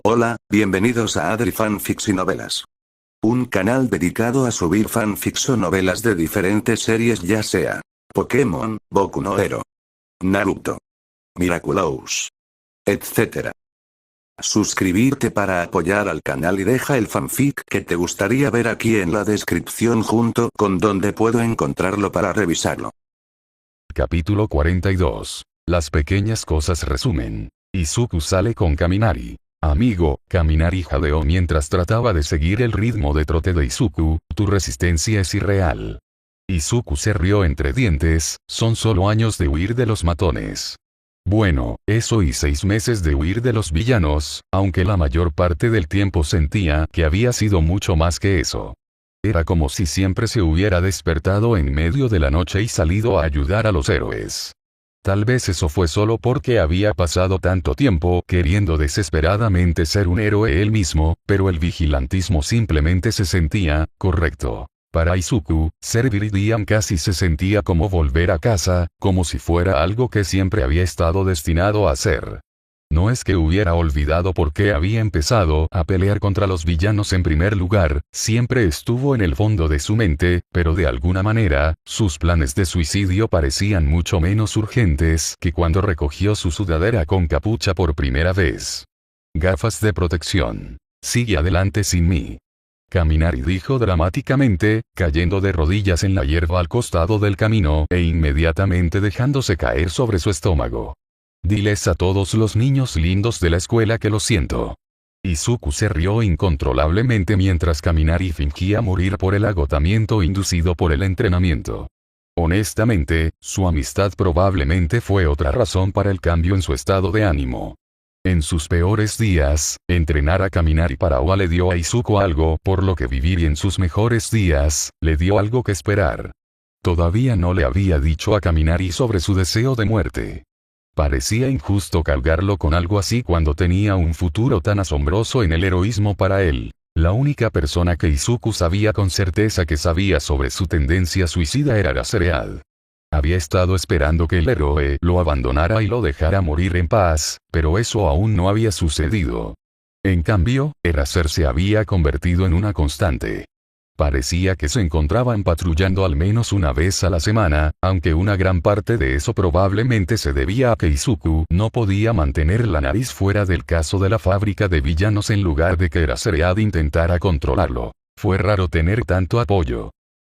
Hola, bienvenidos a Adri Fanfics y Novelas. Un canal dedicado a subir fanfics o novelas de diferentes series, ya sea Pokémon, Boku no Hero, Naruto, Miraculous, etc. Suscribirte para apoyar al canal y deja el fanfic que te gustaría ver aquí en la descripción junto con donde puedo encontrarlo para revisarlo. Capítulo 42. Las pequeñas cosas resumen. Izuku sale con Kaminari. Amigo, Kaminari jadeó mientras trataba de seguir el ritmo de trote de Izuku, tu resistencia es irreal. Izuku se rió entre dientes, son solo años de huir de los matones. Bueno, eso y 6 meses de huir de los villanos, aunque la mayor parte del tiempo sentía que había sido mucho más que eso. Era como si siempre se hubiera despertado en medio de la noche y salido a ayudar a los héroes. Tal vez eso fue solo porque había pasado tanto tiempo queriendo desesperadamente ser un héroe él mismo, pero el vigilantismo simplemente se sentía correcto. Para Izuku, ser Viridian casi se sentía como volver a casa, como si fuera algo que siempre había estado destinado a hacer. No es que hubiera olvidado por qué había empezado a pelear contra los villanos en primer lugar, siempre estuvo en el fondo de su mente, pero de alguna manera, sus planes de suicidio parecían mucho menos urgentes que cuando recogió su sudadera con capucha por primera vez. Gafas de protección. Sigue adelante sin mí. Kaminari dijo dramáticamente, cayendo de rodillas en la hierba al costado del camino e inmediatamente dejándose caer sobre su estómago. Diles a todos los niños lindos de la escuela que lo siento. Izuku se rió incontrolablemente mientras Kaminari fingía morir por el agotamiento inducido por el entrenamiento. Honestamente, su amistad probablemente fue otra razón para el cambio en su estado de ánimo. En sus peores días, entrenar a Kaminari para Oa le dio a Izuku algo por lo que vivir y en sus mejores días, le dio algo que esperar. Todavía no le había dicho a Kaminari sobre su deseo de muerte. Parecía injusto cargarlo con algo así cuando tenía un futuro tan asombroso en el heroísmo para él. La única persona que Izuku sabía con certeza que sabía sobre su tendencia suicida era Eraserhead. Había estado esperando que el héroe lo abandonara y lo dejara morir en paz, pero eso aún no había sucedido. En cambio, Eraser se había convertido en una constante. Parecía que se encontraban patrullando al menos una vez a la semana, aunque una gran parte de eso probablemente se debía a que Izuku no podía mantener la nariz fuera del caso de la fábrica de villanos en lugar de que Eraserhead intentara controlarlo. Fue raro tener tanto apoyo.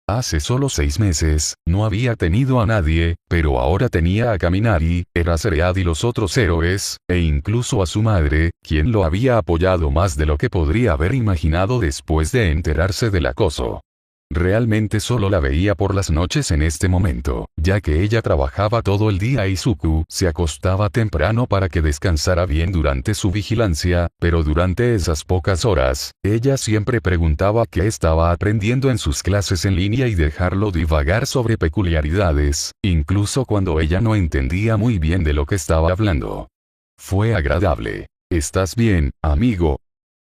Hace solo 6 meses, no había tenido a nadie, pero ahora tenía a Kaminari, Eraserhead y los otros héroes, e incluso a su madre, quien lo había apoyado más de lo que podría haber imaginado después de enterarse del acoso. Realmente solo la veía por las noches en este momento, ya que ella trabajaba todo el día y Izuku se acostaba temprano para que descansara bien durante su vigilancia, pero durante esas pocas horas, ella siempre preguntaba qué estaba aprendiendo en sus clases en línea y dejarlo divagar sobre peculiaridades, incluso cuando ella no entendía muy bien de lo que estaba hablando. Fue agradable. ¿Estás bien, amigo?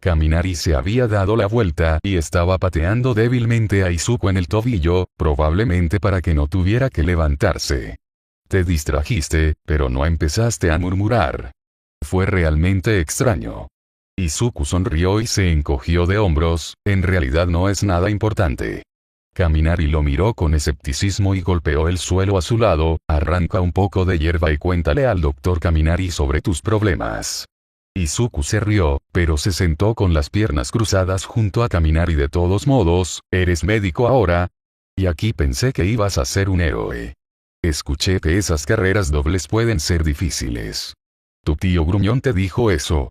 Kaminari se había dado la vuelta y estaba pateando débilmente a Izuku en el tobillo, probablemente para que no tuviera que levantarse. Te distrajiste, pero no empezaste a murmurar. Fue realmente extraño. Izuku sonrió y se encogió de hombros, en realidad no es nada importante. Kaminari lo miró con escepticismo y golpeó el suelo a su lado, arranca un poco de hierba y cuéntale al doctor Kaminari sobre tus problemas. Izuku se rió, pero se sentó con las piernas cruzadas junto a Kaminari. De todos modos, ¿eres médico ahora? Y aquí pensé que ibas a ser un héroe. Escuché que esas carreras dobles pueden ser difíciles. ¿Tu tío gruñón te dijo eso?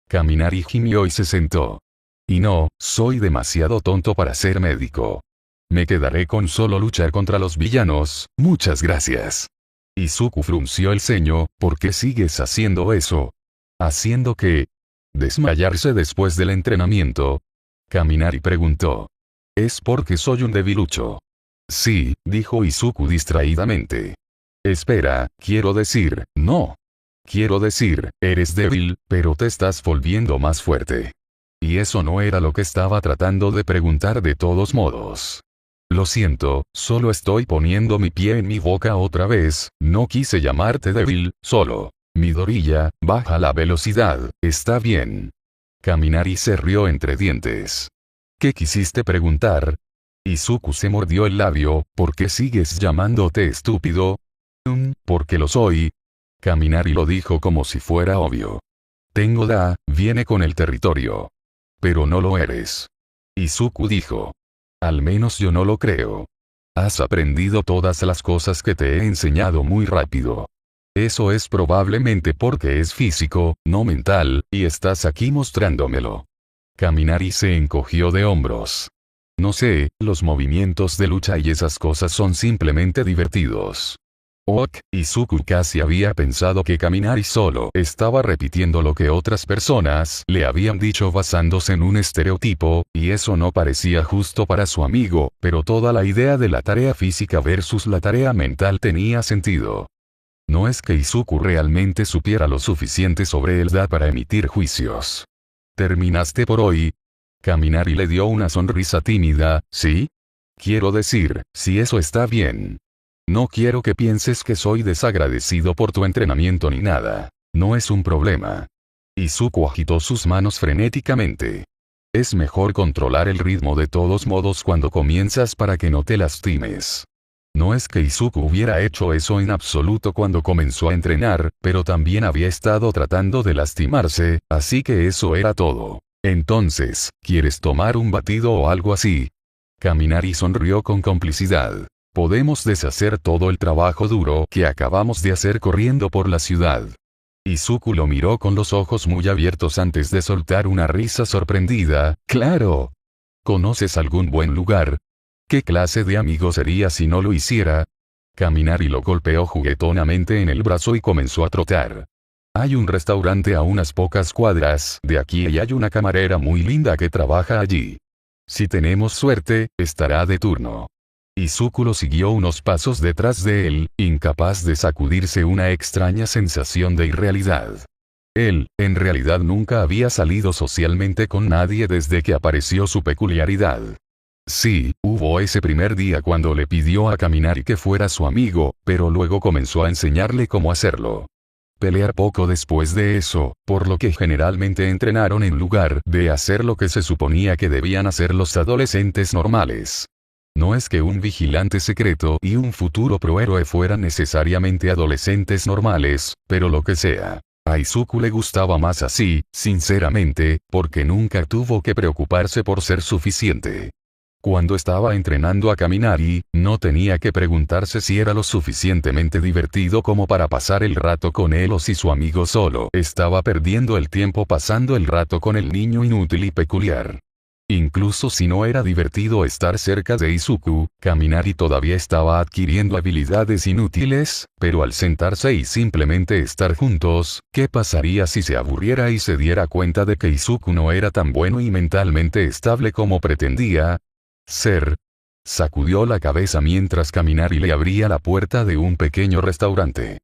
Kaminari gimió y se sentó. Y no, soy demasiado tonto para ser médico. Me quedaré con solo luchar contra los villanos, muchas gracias. Izuku frunció el ceño, ¿por qué sigues haciendo eso? ¿Haciendo qué? ¿Desmayarse después del entrenamiento? Kaminari preguntó. Es porque soy un debilucho. Sí, dijo Izuku distraídamente. Espera, quiero decir, no. Quiero decir, eres débil, pero te estás volviendo más fuerte. Y eso no era lo que estaba tratando de preguntar de todos modos. Lo siento, solo estoy poniendo mi pie en mi boca otra vez, no quise llamarte débil, solo. Midoriya, baja la velocidad, está bien. Kaminari se rió entre dientes. ¿Qué quisiste preguntar? Izuku se mordió el labio. ¿Por qué sigues llamándote estúpido? Porque lo soy. Kaminari lo dijo como si fuera obvio. Tengo viene con el territorio. Pero no lo eres. Izuku dijo. Al menos yo no lo creo. Has aprendido todas las cosas que te he enseñado muy rápido. Eso es probablemente porque es físico, no mental, y estás aquí mostrándomelo. Kaminari se encogió de hombros. No sé, los movimientos de lucha y esas cosas son simplemente divertidos. Izuku casi había pensado que Kaminari solo estaba repitiendo lo que otras personas le habían dicho basándose en un estereotipo, y eso no parecía justo para su amigo, pero toda la idea de la tarea física versus la tarea mental tenía sentido. No es que Izuku realmente supiera lo suficiente sobre el para emitir juicios. ¿Terminaste por hoy? Kaminari le dio una sonrisa tímida, ¿sí? Quiero decir, si eso está bien. No quiero que pienses que soy desagradecido por tu entrenamiento ni nada. No es un problema. Izuku agitó sus manos frenéticamente. Es mejor controlar el ritmo de todos modos cuando comienzas para que no te lastimes. No es que Izuku hubiera hecho eso en absoluto cuando comenzó a entrenar, pero también había estado tratando de lastimarse, así que eso era todo. Entonces, ¿quieres tomar un batido o algo así? Kaminari sonrió con complicidad. Podemos deshacer todo el trabajo duro que acabamos de hacer corriendo por la ciudad. Izuku lo miró con los ojos muy abiertos antes de soltar una risa sorprendida. ¡Claro! ¿Conoces algún buen lugar? ¿Qué clase de amigo sería si no lo hiciera? Kaminari lo golpeó juguetonamente en el brazo y comenzó a trotar. Hay un restaurante a unas pocas cuadras de aquí y hay una camarera muy linda que trabaja allí. Si tenemos suerte, estará de turno. Izuku lo siguió unos pasos detrás de él, incapaz de sacudirse una extraña sensación de irrealidad. Él, en realidad nunca había salido socialmente con nadie desde que apareció su peculiaridad. Sí, hubo ese primer día cuando le pidió a Kaminari que fuera su amigo, pero luego comenzó a enseñarle cómo hacerlo. Pelear poco después de eso, por lo que generalmente entrenaron en lugar de hacer lo que se suponía que debían hacer los adolescentes normales. No es que un vigilante secreto y un futuro prohéroe fueran necesariamente adolescentes normales, pero lo que sea. A Izuku le gustaba más así, sinceramente, porque nunca tuvo que preocuparse por ser suficiente. Cuando estaba entrenando a Kaminari, no tenía que preguntarse si era lo suficientemente divertido como para pasar el rato con él o si su amigo solo estaba perdiendo el tiempo pasando el rato con el niño inútil y peculiar. Incluso si no era divertido estar cerca de Izuku, Kaminari todavía estaba adquiriendo habilidades inútiles, pero al sentarse y simplemente estar juntos, ¿qué pasaría si se aburriera y se diera cuenta de que Izuku no era tan bueno y mentalmente estable como pretendía ser? Sacudió la cabeza mientras Kaminari le abría la puerta de un pequeño restaurante.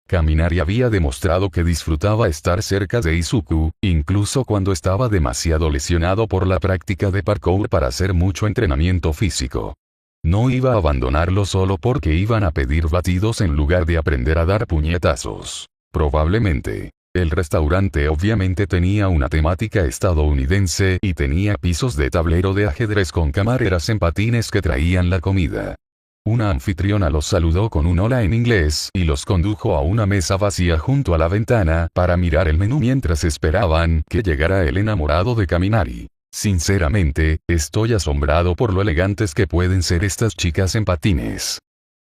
Kaminari había demostrado que disfrutaba estar cerca de Izuku, incluso cuando estaba demasiado lesionado por la práctica de parkour para hacer mucho entrenamiento físico. No iba a abandonarlo solo porque iban a pedir batidos en lugar de aprender a dar puñetazos. Probablemente. El restaurante obviamente tenía una temática estadounidense y tenía pisos de tablero de ajedrez con camareras en patines que traían la comida. Una anfitriona los saludó con un hola en inglés y los condujo a una mesa vacía junto a la ventana para mirar el menú mientras esperaban que llegara el enamorado de Kaminari. Sinceramente, estoy asombrado por lo elegantes que pueden ser estas chicas en patines.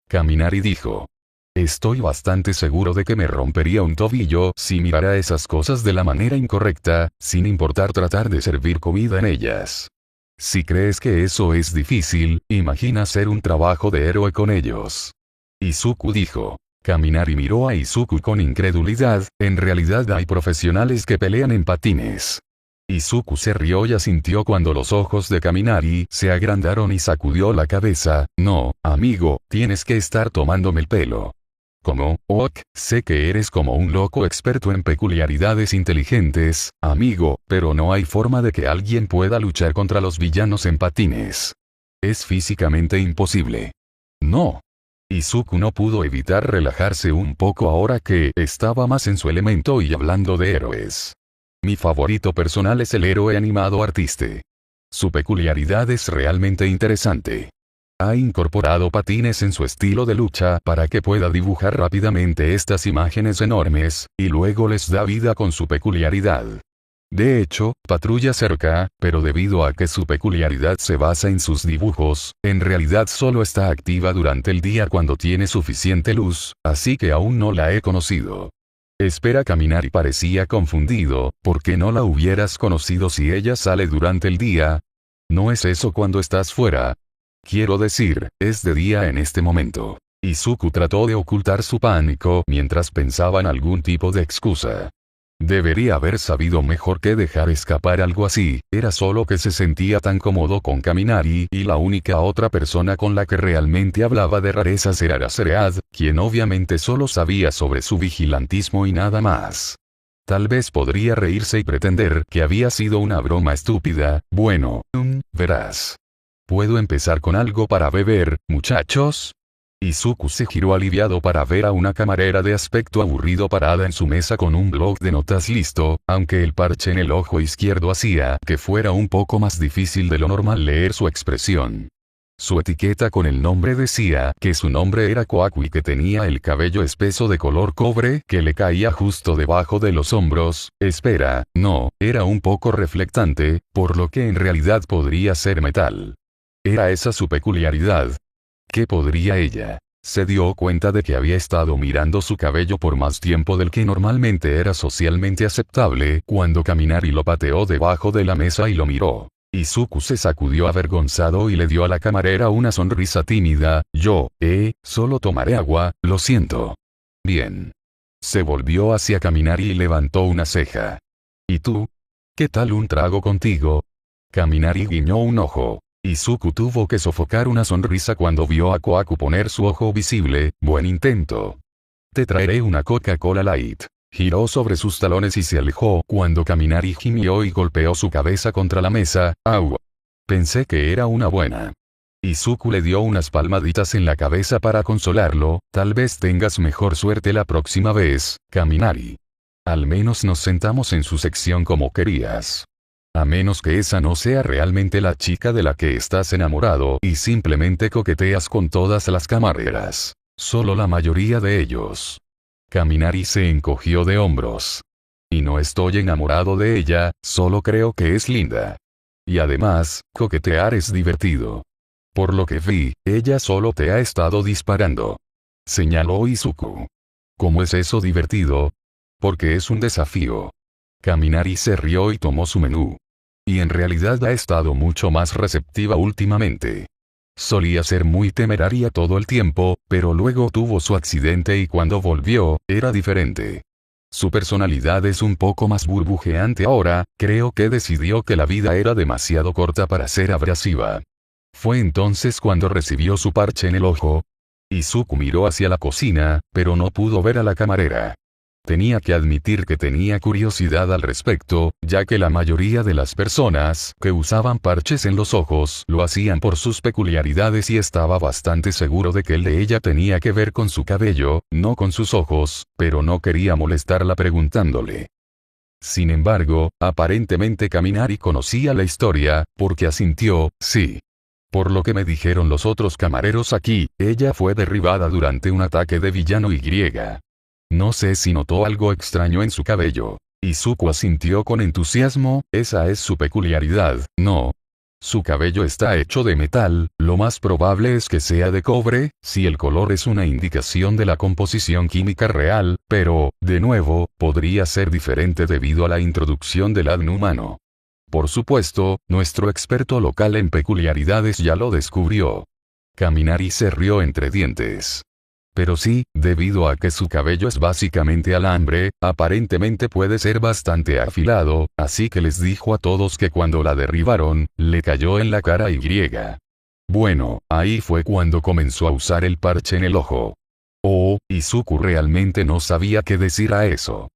Kaminari dijo. Estoy bastante seguro de que me rompería un tobillo si mirara esas cosas de la manera incorrecta, sin importar tratar de servir comida en ellas. Si crees que eso es difícil, imagina hacer un trabajo de héroe con ellos. Izuku dijo. Kaminari miró a Izuku con incredulidad, en realidad hay profesionales que pelean en patines. Izuku se rió y asintió cuando los ojos de Kaminari se agrandaron y sacudió la cabeza. No, amigo, tienes que estar tomándome el pelo. ¿Cómo? Sé que eres como un loco experto en peculiaridades inteligentes, amigo, pero no hay forma de que alguien pueda luchar contra los villanos en patines. Es físicamente imposible. No. Izuku no pudo evitar relajarse un poco ahora que estaba más en su elemento y hablando de héroes. Mi favorito personal es el héroe animado Artiste. Su peculiaridad es realmente interesante. Ha incorporado patines en su estilo de lucha para que pueda dibujar rápidamente estas imágenes enormes, y luego les da vida con su peculiaridad. De hecho, patrulla cerca, pero debido a que su peculiaridad se basa en sus dibujos, en realidad solo está activa durante el día cuando tiene suficiente luz, así que aún no la he conocido. Espera caminar y parecía confundido, ¿por qué no la hubieras conocido si ella sale durante el día? ¿No es eso cuando estás fuera? Quiero decir, es de día en este momento. Izuku trató de ocultar su pánico mientras pensaba en algún tipo de excusa. Debería haber sabido mejor que dejar escapar algo así, era solo que se sentía tan cómodo con Kaminari y la única otra persona con la que realmente hablaba de rarezas era Araceread, quien obviamente solo sabía sobre su vigilantismo y nada más. Tal vez podría reírse y pretender que había sido una broma estúpida, bueno, verás. ¿Puedo empezar con algo para beber, muchachos? Izuku se giró aliviado para ver a una camarera de aspecto aburrido parada en su mesa con un bloc de notas listo, aunque el parche en el ojo izquierdo hacía que fuera un poco más difícil de lo normal leer su expresión. Su etiqueta con el nombre decía que su nombre era Koaku y que tenía el cabello espeso de color cobre que le caía justo debajo de los hombros. Espera, no, era un poco reflectante, por lo que en realidad podría ser metal. ¿Era esa su peculiaridad? ¿Qué podría ella? Se dio cuenta de que había estado mirando su cabello por más tiempo del que normalmente era socialmente aceptable cuando Kaminari lo pateó debajo de la mesa y lo miró. Izuku se sacudió avergonzado y le dio a la camarera una sonrisa tímida. Solo tomaré agua, lo siento. Bien. Se volvió hacia Kaminari y levantó una ceja. ¿Y tú? ¿Qué tal un trago contigo? Kaminari guiñó un ojo. Izuku tuvo que sofocar una sonrisa cuando vio a Koaku poner su ojo visible. Buen intento. Te traeré una Coca-Cola Light. Giró sobre sus talones y se alejó cuando Kaminari gimió y golpeó su cabeza contra la mesa. ¡Au! Pensé que era una buena. Izuku le dio unas palmaditas en la cabeza para consolarlo. Tal vez tengas mejor suerte la próxima vez, Kaminari. Al menos nos sentamos en su sección como querías. A menos que esa no sea realmente la chica de la que estás enamorado y simplemente coqueteas con todas las camareras. Solo la mayoría de ellos. Kaminari se encogió de hombros. Y no estoy enamorado de ella, solo creo que es linda. Y además, coquetear es divertido. Por lo que vi, ella solo te ha estado disparando. Señaló Izuku. ¿Cómo es eso divertido? Porque es un desafío. Kaminari se rió y tomó su menú. Y en realidad ha estado mucho más receptiva últimamente. Solía ser muy temeraria todo el tiempo, pero luego tuvo su accidente y cuando volvió, era diferente. Su personalidad es un poco más burbujeante ahora, creo que decidió que la vida era demasiado corta para ser abrasiva. Fue entonces cuando recibió su parche en el ojo. Izuku miró hacia la cocina, pero no pudo ver a la camarera. Tenía que admitir que tenía curiosidad al respecto, ya que la mayoría de las personas que usaban parches en los ojos lo hacían por sus peculiaridades y estaba bastante seguro de que el de ella tenía que ver con su cabello, no con sus ojos, pero no quería molestarla preguntándole. Sin embargo, aparentemente Kaminari conocía la historia, porque asintió, sí. Por lo que me dijeron los otros camareros aquí, ella fue derribada durante un ataque de villano Y. No sé si notó algo extraño en su cabello. Izuku asintió con entusiasmo, esa es su peculiaridad, ¿no? Su cabello está hecho de metal, lo más probable es que sea de cobre, si el color es una indicación de la composición química real, pero, de nuevo, podría ser diferente debido a la introducción del ADN humano. Por supuesto, nuestro experto local en peculiaridades ya lo descubrió. Kaminari se rió entre dientes. Pero sí, debido a que su cabello es básicamente alambre, aparentemente puede ser bastante afilado, así que les dijo a todos que cuando la derribaron, le cayó en la cara Y. Bueno, ahí fue cuando comenzó a usar el parche en el ojo. Izuku realmente no sabía qué decir a eso.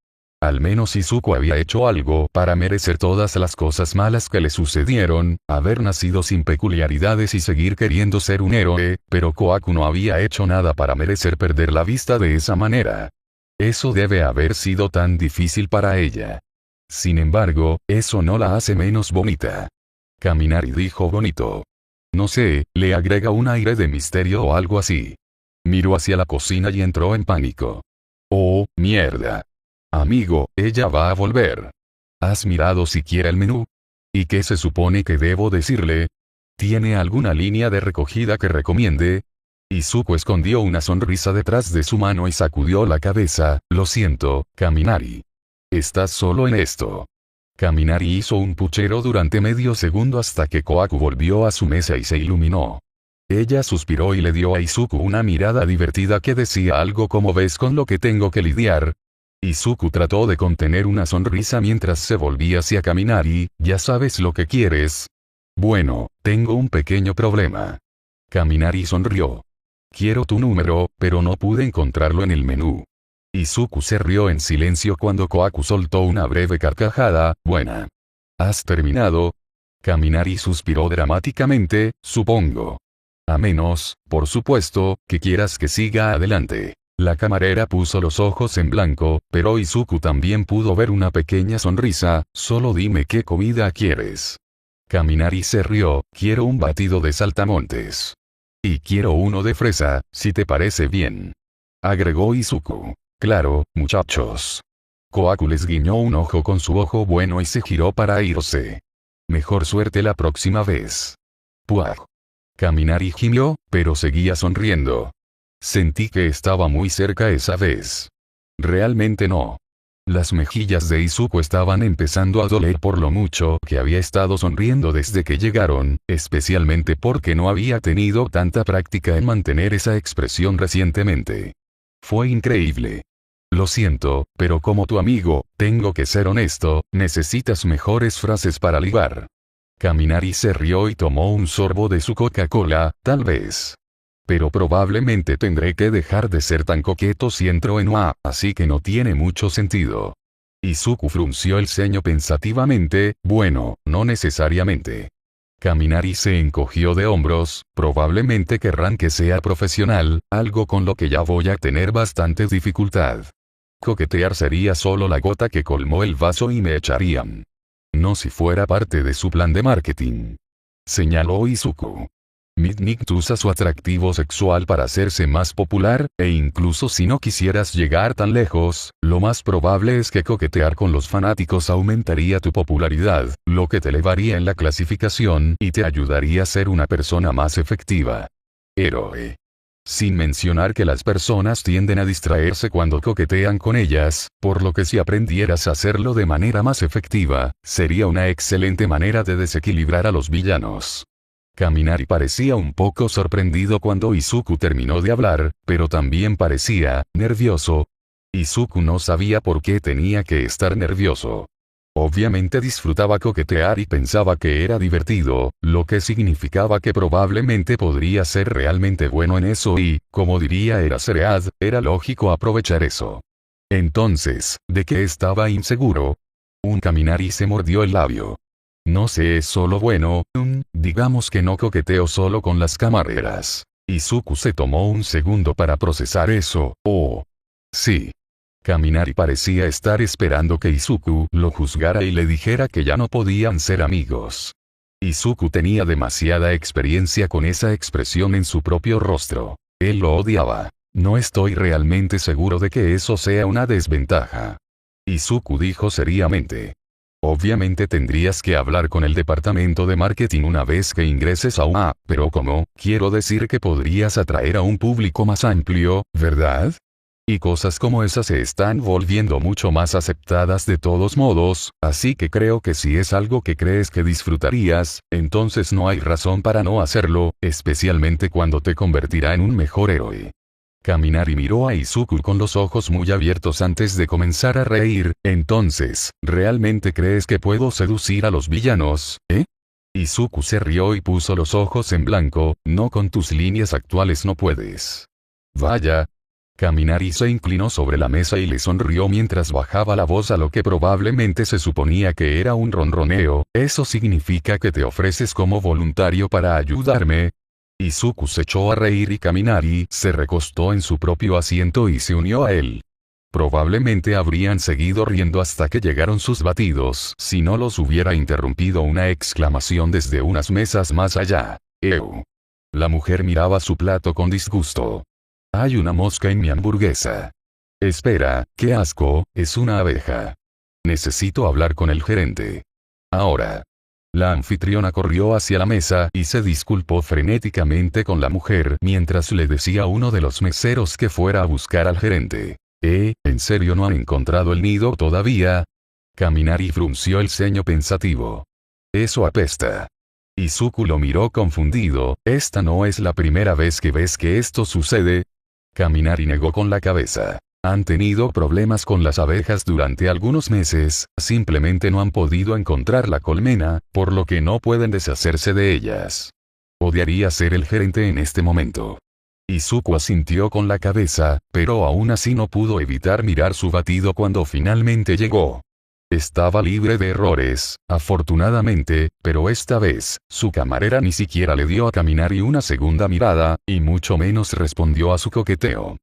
Al menos Izuku había hecho algo para merecer todas las cosas malas que le sucedieron, haber nacido sin peculiaridades y seguir queriendo ser un héroe, pero Koaku no había hecho nada para merecer perder la vista de esa manera. Eso debe haber sido tan difícil para ella. Sin embargo, eso no la hace menos bonita. Kaminari dijo bonito. No sé, le agrega un aire de misterio o algo así. Miró hacia la cocina y entró en pánico. Oh, mierda. Amigo, ella va a volver. ¿Has mirado siquiera el menú? ¿Y qué se supone que debo decirle? ¿Tiene alguna línea de recogida que recomiende? Izuku escondió una sonrisa detrás de su mano y sacudió la cabeza. Lo siento, Kaminari. Estás solo en esto. Kaminari hizo un puchero durante medio segundo hasta que Kohaku volvió a su mesa y se iluminó. Ella suspiró y le dio a Izuku una mirada divertida que decía algo como ¿ves con lo que tengo que lidiar? Izuku trató de contener una sonrisa mientras se volvía hacia Kaminari. ¿Ya sabes lo que quieres? Bueno, tengo un pequeño problema. Kaminari sonrió. Quiero tu número, pero no pude encontrarlo en el menú. Izuku se rió en silencio cuando Kohaku soltó una breve carcajada. Buena. ¿Has terminado? Kaminari suspiró dramáticamente, supongo. A menos, por supuesto, que quieras que siga adelante. La camarera puso los ojos en blanco, pero Izuku también pudo ver una pequeña sonrisa. Solo dime qué comida quieres. Kaminari se rió. Quiero un batido de saltamontes. Y quiero uno de fresa, si te parece bien. Agregó Izuku. Claro, muchachos. Kohaku les guiñó un ojo con su ojo bueno y se giró para irse. Mejor suerte la próxima vez. Puaj. Kaminari gimió, pero seguía sonriendo. Sentí que estaba muy cerca esa vez. Realmente no. Las mejillas de Izuku estaban empezando a doler por lo mucho que había estado sonriendo desde que llegaron, especialmente porque no había tenido tanta práctica en mantener esa expresión recientemente. Fue increíble. Lo siento, pero como tu amigo, tengo que ser honesto, necesitas mejores frases para ligar. Kaminari se rió y tomó un sorbo de su Coca-Cola, tal vez. Pero probablemente tendré que dejar de ser tan coqueto si entro en UA, así que no tiene mucho sentido. Izuku frunció el ceño pensativamente. Bueno, no necesariamente. Kaminari se encogió de hombros. Probablemente querrán que sea profesional, algo con lo que ya voy a tener bastante dificultad. Coquetear sería solo la gota que colmó el vaso y me echarían. No si fuera parte de su plan de marketing. Señaló Izuku. Midnight usa su atractivo sexual para hacerse más popular, e incluso si no quisieras llegar tan lejos, lo más probable es que coquetear con los fanáticos aumentaría tu popularidad, lo que te elevaría en la clasificación y te ayudaría a ser una persona más efectiva. Héroe. Sin mencionar que las personas tienden a distraerse cuando coquetean con ellas, por lo que si aprendieras a hacerlo de manera más efectiva, sería una excelente manera de desequilibrar a los villanos. Kaminari parecía un poco sorprendido cuando Izuku terminó de hablar, pero también parecía nervioso. Izuku no sabía por qué tenía que estar nervioso. Obviamente disfrutaba coquetear y pensaba que era divertido, lo que significaba que probablemente podría ser realmente bueno en eso y, como diría Eraserhead, era lógico aprovechar eso. Entonces, ¿de qué estaba inseguro? Kaminari se mordió el labio. No sé, es solo bueno, digamos que no coqueteo solo con las camareras. Izuku se tomó un segundo para procesar eso. Oh. Sí. Kaminari parecía estar esperando que Izuku lo juzgara y le dijera que ya no podían ser amigos. Izuku tenía demasiada experiencia con esa expresión en su propio rostro. Él lo odiaba. No estoy realmente seguro de que eso sea una desventaja. Izuku dijo seriamente. Obviamente tendrías que hablar con el departamento de marketing una vez que ingreses a UA, pero ¿cómo? Quiero decir que podrías atraer a un público más amplio, ¿verdad? Y cosas como esas se están volviendo mucho más aceptadas de todos modos, así que creo que si es algo que crees que disfrutarías, entonces no hay razón para no hacerlo, especialmente cuando te convertirá en un mejor héroe. Kaminari miró a Izuku con los ojos muy abiertos antes de comenzar a reír. Entonces, ¿realmente crees que puedo seducir a los villanos, Izuku se rió y puso los ojos en blanco. No, con tus líneas actuales no puedes. Vaya. Kaminari se inclinó sobre la mesa y le sonrió mientras bajaba la voz a lo que probablemente se suponía que era un ronroneo. ¿Eso significa que te ofreces como voluntario para ayudarme? Izuku se echó a reír y Kaminari se recostó en su propio asiento y se unió a él. Probablemente habrían seguido riendo hasta que llegaron sus batidos si no los hubiera interrumpido una exclamación desde unas mesas más allá. ¡Ew! La mujer miraba su plato con disgusto. Hay una mosca en mi hamburguesa. Espera, qué asco, es una abeja. Necesito hablar con el gerente. Ahora. La anfitriona corrió hacia la mesa y se disculpó frenéticamente con la mujer mientras le decía a uno de los meseros que fuera a buscar al gerente. ¿En serio no han encontrado el nido todavía? Kaminari frunció el ceño pensativo. Eso apesta. Izuku lo miró confundido. ¿Esta no es la primera vez que ves que esto sucede? Kaminari negó con la cabeza. Han tenido problemas con las abejas durante algunos meses, simplemente no han podido encontrar la colmena, por lo que no pueden deshacerse de ellas. Odiaría ser el gerente en este momento. Izuku asintió con la cabeza, pero aún así no pudo evitar mirar su batido cuando finalmente llegó. Estaba libre de errores, afortunadamente, pero esta vez, su camarera ni siquiera le dio a Kaminari una segunda mirada, y mucho menos respondió a su coqueteo.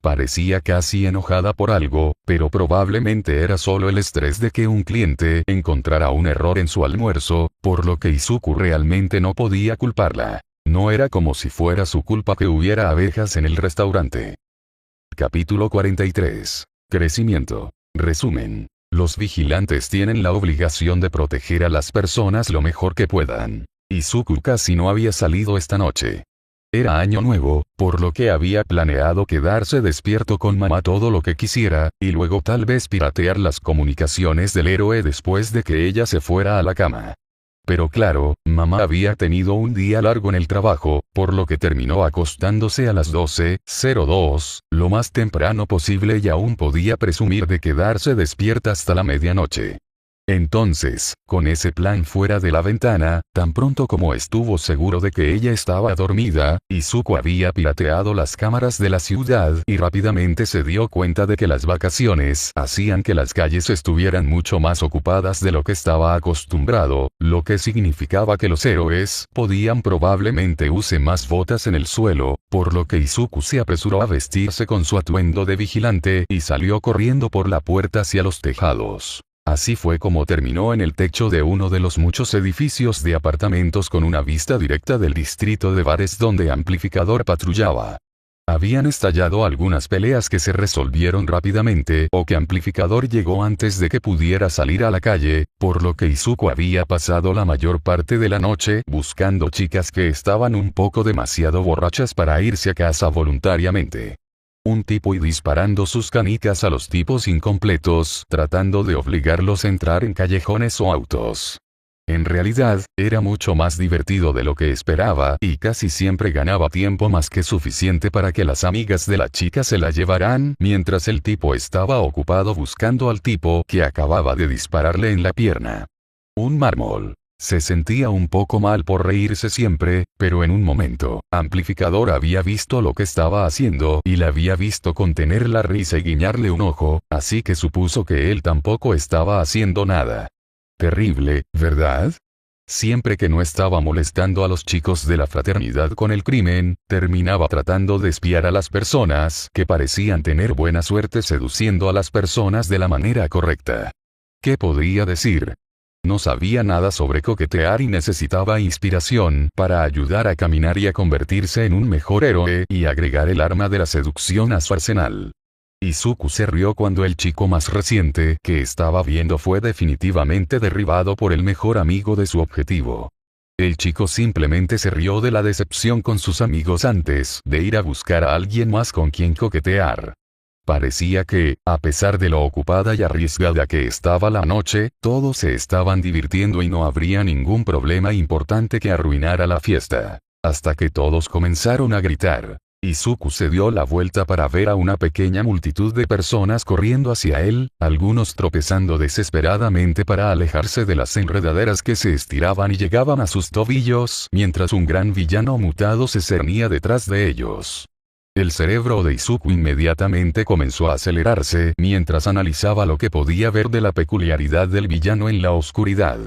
Parecía casi enojada por algo, pero probablemente era solo el estrés de que un cliente encontrara un error en su almuerzo, por lo que Izuku realmente no podía culparla. No era como si fuera su culpa que hubiera abejas en el restaurante. Capítulo 43. Crecimiento. Resumen. Los vigilantes tienen la obligación de proteger a las personas lo mejor que puedan. Izuku casi no había salido esta noche. Era año nuevo, por lo que había planeado quedarse despierto con mamá todo lo que quisiera, y luego tal vez piratear las comunicaciones del héroe después de que ella se fuera a la cama. Pero claro, mamá había tenido un día largo en el trabajo, por lo que terminó acostándose a las 12:02, lo más temprano posible y aún podía presumir de quedarse despierta hasta la medianoche. Entonces, con ese plan fuera de la ventana, tan pronto como estuvo seguro de que ella estaba dormida, Izuku había pirateado las cámaras de la ciudad y rápidamente se dio cuenta de que las vacaciones hacían que las calles estuvieran mucho más ocupadas de lo que estaba acostumbrado, lo que significaba que los héroes podían probablemente use más botas en el suelo, por lo que Izuku se apresuró a vestirse con su atuendo de vigilante y salió corriendo por la puerta hacia los tejados. Así fue como terminó en el techo de uno de los muchos edificios de apartamentos con una vista directa del distrito de bares donde Amplificador patrullaba. Habían estallado algunas peleas que se resolvieron rápidamente o que Amplificador llegó antes de que pudiera salir a la calle, por lo que Izuku había pasado la mayor parte de la noche buscando chicas que estaban un poco demasiado borrachas para irse a casa voluntariamente. Un tipo y disparando sus canicas a los tipos incompletos, tratando de obligarlos a entrar en callejones o autos. En realidad, era mucho más divertido de lo que esperaba y casi siempre ganaba tiempo más que suficiente para que las amigas de la chica se la llevaran mientras el tipo estaba ocupado buscando al tipo que acababa de dispararle en la pierna. Un mármol. Se sentía un poco mal por reírse siempre, pero en un momento, Amplificador había visto lo que estaba haciendo y la había visto contener la risa y guiñarle un ojo, así que supuso que él tampoco estaba haciendo nada. Terrible, ¿verdad? Siempre que no estaba molestando a los chicos de la fraternidad con el crimen, terminaba tratando de espiar a las personas que parecían tener buena suerte seduciendo a las personas de la manera correcta. ¿Qué podría decir? No sabía nada sobre coquetear y necesitaba inspiración para ayudar a Kaminari a convertirse en un mejor héroe y agregar el arma de la seducción a su arsenal. Izuku se rió cuando el chico más reciente que estaba viendo fue definitivamente derribado por el mejor amigo de su objetivo. El chico simplemente se rió de la decepción con sus amigos antes de ir a buscar a alguien más con quien coquetear. Parecía que, a pesar de lo ocupada y arriesgada que estaba la noche, todos se estaban divirtiendo y no habría ningún problema importante que arruinara la fiesta. Hasta que todos comenzaron a gritar. Izuku se dio la vuelta para ver a una pequeña multitud de personas corriendo hacia él, algunos tropezando desesperadamente para alejarse de las enredaderas que se estiraban y llegaban a sus tobillos, mientras un gran villano mutado se cernía detrás de ellos. El cerebro de Izuku inmediatamente comenzó a acelerarse mientras analizaba lo que podía ver de la peculiaridad del villano en la oscuridad.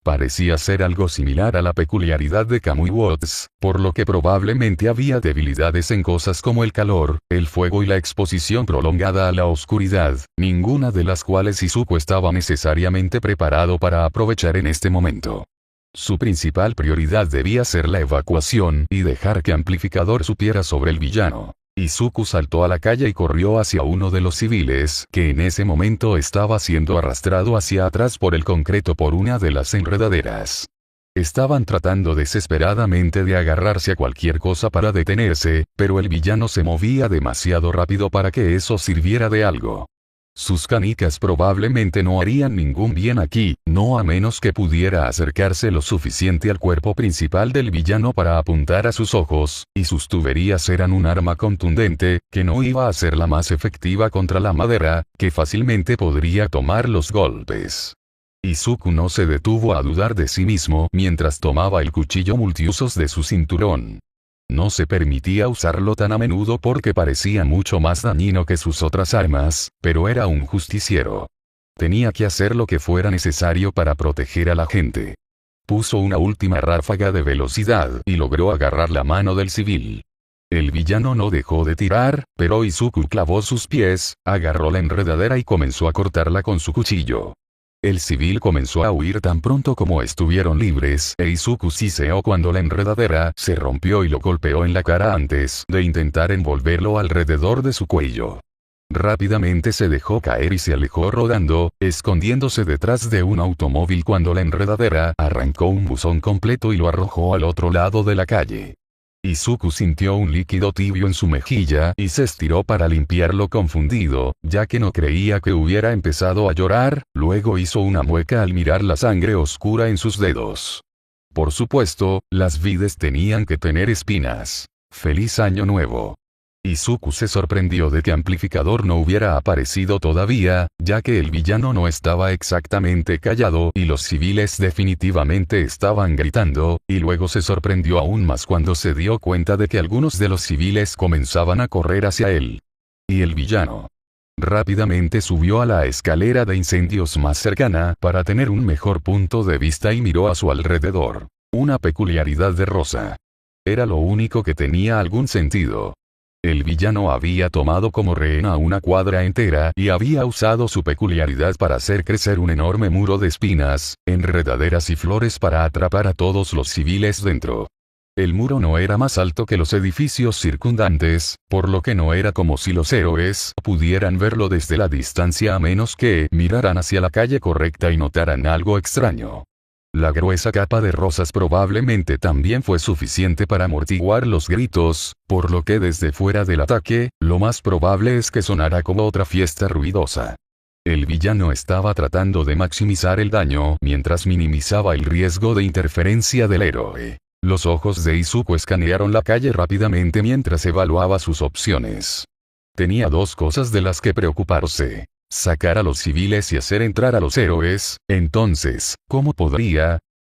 Parecía ser algo similar a la peculiaridad de Kamui Woods, por lo que probablemente había debilidades en cosas como el calor, el fuego y la exposición prolongada a la oscuridad, ninguna de las cuales Izuku estaba necesariamente preparado para aprovechar en este momento. Su principal prioridad debía ser la evacuación y dejar que Amplificador supiera sobre el villano. Izuku saltó a la calle y corrió hacia uno de los civiles, que en ese momento estaba siendo arrastrado hacia atrás por el concreto por una de las enredaderas. Estaban tratando desesperadamente de agarrarse a cualquier cosa para detenerse, pero el villano se movía demasiado rápido para que eso sirviera de algo. Sus canicas probablemente no harían ningún bien aquí, no a menos que pudiera acercarse lo suficiente al cuerpo principal del villano para apuntar a sus ojos, y sus tuberías eran un arma contundente, que no iba a ser la más efectiva contra la madera, que fácilmente podría tomar los golpes. Izuku no se detuvo a dudar de sí mismo mientras tomaba el cuchillo multiusos de su cinturón. No se permitía usarlo tan a menudo porque parecía mucho más dañino que sus otras armas, pero era un justiciero. Tenía que hacer lo que fuera necesario para proteger a la gente. Puso una última ráfaga de velocidad y logró agarrar la mano del civil. El villano no dejó de tirar, pero Izuku clavó sus pies, agarró la enredadera y comenzó a cortarla con su cuchillo. El civil comenzó a huir tan pronto como estuvieron libres, e Izuku siseó cuando la enredadera se rompió y lo golpeó en la cara antes de intentar envolverlo alrededor de su cuello. Rápidamente se dejó caer y se alejó rodando, escondiéndose detrás de un automóvil cuando la enredadera arrancó un buzón completo y lo arrojó al otro lado de la calle. Izuku sintió un líquido tibio en su mejilla y se estiró para limpiarlo confundido, ya que no creía que hubiera empezado a llorar, luego hizo una mueca al mirar la sangre oscura en sus dedos. Por supuesto, las vides tenían que tener espinas. ¡Feliz Año Nuevo! Izuku se sorprendió de que Amplificador no hubiera aparecido todavía, ya que el villano no estaba exactamente callado y los civiles definitivamente estaban gritando, y luego se sorprendió aún más cuando se dio cuenta de que algunos de los civiles comenzaban a correr hacia él. Y el villano rápidamente subió a la escalera de incendios más cercana para tener un mejor punto de vista y miró a su alrededor. Una peculiaridad de rosa. Era lo único que tenía algún sentido. El villano había tomado como rehén a una cuadra entera y había usado su peculiaridad para hacer crecer un enorme muro de espinas, enredaderas y flores para atrapar a todos los civiles dentro. El muro no era más alto que los edificios circundantes, por lo que no era como si los héroes pudieran verlo desde la distancia a menos que miraran hacia la calle correcta y notaran algo extraño. La gruesa capa de rosas probablemente también fue suficiente para amortiguar los gritos, por lo que desde fuera del ataque, lo más probable es que sonara como otra fiesta ruidosa. El villano estaba tratando de maximizar el daño mientras minimizaba el riesgo de interferencia del héroe. Los ojos de Izuku escanearon la calle rápidamente mientras evaluaba sus opciones. Tenía dos cosas de las que preocuparse. Sacar a los civiles y hacer entrar a los héroes. Entonces, ¿cómo podría?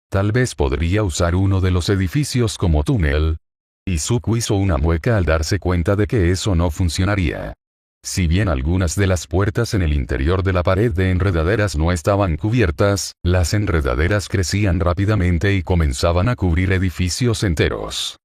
Tal vez podría usar uno de los edificios como túnel. Izuku hizo una mueca al darse cuenta de que eso no funcionaría. Si bien algunas de las puertas en el interior de la pared de enredaderas no estaban cubiertas, las enredaderas crecían rápidamente y comenzaban a cubrir edificios enteros.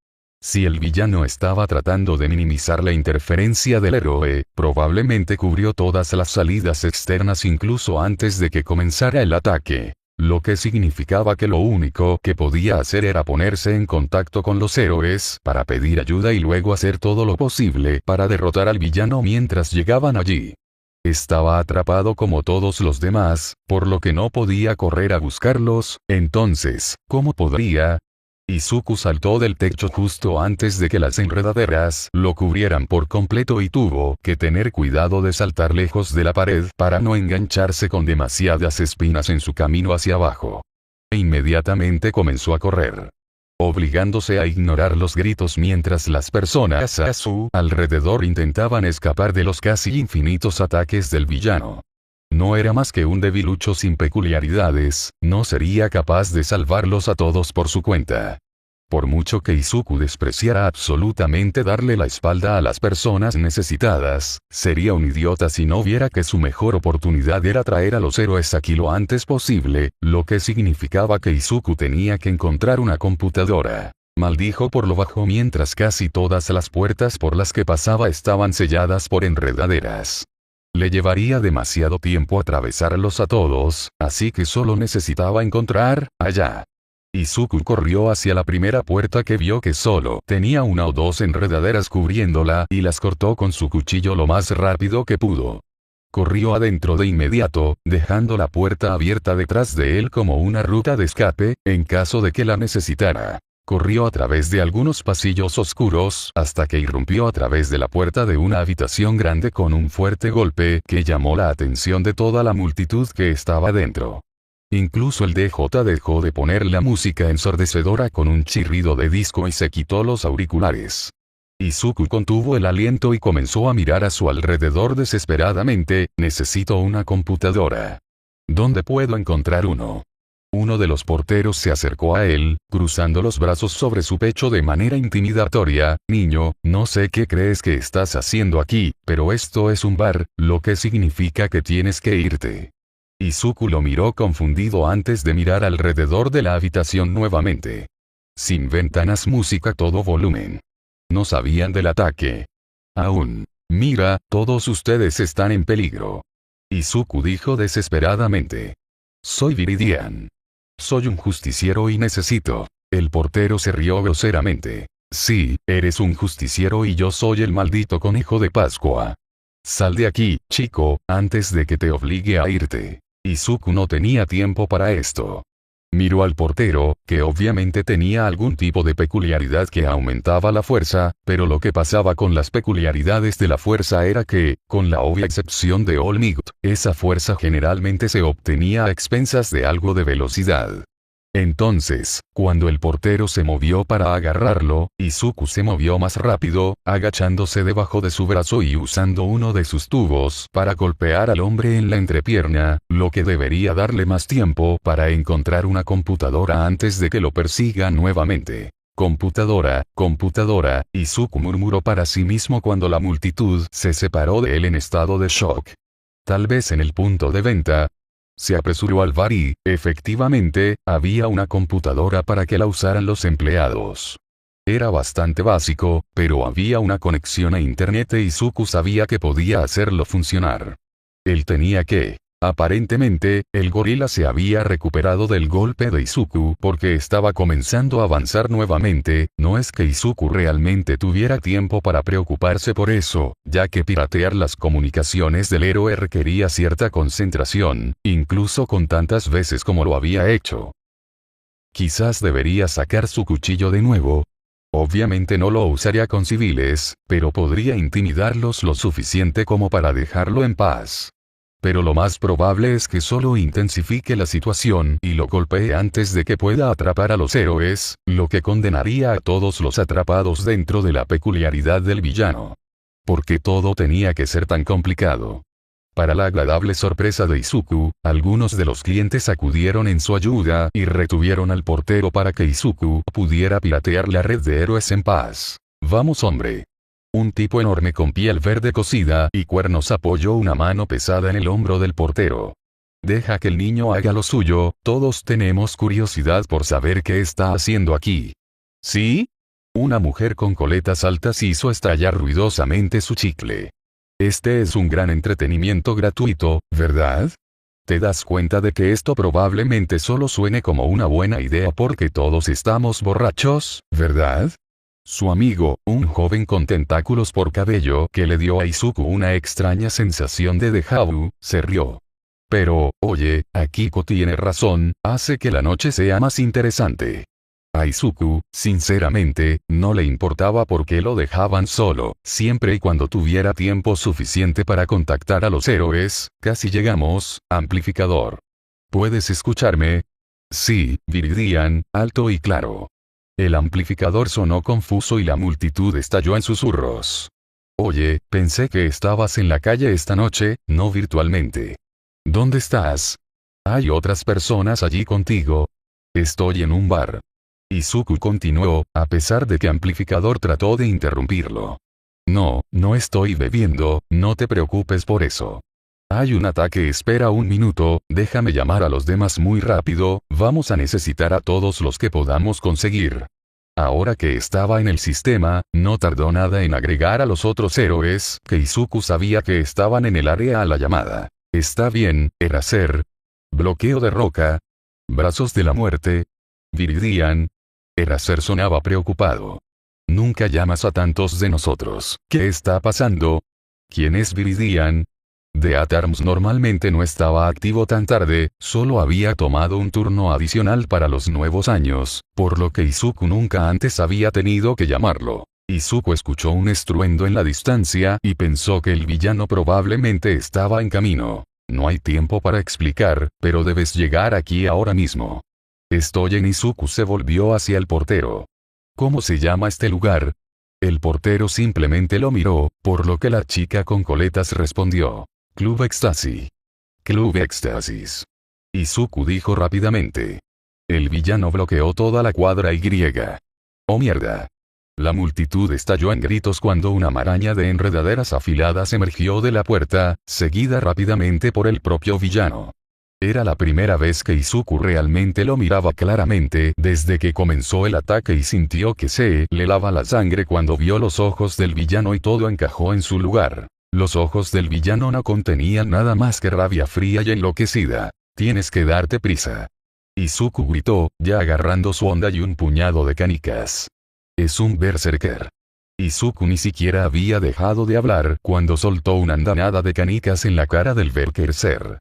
Si el villano estaba tratando de minimizar la interferencia del héroe, probablemente cubrió todas las salidas externas incluso antes de que comenzara el ataque, lo que significaba que lo único que podía hacer era ponerse en contacto con los héroes para pedir ayuda y luego hacer todo lo posible para derrotar al villano mientras llegaban allí. Estaba atrapado como todos los demás, por lo que no podía correr a buscarlos, entonces, ¿cómo podría? Izuku saltó del techo justo antes de que las enredaderas lo cubrieran por completo y tuvo que tener cuidado de saltar lejos de la pared para no engancharse con demasiadas espinas en su camino hacia abajo. E inmediatamente comenzó a correr, obligándose a ignorar los gritos mientras las personas a su alrededor intentaban escapar de los casi infinitos ataques del villano. No era más que un debilucho sin peculiaridades, no sería capaz de salvarlos a todos por su cuenta. Por mucho que Izuku despreciara absolutamente darle la espalda a las personas necesitadas, sería un idiota si no viera que su mejor oportunidad era traer a los héroes aquí lo antes posible, lo que significaba que Izuku tenía que encontrar una computadora. Maldijo por lo bajo mientras casi todas las puertas por las que pasaba estaban selladas por enredaderas. Le llevaría demasiado tiempo atravesarlos a todos, así que solo necesitaba encontrar, allá. Izuku corrió hacia la primera puerta que vio que solo tenía una o dos enredaderas cubriéndola y las cortó con su cuchillo lo más rápido que pudo. Corrió adentro de inmediato, dejando la puerta abierta detrás de él como una ruta de escape, en caso de que la necesitara. Corrió a través de algunos pasillos oscuros hasta que irrumpió a través de la puerta de una habitación grande con un fuerte golpe que llamó la atención de toda la multitud que estaba dentro. Incluso el DJ dejó de poner la música ensordecedora con un chirrido de disco y se quitó los auriculares. Izuku contuvo el aliento y comenzó a mirar a su alrededor desesperadamente. Necesito una computadora. ¿Dónde puedo encontrar uno? Uno de los porteros se acercó a él, cruzando los brazos sobre su pecho de manera intimidatoria. Niño, no sé qué crees que estás haciendo aquí, pero esto es un bar, lo que significa que tienes que irte. Izuku lo miró confundido antes de mirar alrededor de la habitación nuevamente. Sin ventanas, música a todo volumen. No sabían del ataque. Aún. Mira, todos ustedes están en peligro. Izuku dijo desesperadamente. Soy Viridian. Soy un justiciero y necesito. El portero se rió groseramente. Sí, eres un justiciero y yo soy el maldito conejo de Pascua. Sal de aquí, chico, antes de que te obligue a irte. Izuku no tenía tiempo para esto. Miró al portero, que obviamente tenía algún tipo de peculiaridad que aumentaba la fuerza, pero lo que pasaba con las peculiaridades de la fuerza era que, con la obvia excepción de All Might, esa fuerza generalmente se obtenía a expensas de algo de velocidad. Entonces, cuando el portero se movió para agarrarlo, Izuku se movió más rápido, agachándose debajo de su brazo y usando uno de sus tubos para golpear al hombre en la entrepierna, lo que debería darle más tiempo para encontrar una computadora antes de que lo persiga nuevamente. Computadora, computadora, Izuku murmuró para sí mismo cuando la multitud se separó de él en estado de shock. Tal vez en el punto de venta. Se apresuró al bar y, efectivamente, había una computadora para que la usaran los empleados. Era bastante básico, pero había una conexión a internet e Izuku sabía que podía hacerlo funcionar. Él tenía que. Aparentemente, el gorila se había recuperado del golpe de Izuku porque estaba comenzando a avanzar nuevamente. No es que Izuku realmente tuviera tiempo para preocuparse por eso, ya que piratear las comunicaciones del héroe requería cierta concentración, incluso con tantas veces como lo había hecho. Quizás debería sacar su cuchillo de nuevo. Obviamente no lo usaría con civiles, pero podría intimidarlos lo suficiente como para dejarlo en paz. Pero lo más probable es que solo intensifique la situación y lo golpee antes de que pueda atrapar a los héroes, lo que condenaría a todos los atrapados dentro de la peculiaridad del villano. ¿Por qué todo tenía que ser tan complicado? Para la agradable sorpresa de Izuku, algunos de los clientes acudieron en su ayuda y retuvieron al portero para que Izuku pudiera piratear la red de héroes en paz. Vamos, hombre. Un tipo enorme con piel verde cocida y cuernos apoyó una mano pesada en el hombro del portero. Deja que el niño haga lo suyo, todos tenemos curiosidad por saber qué está haciendo aquí. ¿Sí? Una mujer con coletas altas hizo estallar ruidosamente su chicle. Este es un gran entretenimiento gratuito, ¿verdad? ¿Te das cuenta de que esto probablemente solo suene como una buena idea porque todos estamos borrachos, ¿verdad? Su amigo, un joven con tentáculos por cabello que le dio a Izuku una extraña sensación de déjà vu, se rió. Pero, oye, Akiko tiene razón, hace que la noche sea más interesante. A Izuku, sinceramente, no le importaba por qué lo dejaban solo, siempre y cuando tuviera tiempo suficiente para contactar a los héroes. Casi llegamos, amplificador. ¿Puedes escucharme? Sí, Viridian, alto y claro. El amplificador sonó confuso y la multitud estalló en susurros. Oye, pensé que estabas en la calle esta noche, no virtualmente. ¿Dónde estás? ¿Hay otras personas allí contigo? Estoy en un bar. Izuku continuó, a pesar de que Amplificador trató de interrumpirlo. No, no estoy bebiendo, no te preocupes por eso. Hay un ataque, espera un minuto, déjame llamar a los demás muy rápido, vamos a necesitar a todos los que podamos conseguir. Ahora que estaba en el sistema, no tardó nada en agregar a los otros héroes, que Izuku sabía que estaban en el área a la llamada. Está bien, Eraser. Bloqueo de roca. Brazos de la muerte. Viridian. Eraser sonaba preocupado. Nunca llamas a tantos de nosotros. ¿Qué está pasando? ¿Quién es Viridian? Death Arms normalmente no estaba activo tan tarde, solo había tomado un turno adicional para los nuevos años, por lo que Izuku nunca antes había tenido que llamarlo. Izuku escuchó un estruendo en la distancia y pensó que el villano probablemente estaba en camino. No hay tiempo para explicar, pero debes llegar aquí ahora mismo. Estoy en. Izuku se volvió hacia el portero. ¿Cómo se llama este lugar? El portero simplemente lo miró, por lo que la chica con coletas respondió. Club Éxtasis. Club Éxtasis. Izuku dijo rápidamente. El villano bloqueó toda la cuadra y. ¡Oh mierda! La multitud estalló en gritos cuando una maraña de enredaderas afiladas emergió de la puerta, seguida rápidamente por el propio villano. Era la primera vez que Izuku realmente lo miraba claramente desde que comenzó el ataque y sintió que se le helaba la sangre cuando vio los ojos del villano y todo encajó en su lugar. Los ojos del villano no contenían nada más que rabia fría y enloquecida. Tienes que darte prisa. Izuku gritó, ya agarrando su onda y un puñado de canicas. Es un berserker. Izuku ni siquiera había dejado de hablar cuando soltó una andanada de canicas en la cara del berserker.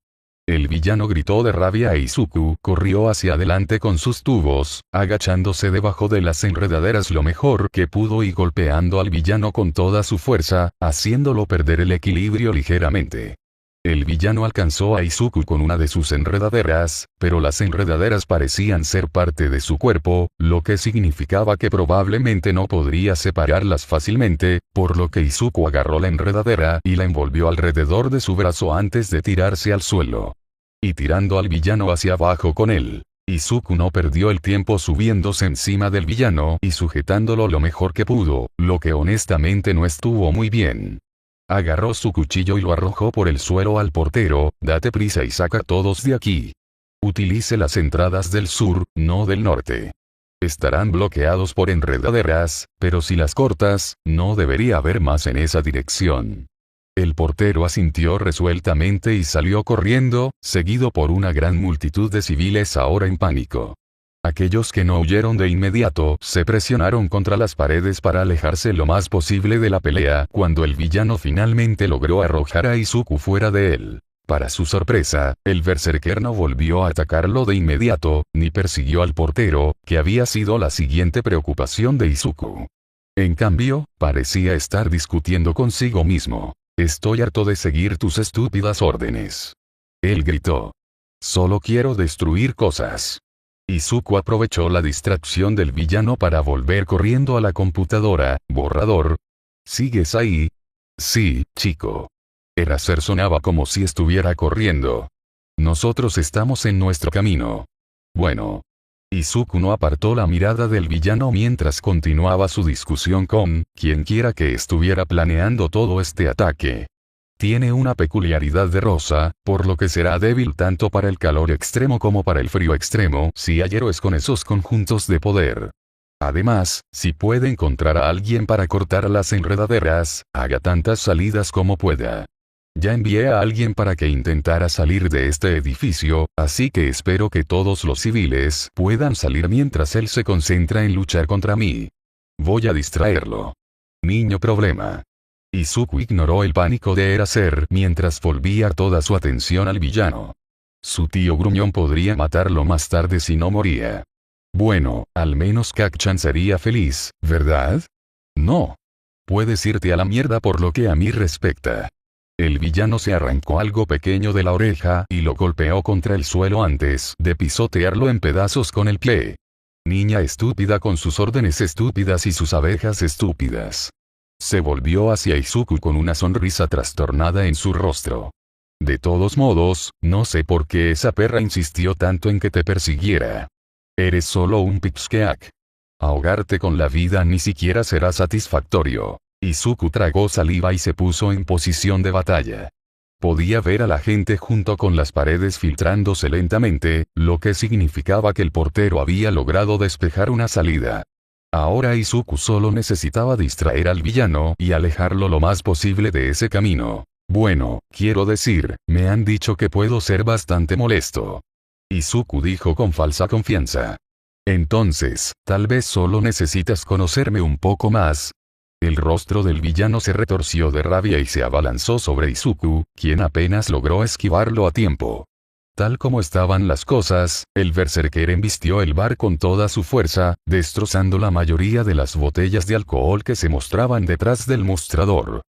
El villano gritó de rabia e Izuku corrió hacia adelante con sus tubos, agachándose debajo de las enredaderas lo mejor que pudo y golpeando al villano con toda su fuerza, haciéndolo perder el equilibrio ligeramente. El villano alcanzó a Izuku con una de sus enredaderas, pero las enredaderas parecían ser parte de su cuerpo, lo que significaba que probablemente no podría separarlas fácilmente, por lo que Izuku agarró la enredadera y la envolvió alrededor de su brazo antes de tirarse al suelo. Y tirando al villano hacia abajo con él. Izuku no perdió el tiempo subiéndose encima del villano y sujetándolo lo mejor que pudo, lo que honestamente no estuvo muy bien. Agarró su cuchillo y lo arrojó por el suelo al portero, date prisa y saca a todos de aquí. Utilice las entradas del sur, no del norte. Estarán bloqueados por enredaderas, pero si las cortas, no debería haber más en esa dirección. El portero asintió resueltamente y salió corriendo, seguido por una gran multitud de civiles ahora en pánico. Aquellos que no huyeron de inmediato se presionaron contra las paredes para alejarse lo más posible de la pelea cuando el villano finalmente logró arrojar a Izuku fuera de él. Para su sorpresa, el berserker no volvió a atacarlo de inmediato, ni persiguió al portero, que había sido la siguiente preocupación de Izuku. En cambio, parecía estar discutiendo consigo mismo. Estoy harto de seguir tus estúpidas órdenes. Él gritó. Solo quiero destruir cosas. Izuku aprovechó la distracción del villano para volver corriendo a la computadora. Borrador. ¿Sigues ahí? Sí, chico. Eraser sonaba como si estuviera corriendo. Nosotros estamos en nuestro camino. Bueno. Izuku no apartó la mirada del villano mientras continuaba su discusión con quien quiera que estuviera planeando todo este ataque. Tiene una peculiaridad de rosa, por lo que será débil tanto para el calor extremo como para el frío extremo si hay héroes con esos conjuntos de poder. Además, si puede encontrar a alguien para cortar las enredaderas, haga tantas salidas como pueda. Ya envié a alguien para que intentara salir de este edificio, así que espero que todos los civiles puedan salir mientras él se concentra en luchar contra mí. Voy a distraerlo. Niño problema. Izuku ignoró el pánico de Eraser mientras volvía toda su atención al villano. Su tío gruñón podría matarlo más tarde si no moría. Bueno, al menos Kacchan sería feliz, ¿verdad? No. Puedes irte a la mierda por lo que a mí respecta. El villano se arrancó algo pequeño de la oreja y lo golpeó contra el suelo antes de pisotearlo en pedazos con el pie. Niña estúpida con sus órdenes estúpidas y sus abejas estúpidas. Se volvió hacia Izuku con una sonrisa trastornada en su rostro. De todos modos, no sé por qué esa perra insistió tanto en que te persiguiera. Eres solo un pipsqueak. Ahogarte con la vida ni siquiera será satisfactorio. Izuku tragó saliva y se puso en posición de batalla. Podía ver a la gente junto con las paredes filtrándose lentamente, lo que significaba que el portero había logrado despejar una salida. Ahora Izuku solo necesitaba distraer al villano y alejarlo lo más posible de ese camino. Bueno, quiero decir, me han dicho que puedo ser bastante molesto. Izuku dijo con falsa confianza. Entonces, tal vez solo necesitas conocerme un poco más. El rostro del villano se retorció de rabia y se abalanzó sobre Izuku, quien apenas logró esquivarlo a tiempo. Tal como estaban las cosas, el berserker embistió el bar con toda su fuerza, destrozando la mayoría de las botellas de alcohol que se mostraban detrás del mostrador.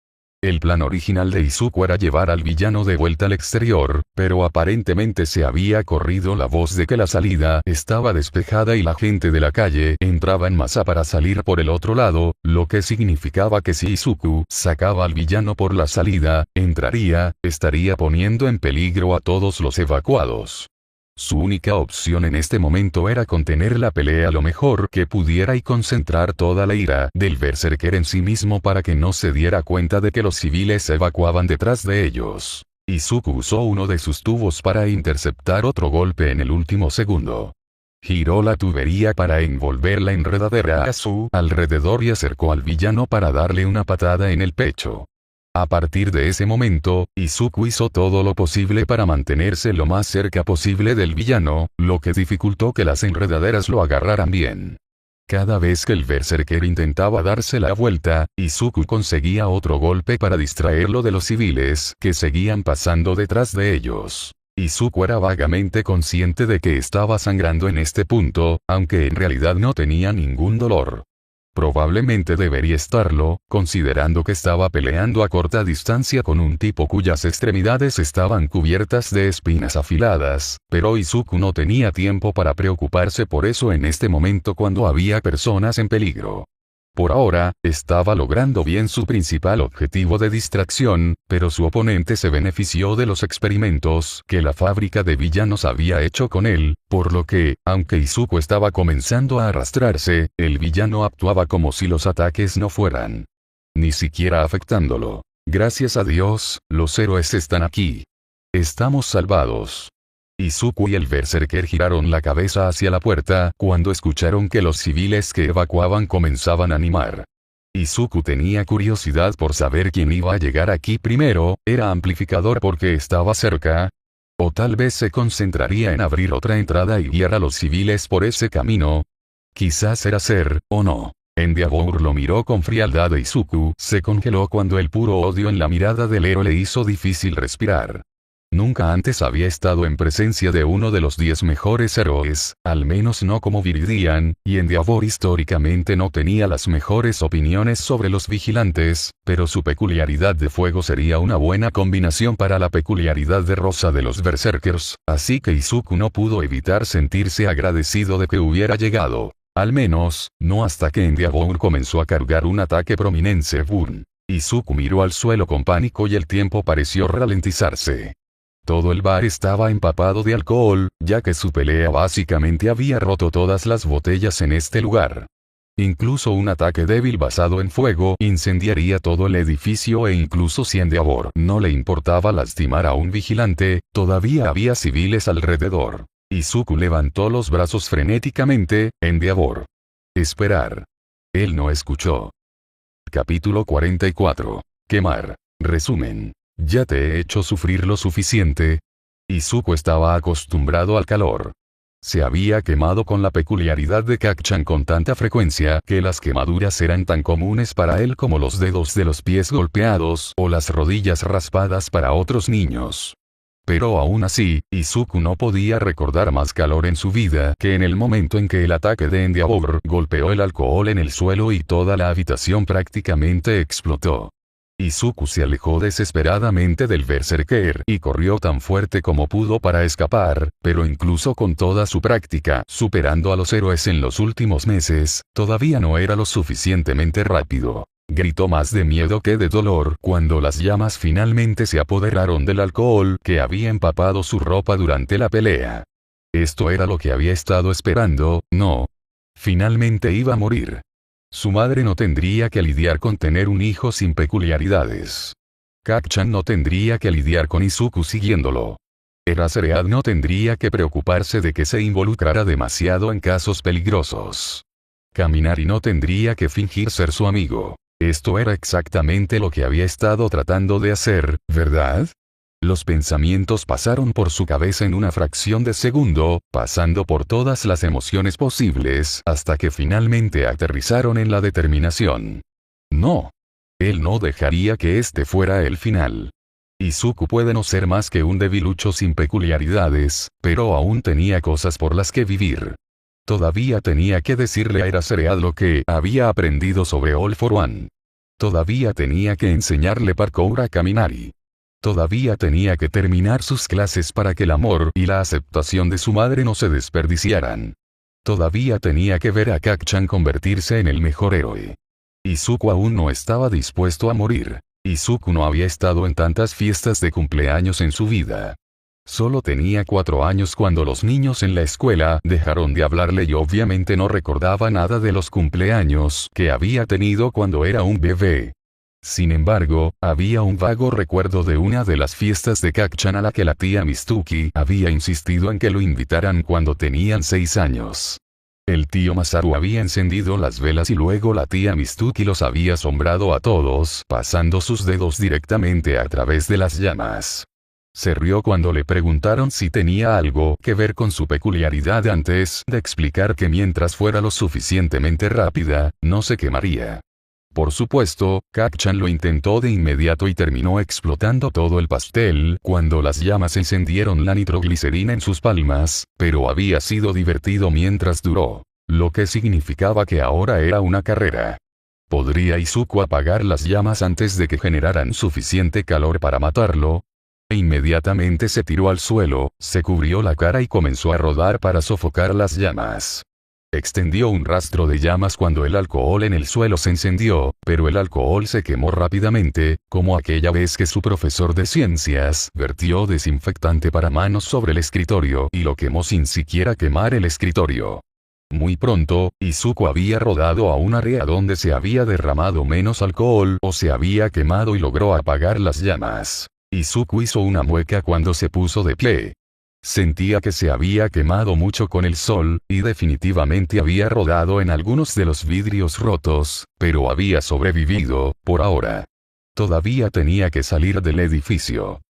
El plan original de Izuku era llevar al villano de vuelta al exterior, pero aparentemente se había corrido la voz de que la salida estaba despejada y la gente de la calle entraba en masa para salir por el otro lado, lo que significaba que si Izuku sacaba al villano por la salida, estaría poniendo en peligro a todos los evacuados. Su única opción en este momento era contener la pelea lo mejor que pudiera y concentrar toda la ira del berserker en sí mismo para que no se diera cuenta de que los civiles se evacuaban detrás de ellos. Izuku usó uno de sus tubos para interceptar otro golpe en el último segundo. Giró la tubería para envolver la enredadera a su alrededor y acercó al villano para darle una patada en el pecho. A partir de ese momento, Izuku hizo todo lo posible para mantenerse lo más cerca posible del villano, lo que dificultó que las enredaderas lo agarraran bien. Cada vez que el berserker intentaba darse la vuelta, Izuku conseguía otro golpe para distraerlo de los civiles que seguían pasando detrás de ellos. Izuku era vagamente consciente de que estaba sangrando en este punto, aunque en realidad no tenía ningún dolor. Probablemente debería estarlo, considerando que estaba peleando a corta distancia con un tipo cuyas extremidades estaban cubiertas de espinas afiladas, pero Izuku no tenía tiempo para preocuparse por eso en este momento cuando había personas en peligro. Por ahora, estaba logrando bien su principal objetivo de distracción, pero su oponente se benefició de los experimentos que la fábrica de villanos había hecho con él, por lo que, aunque Izuku estaba comenzando a arrastrarse, el villano actuaba como si los ataques no fueran ni siquiera afectándolo. Gracias a Dios, los héroes están aquí. Estamos salvados. Izuku y el berserker giraron la cabeza hacia la puerta cuando escucharon que los civiles que evacuaban comenzaban a animar. Izuku tenía curiosidad por saber quién iba a llegar aquí primero, ¿era amplificador porque estaba cerca? ¿O tal vez se concentraría en abrir otra entrada y guiar a los civiles por ese camino? Quizás era Ser, o no. Endeavor lo miró con frialdad e Izuku se congeló cuando el puro odio en la mirada del héroe le hizo difícil respirar. Nunca antes había estado en presencia de uno de los 10 mejores héroes, al menos no como Viridian, y Endeavor históricamente no tenía las mejores opiniones sobre los vigilantes, pero su peculiaridad de fuego sería una buena combinación para la peculiaridad de rosa de los berserkers, así que Izuku no pudo evitar sentirse agradecido de que hubiera llegado. Al menos, no hasta que Endeavor comenzó a cargar un ataque prominente Burn. Izuku miró al suelo con pánico y el tiempo pareció ralentizarse. Todo el bar estaba empapado de alcohol, ya que su pelea básicamente había roto todas las botellas en este lugar. Incluso un ataque débil basado en fuego incendiaría todo el edificio e incluso si a Endeavor no le importaba lastimar a un vigilante, todavía había civiles alrededor. Izuku levantó los brazos frenéticamente, Endeavor. Esperar. Él no escuchó. Capítulo 44. Quemar. Resumen. ¿Ya te he hecho sufrir lo suficiente? Izuku estaba acostumbrado al calor. Se había quemado con la peculiaridad de Kacchan con tanta frecuencia que las quemaduras eran tan comunes para él como los dedos de los pies golpeados o las rodillas raspadas para otros niños. Pero aún así, Izuku no podía recordar más calor en su vida que en el momento en que el ataque de Endeavor golpeó el alcohol en el suelo y toda la habitación prácticamente explotó. Izuku se alejó desesperadamente del berserker y corrió tan fuerte como pudo para escapar, pero incluso con toda su práctica superando a los héroes en los últimos meses, todavía no era lo suficientemente rápido. Gritó más de miedo que de dolor cuando las llamas finalmente se apoderaron del alcohol que había empapado su ropa durante la pelea. Esto era lo que había estado esperando, ¿no? Finalmente iba a morir. Su madre no tendría que lidiar con tener un hijo sin peculiaridades. Kak-chan no tendría que lidiar con Izuku siguiéndolo. Eraserhead no tendría que preocuparse de que se involucrara demasiado en casos peligrosos. Kaminari no tendría que fingir ser su amigo. Esto era exactamente lo que había estado tratando de hacer, ¿verdad? Los pensamientos pasaron por su cabeza en una fracción de segundo, pasando por todas las emociones posibles, hasta que finalmente aterrizaron en la determinación. No. Él no dejaría que este fuera el final. Izuku puede no ser más que un debilucho sin peculiaridades, pero aún tenía cosas por las que vivir. Todavía tenía que decirle a Eraserhead lo que había aprendido sobre All for One. Todavía tenía que enseñarle parkour a Kaminari. Todavía tenía que terminar sus clases para que el amor y la aceptación de su madre no se desperdiciaran. Todavía tenía que ver a Kak-chan convertirse en el mejor héroe. Izuku aún no estaba dispuesto a morir. Izuku no había estado en tantas fiestas de cumpleaños en su vida. Solo tenía 4 años cuando los niños en la escuela dejaron de hablarle y obviamente no recordaba nada de los cumpleaños que había tenido cuando era un bebé. Sin embargo, había un vago recuerdo de una de las fiestas de Kak-chan a la que la tía Mizuki había insistido en que lo invitaran cuando tenían 6 años. El tío Masaru había encendido las velas y luego la tía Mizuki los había asombrado a todos, pasando sus dedos directamente a través de las llamas. Se rió cuando le preguntaron si tenía algo que ver con su peculiaridad antes de explicar que mientras fuera lo suficientemente rápida, no se quemaría. Por supuesto, Kak-chan lo intentó de inmediato y terminó explotando todo el pastel cuando las llamas encendieron la nitroglicerina en sus palmas, pero había sido divertido mientras duró, lo que significaba que ahora era una carrera. ¿Podría Izuku apagar las llamas antes de que generaran suficiente calor para matarlo? Inmediatamente se tiró al suelo, se cubrió la cara y comenzó a rodar para sofocar las llamas. Extendió un rastro de llamas cuando el alcohol en el suelo se encendió, pero el alcohol se quemó rápidamente, como aquella vez que su profesor de ciencias vertió desinfectante para manos sobre el escritorio y lo quemó sin siquiera quemar el escritorio. Muy pronto, Izuku había rodado a un área donde se había derramado menos alcohol o se había quemado y logró apagar las llamas. Izuku hizo una mueca cuando se puso de pie. Sentía que se había quemado mucho con el sol, y definitivamente había rodado en algunos de los vidrios rotos, pero había sobrevivido, por ahora. Todavía tenía que salir del edificio.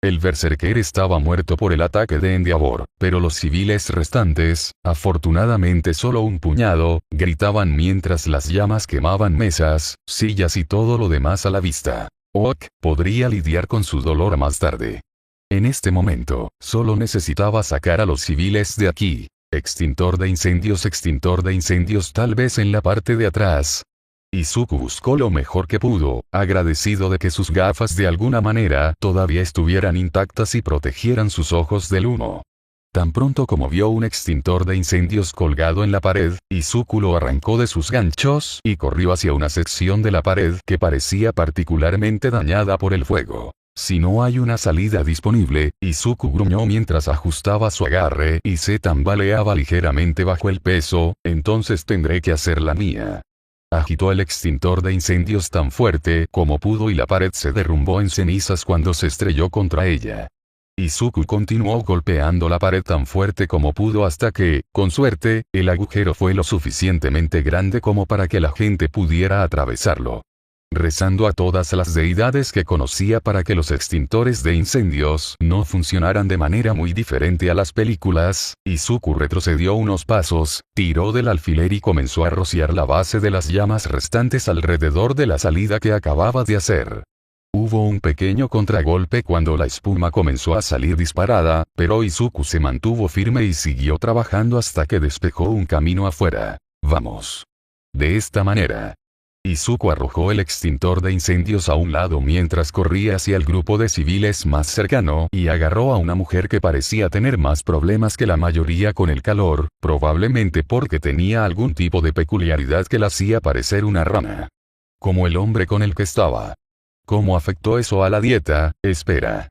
El berserker estaba muerto por el ataque de Endeavor, pero los civiles restantes, afortunadamente solo un puñado, gritaban mientras las llamas quemaban mesas, sillas y todo lo demás a la vista. Ok, podría lidiar con su dolor más tarde. En este momento, solo necesitaba sacar a los civiles de aquí. Extintor de incendios tal vez en la parte de atrás. Izuku buscó lo mejor que pudo, agradecido de que sus gafas de alguna manera todavía estuvieran intactas y protegieran sus ojos del humo. Tan pronto como vio un extintor de incendios colgado en la pared, Izuku lo arrancó de sus ganchos y corrió hacia una sección de la pared que parecía particularmente dañada por el fuego. Si no hay una salida disponible, Izuku gruñó mientras ajustaba su agarre y se tambaleaba ligeramente bajo el peso, entonces tendré que hacer la mía. Agitó el extintor de incendios tan fuerte como pudo y la pared se derrumbó en cenizas cuando se estrelló contra ella. Izuku continuó golpeando la pared tan fuerte como pudo hasta que, con suerte, el agujero fue lo suficientemente grande como para que la gente pudiera atravesarlo. Rezando a todas las deidades que conocía para que los extintores de incendios no funcionaran de manera muy diferente a las películas, Izuku retrocedió unos pasos, tiró del alfiler y comenzó a rociar la base de las llamas restantes alrededor de la salida que acababa de hacer. Hubo un pequeño contragolpe cuando la espuma comenzó a salir disparada, pero Izuku se mantuvo firme y siguió trabajando hasta que despejó un camino afuera. Vamos. De esta manera. Izuku arrojó el extintor de incendios a un lado mientras corría hacia el grupo de civiles más cercano y agarró a una mujer que parecía tener más problemas que la mayoría con el calor, probablemente porque tenía algún tipo de peculiaridad que la hacía parecer una rana. Como el hombre con el que estaba. ¿Cómo afectó eso a la dieta? Espera.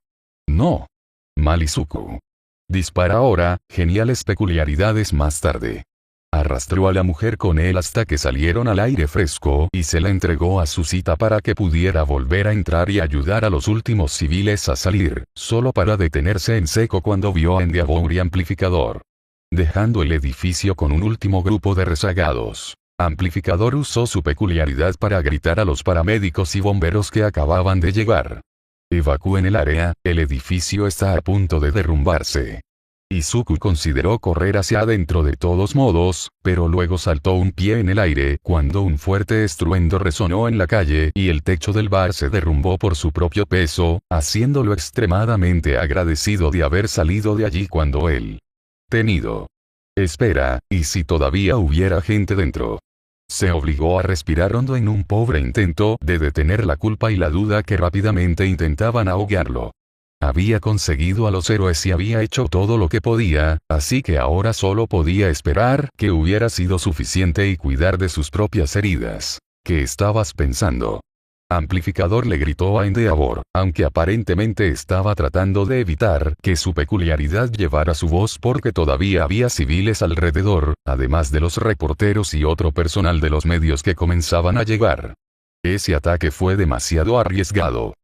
No. Mal Izuku. Dispara ahora, geniales peculiaridades más tarde. Arrastró a la mujer con él hasta que salieron al aire fresco y se la entregó a su cita para que pudiera volver a entrar y ayudar a los últimos civiles a salir, solo para detenerse en seco cuando vio a Endeavor y Amplificador, dejando el edificio con un último grupo de rezagados. Amplificador usó su peculiaridad para gritar a los paramédicos y bomberos que acababan de llegar: evacúen el área, el edificio está a punto de derrumbarse. Izuku consideró correr hacia adentro de todos modos, pero luego saltó un pie en el aire cuando un fuerte estruendo resonó en la calle y el techo del bar se derrumbó por su propio peso, haciéndolo extremadamente agradecido de haber salido de allí cuando él tenido. Espera, ¿y si todavía hubiera gente dentro? Se obligó a respirar hondo en un pobre intento de detener la culpa y la duda que rápidamente intentaban ahogarlo. Había conseguido a los héroes y había hecho todo lo que podía, así que ahora solo podía esperar que hubiera sido suficiente y cuidar de sus propias heridas. ¿Qué estabas pensando? Amplificador le gritó a Endeavor, aunque aparentemente estaba tratando de evitar que su peculiaridad llevara su voz porque todavía había civiles alrededor, además de los reporteros y otro personal de los medios que comenzaban a llegar. Ese ataque fue demasiado arriesgado.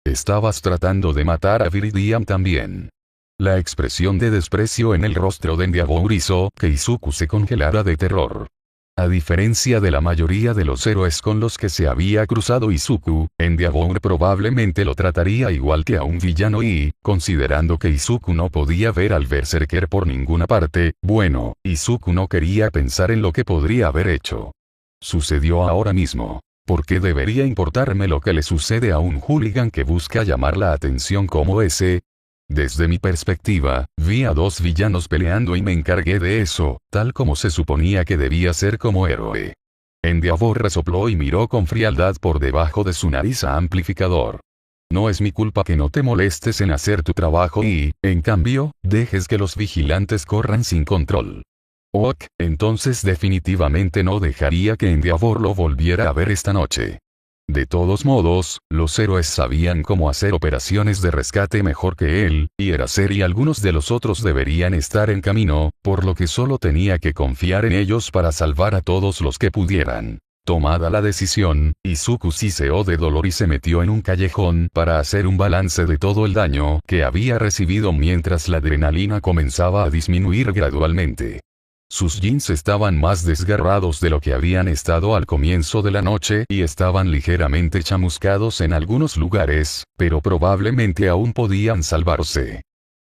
Estabas tratando de matar a Viridian también. La expresión de desprecio en el rostro de Endeavor hizo que Izuku se congelara de terror. A diferencia de la mayoría de los héroes con los que se había cruzado Izuku, Endeavor probablemente lo trataría igual que a un villano y, considerando que Izuku no podía ver al Berserker por ninguna parte, bueno, Izuku no quería pensar en lo que podría haber hecho. Sucedió ahora mismo. ¿Por qué debería importarme lo que le sucede a un hooligan que busca llamar la atención como ese? Desde mi perspectiva, vi a dos villanos peleando y me encargué de eso, tal como se suponía que debía ser como héroe. Endeavor resopló y miró con frialdad por debajo de su nariz a Amplificador. No es mi culpa que no te molestes en hacer tu trabajo y, en cambio, dejes que los vigilantes corran sin control. Ok, entonces definitivamente no dejaría que Endeavor lo volviera a ver esta noche. De todos modos, los héroes sabían cómo hacer operaciones de rescate mejor que él, y Eraser y algunos de los otros deberían estar en camino, por lo que solo tenía que confiar en ellos para salvar a todos los que pudieran. Tomada la decisión, Izuku siseó de dolor y se metió en un callejón para hacer un balance de todo el daño que había recibido mientras la adrenalina comenzaba a disminuir gradualmente. Sus jeans estaban más desgarrados de lo que habían estado al comienzo de la noche y estaban ligeramente chamuscados en algunos lugares, pero probablemente aún podían salvarse.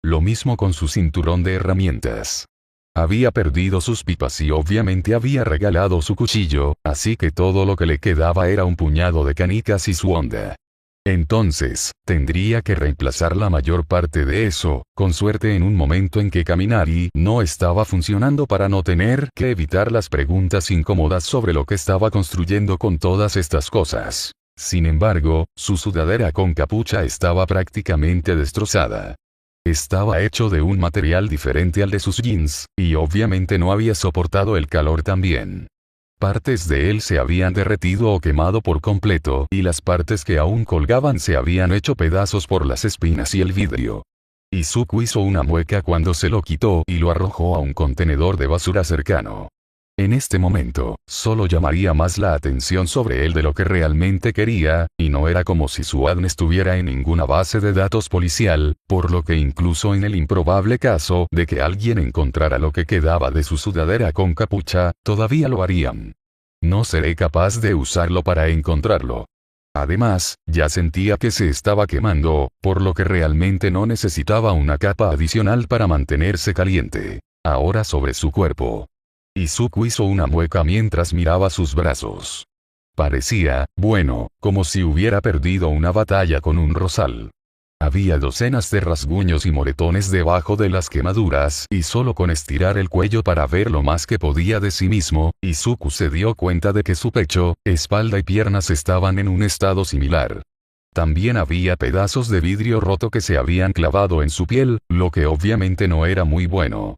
Lo mismo con su cinturón de herramientas. Había perdido sus pipas y obviamente había regalado su cuchillo, así que todo lo que le quedaba era un puñado de canicas y su honda. Entonces, tendría que reemplazar la mayor parte de eso, con suerte en un momento en que Kaminari no estaba funcionando para no tener que evitar las preguntas incómodas sobre lo que estaba construyendo con todas estas cosas. Sin embargo, su sudadera con capucha estaba prácticamente destrozada. Estaba hecho de un material diferente al de sus jeans, y obviamente no había soportado el calor tan bien. Partes de él se habían derretido o quemado por completo y las partes que aún colgaban se habían hecho pedazos por las espinas y el vidrio. Izuku hizo una mueca cuando se lo quitó y lo arrojó a un contenedor de basura cercano. En este momento, solo llamaría más la atención sobre él de lo que realmente quería, y no era como si Suan estuviera en ninguna base de datos policial, por lo que incluso en el improbable caso de que alguien encontrara lo que quedaba de su sudadera con capucha, todavía lo harían. No seré capaz de usarlo para encontrarlo. Además, ya sentía que se estaba quemando, por lo que realmente no necesitaba una capa adicional para mantenerse caliente. Ahora sobre su cuerpo. Izuku hizo una mueca mientras miraba sus brazos. Parecía, bueno, como si hubiera perdido una batalla con un rosal. Había docenas de rasguños y moretones debajo de las quemaduras y solo con estirar el cuello para ver lo más que podía de sí mismo, Izuku se dio cuenta de que su pecho, espalda y piernas estaban en un estado similar. También había pedazos de vidrio roto que se habían clavado en su piel, lo que obviamente no era muy bueno.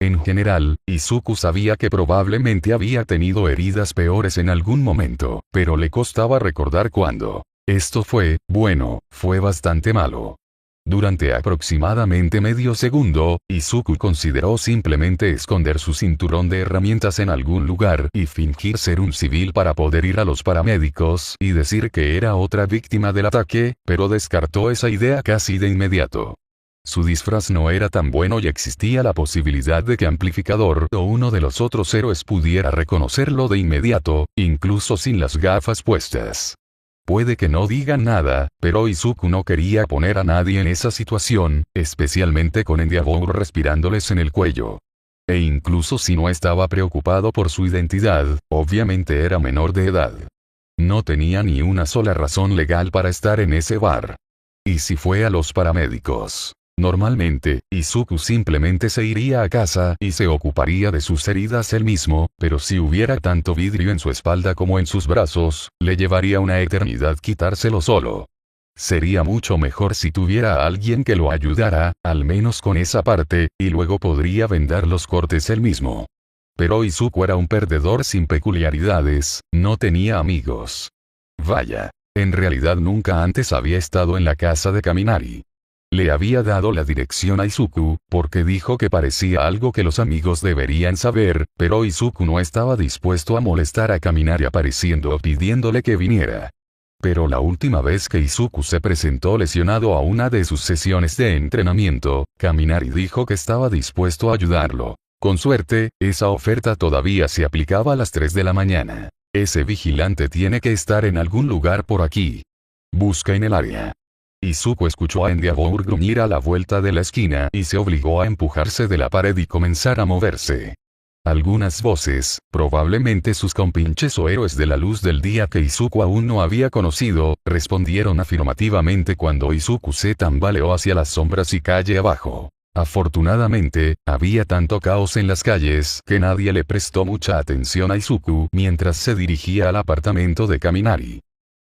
En general, Izuku sabía que probablemente había tenido heridas peores en algún momento, pero le costaba recordar cuándo. Esto fue, bueno, fue bastante malo. Durante aproximadamente medio segundo, Izuku consideró simplemente esconder su cinturón de herramientas en algún lugar y fingir ser un civil para poder ir a los paramédicos y decir que era otra víctima del ataque, pero descartó esa idea casi de inmediato. Su disfraz no era tan bueno y existía la posibilidad de que Amplificador o uno de los otros héroes pudiera reconocerlo de inmediato, incluso sin las gafas puestas. Puede que no digan nada, pero Izuku no quería poner a nadie en esa situación, especialmente con Endeavor respirándoles en el cuello. E incluso si no estaba preocupado por su identidad, obviamente era menor de edad. No tenía ni una sola razón legal para estar en ese bar. ¿Y si fue a los paramédicos? Normalmente, Izuku simplemente se iría a casa y se ocuparía de sus heridas él mismo, pero si hubiera tanto vidrio en su espalda como en sus brazos, le llevaría una eternidad quitárselo solo. Sería mucho mejor si tuviera a alguien que lo ayudara, al menos con esa parte, y luego podría vendar los cortes él mismo. Pero Izuku era un perdedor sin peculiaridades, no tenía amigos. Vaya, en realidad nunca antes había estado en la casa de Kaminari. Le había dado la dirección a Izuku, porque dijo que parecía algo que los amigos deberían saber, pero Izuku no estaba dispuesto a molestar a Kaminari apareciendo o pidiéndole que viniera. Pero la última vez que Izuku se presentó lesionado a una de sus sesiones de entrenamiento, Kaminari dijo que estaba dispuesto a ayudarlo. Con suerte, esa oferta todavía se aplicaba a las 3 de la mañana. Ese vigilante tiene que estar en algún lugar por aquí. Busca en el área. Izuku escuchó a Endeavor gruñir a la vuelta de la esquina y se obligó a empujarse de la pared y comenzar a moverse. Algunas voces, probablemente sus compinches o héroes de la luz del día que Izuku aún no había conocido, respondieron afirmativamente cuando Izuku se tambaleó hacia las sombras y calle abajo. Afortunadamente, había tanto caos en las calles que nadie le prestó mucha atención a Izuku mientras se dirigía al apartamento de Kaminari.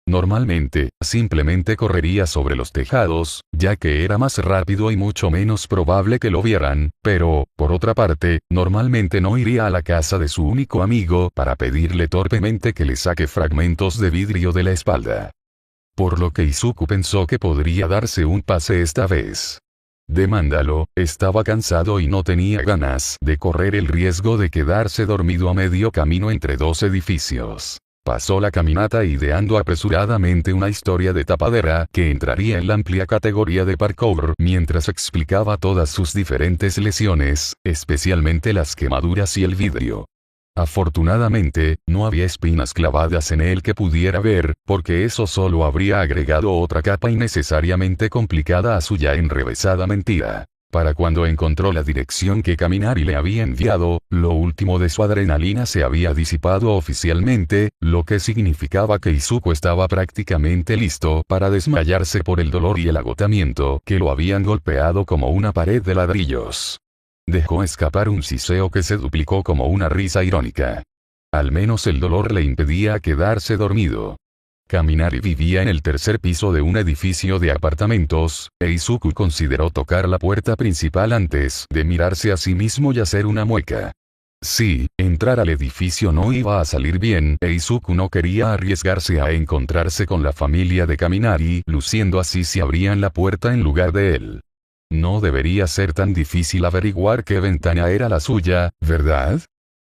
Normalmente, simplemente correría sobre los tejados, ya que era más rápido y mucho menos probable que lo vieran, pero, por otra parte, normalmente no iría a la casa de su único amigo para pedirle torpemente que le saque fragmentos de vidrio de la espalda. Por lo que Izuku pensó que podría darse un pase esta vez. Demándalo, estaba cansado y no tenía ganas de correr el riesgo de quedarse dormido a medio camino entre dos edificios. Pasó la caminata ideando apresuradamente una historia de tapadera que entraría en la amplia categoría de parkour mientras explicaba todas sus diferentes lesiones, especialmente las quemaduras y el vidrio. Afortunadamente, no había espinas clavadas en él que pudiera ver, porque eso solo habría agregado otra capa innecesariamente complicada a su ya enrevesada mentira. Para cuando encontró la dirección que Kaminari le había enviado, lo último de su adrenalina se había disipado oficialmente, lo que significaba que Izuku estaba prácticamente listo para desmayarse por el dolor y el agotamiento que lo habían golpeado como una pared de ladrillos. Dejó escapar un siseo que se duplicó como una risa irónica. Al menos el dolor le impedía quedarse dormido. Kaminari vivía en el tercer piso de un edificio de apartamentos, e Izuku consideró tocar la puerta principal antes de mirarse a sí mismo y hacer una mueca. Sí, entrar al edificio no iba a salir bien, e Izuku no quería arriesgarse a encontrarse con la familia de Kaminari, luciendo así si abrían la puerta en lugar de él. No debería ser tan difícil averiguar qué ventana era la suya, ¿verdad?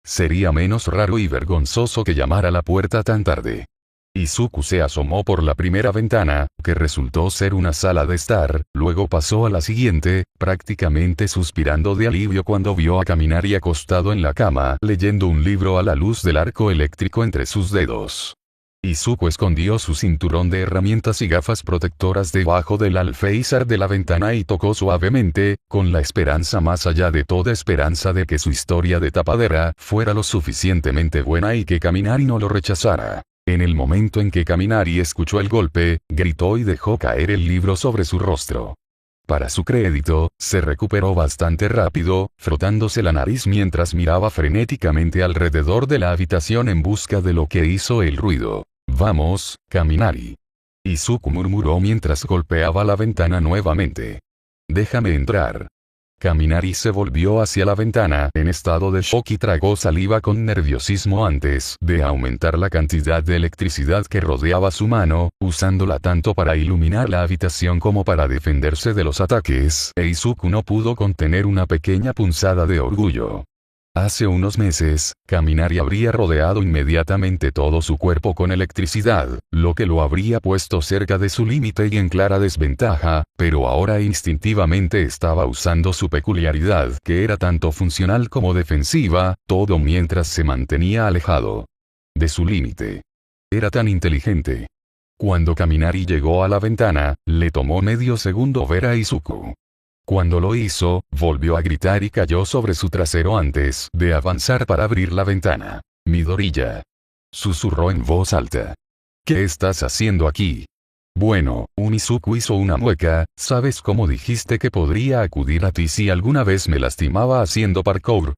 Sería menos raro y vergonzoso que llamara a la puerta tan tarde. Izuku se asomó por la primera ventana, que resultó ser una sala de estar, luego pasó a la siguiente, prácticamente suspirando de alivio cuando vio a Kaminari acostado en la cama, leyendo un libro a la luz del arco eléctrico entre sus dedos. Izuku escondió su cinturón de herramientas y gafas protectoras debajo del alféizar de la ventana y tocó suavemente, con la esperanza más allá de toda esperanza de que su historia de tapadera fuera lo suficientemente buena y que Kaminari no lo rechazara. En el momento en que Kaminari escuchó el golpe, gritó y dejó caer el libro sobre su rostro. Para su crédito, se recuperó bastante rápido, frotándose la nariz mientras miraba frenéticamente alrededor de la habitación en busca de lo que hizo el ruido. «Vamos, Kaminari». Izuku murmuró mientras golpeaba la ventana nuevamente. «Déjame entrar». Kaminari se volvió hacia la ventana en estado de shock y tragó saliva con nerviosismo antes de aumentar la cantidad de electricidad que rodeaba su mano, usándola tanto para iluminar la habitación como para defenderse de los ataques, e Izuku no pudo contener una pequeña punzada de orgullo. Hace unos meses, Kaminari habría rodeado inmediatamente todo su cuerpo con electricidad, lo que lo habría puesto cerca de su límite y en clara desventaja, pero ahora instintivamente estaba usando su peculiaridad, que era tanto funcional como defensiva, todo mientras se mantenía alejado de su límite. Era tan inteligente. Cuando Kaminari llegó a la ventana, le tomó medio segundo ver a Izuku. Cuando lo hizo, volvió a gritar y cayó sobre su trasero antes de avanzar para abrir la ventana. «Midoriya», susurró en voz alta. «¿Qué estás haciendo aquí?» «Bueno», Izuku hizo una mueca, «¿sabes cómo dijiste que podría acudir a ti si alguna vez me lastimaba haciendo parkour?»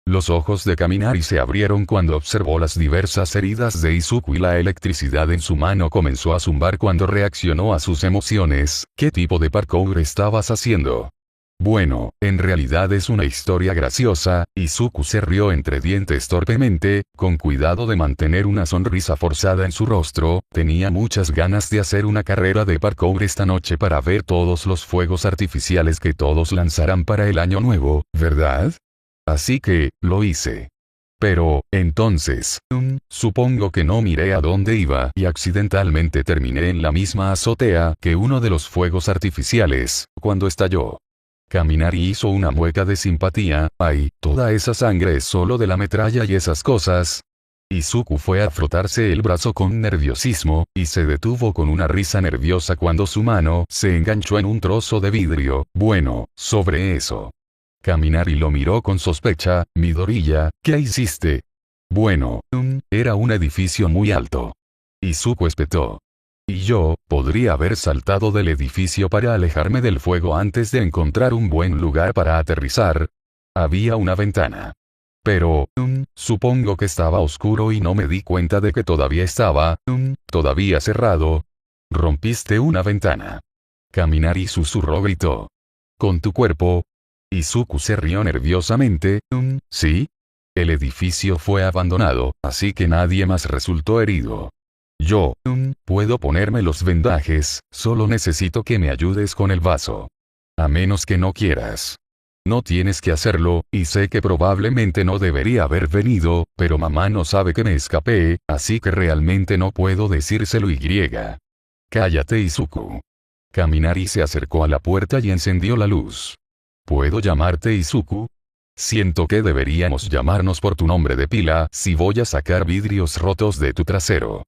Los ojos de Kaminari se abrieron cuando observó las diversas heridas de Izuku y la electricidad en su mano comenzó a zumbar cuando reaccionó a sus emociones. «¿Qué tipo de parkour estabas haciendo?» «Bueno, en realidad es una historia graciosa», Izuku se rió entre dientes torpemente, con cuidado de mantener una sonrisa forzada en su rostro. «Tenía muchas ganas de hacer una carrera de parkour esta noche para ver todos los fuegos artificiales que todos lanzarán para el año nuevo, ¿verdad? Así que, lo hice. Pero, entonces, supongo que no miré a dónde iba y accidentalmente terminé en la misma azotea que uno de los fuegos artificiales, cuando estalló». Kaminari hizo una mueca de simpatía. «Ay, toda esa sangre es solo de la metralla y esas cosas». Izuku fue a frotarse el brazo con nerviosismo, y se detuvo con una risa nerviosa cuando su mano se enganchó en un trozo de vidrio. «Bueno, sobre eso». Kaminari lo miró con sospecha. «Midoriya, ¿qué hiciste?» «Bueno, era un edificio muy alto». Izuku espetó. «Y yo, podría haber saltado del edificio para alejarme del fuego antes de encontrar un buen lugar para aterrizar. Había una ventana. Pero, supongo que estaba oscuro y no me di cuenta de que todavía estaba, todavía cerrado». «Rompiste una ventana». Kaminari susurró gritó. «¿Con tu cuerpo?» Izuku se rió nerviosamente. «¿Sí?» El edificio fue abandonado, así que nadie más resultó herido. «Yo, puedo ponerme los vendajes, solo necesito que me ayudes con el vaso. A menos que no quieras. No tienes que hacerlo, y sé que probablemente no debería haber venido, pero mamá no sabe que me escapé, así que realmente no puedo decírselo y. Cállate, Izuku». Kaminari se acercó a la puerta y encendió la luz. «¿Puedo llamarte Izuku? Siento que deberíamos llamarnos por tu nombre de pila si voy a sacar vidrios rotos de tu trasero».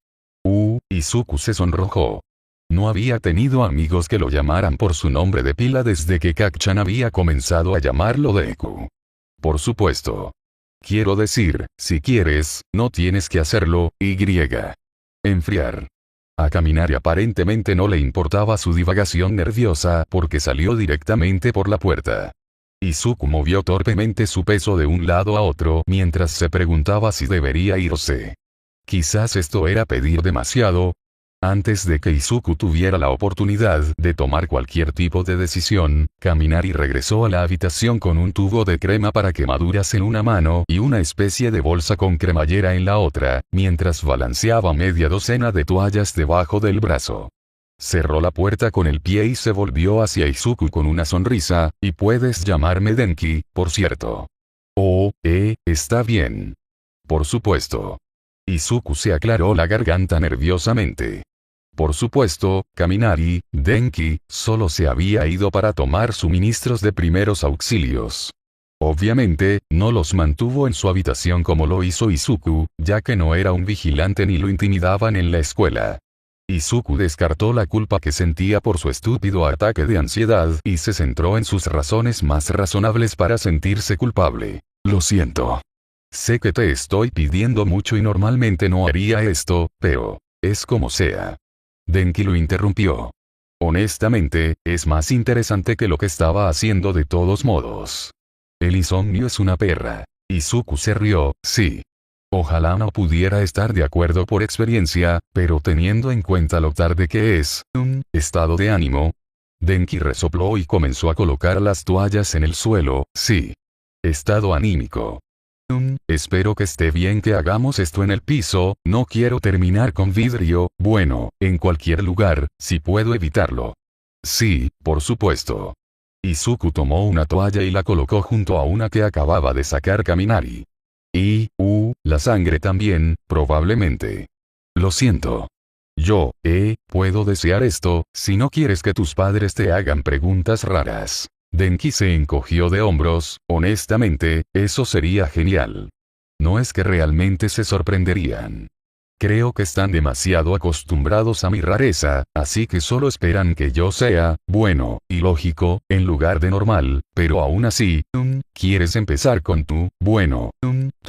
Izuku se sonrojó. No había tenido amigos que lo llamaran por su nombre de pila desde que Kacchan había comenzado a llamarlo Deku. «Por supuesto. Quiero decir, si quieres, no tienes que hacerlo, Enfriar». A Kaminari aparentemente no le importaba su divagación nerviosa porque salió directamente por la puerta. Izuku movió torpemente su peso de un lado a otro mientras se preguntaba si debería irse. Quizás esto era pedir demasiado. Antes de que Izuku tuviera la oportunidad de tomar cualquier tipo de decisión, Kaminari regresó a la habitación con un tubo de crema para quemaduras en una mano y una especie de bolsa con cremallera en la otra, mientras balanceaba media docena de toallas debajo del brazo. Cerró la puerta con el pie y se volvió hacia Izuku con una sonrisa. «Y puedes llamarme Denki, por cierto». «Oh, está bien». «Por supuesto». Izuku se aclaró la garganta nerviosamente. Por supuesto, Kaminari, Denki, solo se había ido para tomar suministros de primeros auxilios. Obviamente, no los mantuvo en su habitación como lo hizo Izuku, ya que no era un vigilante ni lo intimidaban en la escuela. Izuku descartó la culpa que sentía por su estúpido ataque de ansiedad y se centró en sus razones más razonables para sentirse culpable. «Lo siento. Sé que te estoy pidiendo mucho y normalmente no haría esto, pero es como sea». Denki lo interrumpió. «Honestamente, es más interesante que lo que estaba haciendo de todos modos. El insomnio es una perra». Izuku se rió. «Sí. Ojalá no pudiera estar de acuerdo por experiencia, pero teniendo en cuenta lo tarde que es, estado de ánimo». Denki resopló y comenzó a colocar las toallas en el suelo. Sí. Estado anímico. Espero que esté bien que hagamos esto en el piso, no quiero terminar con vidrio, bueno, en cualquier lugar, si puedo evitarlo. Sí, por supuesto. Izuku tomó una toalla y la colocó junto a una que acababa de sacar Kaminari. La sangre también, probablemente. Lo siento. Yo, puedo desear esto, si no quieres que tus padres te hagan preguntas raras. Denki se encogió de hombros, honestamente, eso sería genial. No es que realmente se sorprenderían. Creo que están demasiado acostumbrados a mi rareza, así que solo esperan que yo sea, bueno, y lógico, en lugar de normal, pero aún así, ¿quieres empezar con tu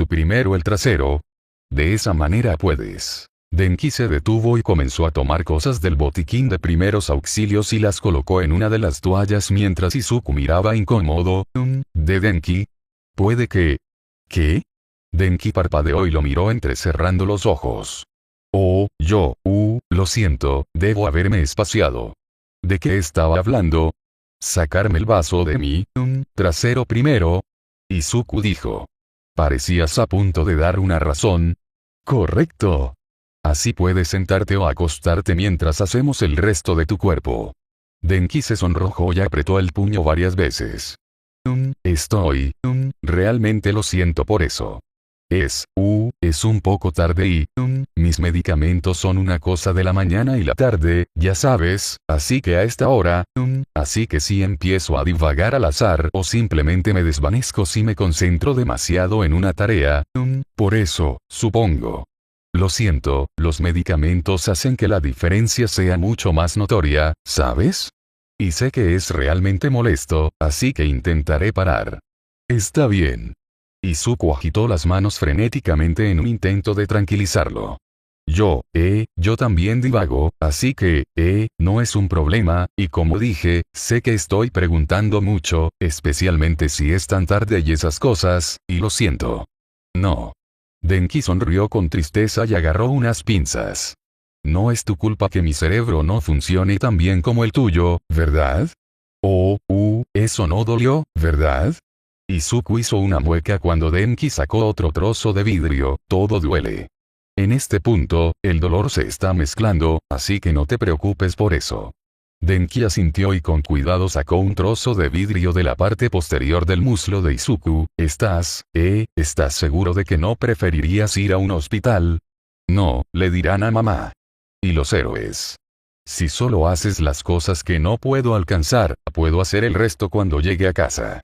primero el trasero? De esa manera puedes. Denki se detuvo y comenzó a tomar cosas del botiquín de primeros auxilios y las colocó en una de las toallas mientras Izuku miraba incómodo. ¿De Denki? Puede que... ¿Qué? Denki parpadeó y lo miró entrecerrando los ojos. Lo siento, debo haberme espaciado. ¿De qué estaba hablando? ¿Sacarme el vaso de mi trasero primero? Izuku dijo. Parecías a punto de dar una razón. Correcto. Así puedes sentarte o acostarte mientras hacemos el resto de tu cuerpo. Denki se sonrojó y apretó el puño varias veces. Realmente lo siento por eso. Es un poco tarde y, mis medicamentos son una cosa de la mañana y la tarde, ya sabes, así que a esta hora, así que si empiezo a divagar al azar o simplemente me desvanezco si me concentro demasiado en una tarea, por eso, supongo. Lo siento, los medicamentos hacen que la diferencia sea mucho más notoria, ¿sabes? Y sé que es realmente molesto, así que intentaré parar. Está bien. Izuku agitó las manos frenéticamente en un intento de tranquilizarlo. Yo también divago, así que, no es un problema, y como dije, sé que estoy preguntando mucho, especialmente si es tan tarde y esas cosas, y lo siento. No. Denki sonrió con tristeza y agarró unas pinzas. No es tu culpa que mi cerebro no funcione tan bien como el tuyo, ¿verdad? Eso no dolió, ¿verdad? Izuku hizo una mueca cuando Denki sacó otro trozo de vidrio, todo duele. En este punto, el dolor se está mezclando, así que no te preocupes por eso. Denki asintió y con cuidado sacó un trozo de vidrio de la parte posterior del muslo de Izuku. ¿Estás seguro de que no preferirías ir a un hospital? No, le dirán a mamá. Y los héroes. Si solo haces las cosas que no puedo alcanzar, puedo hacer el resto cuando llegue a casa.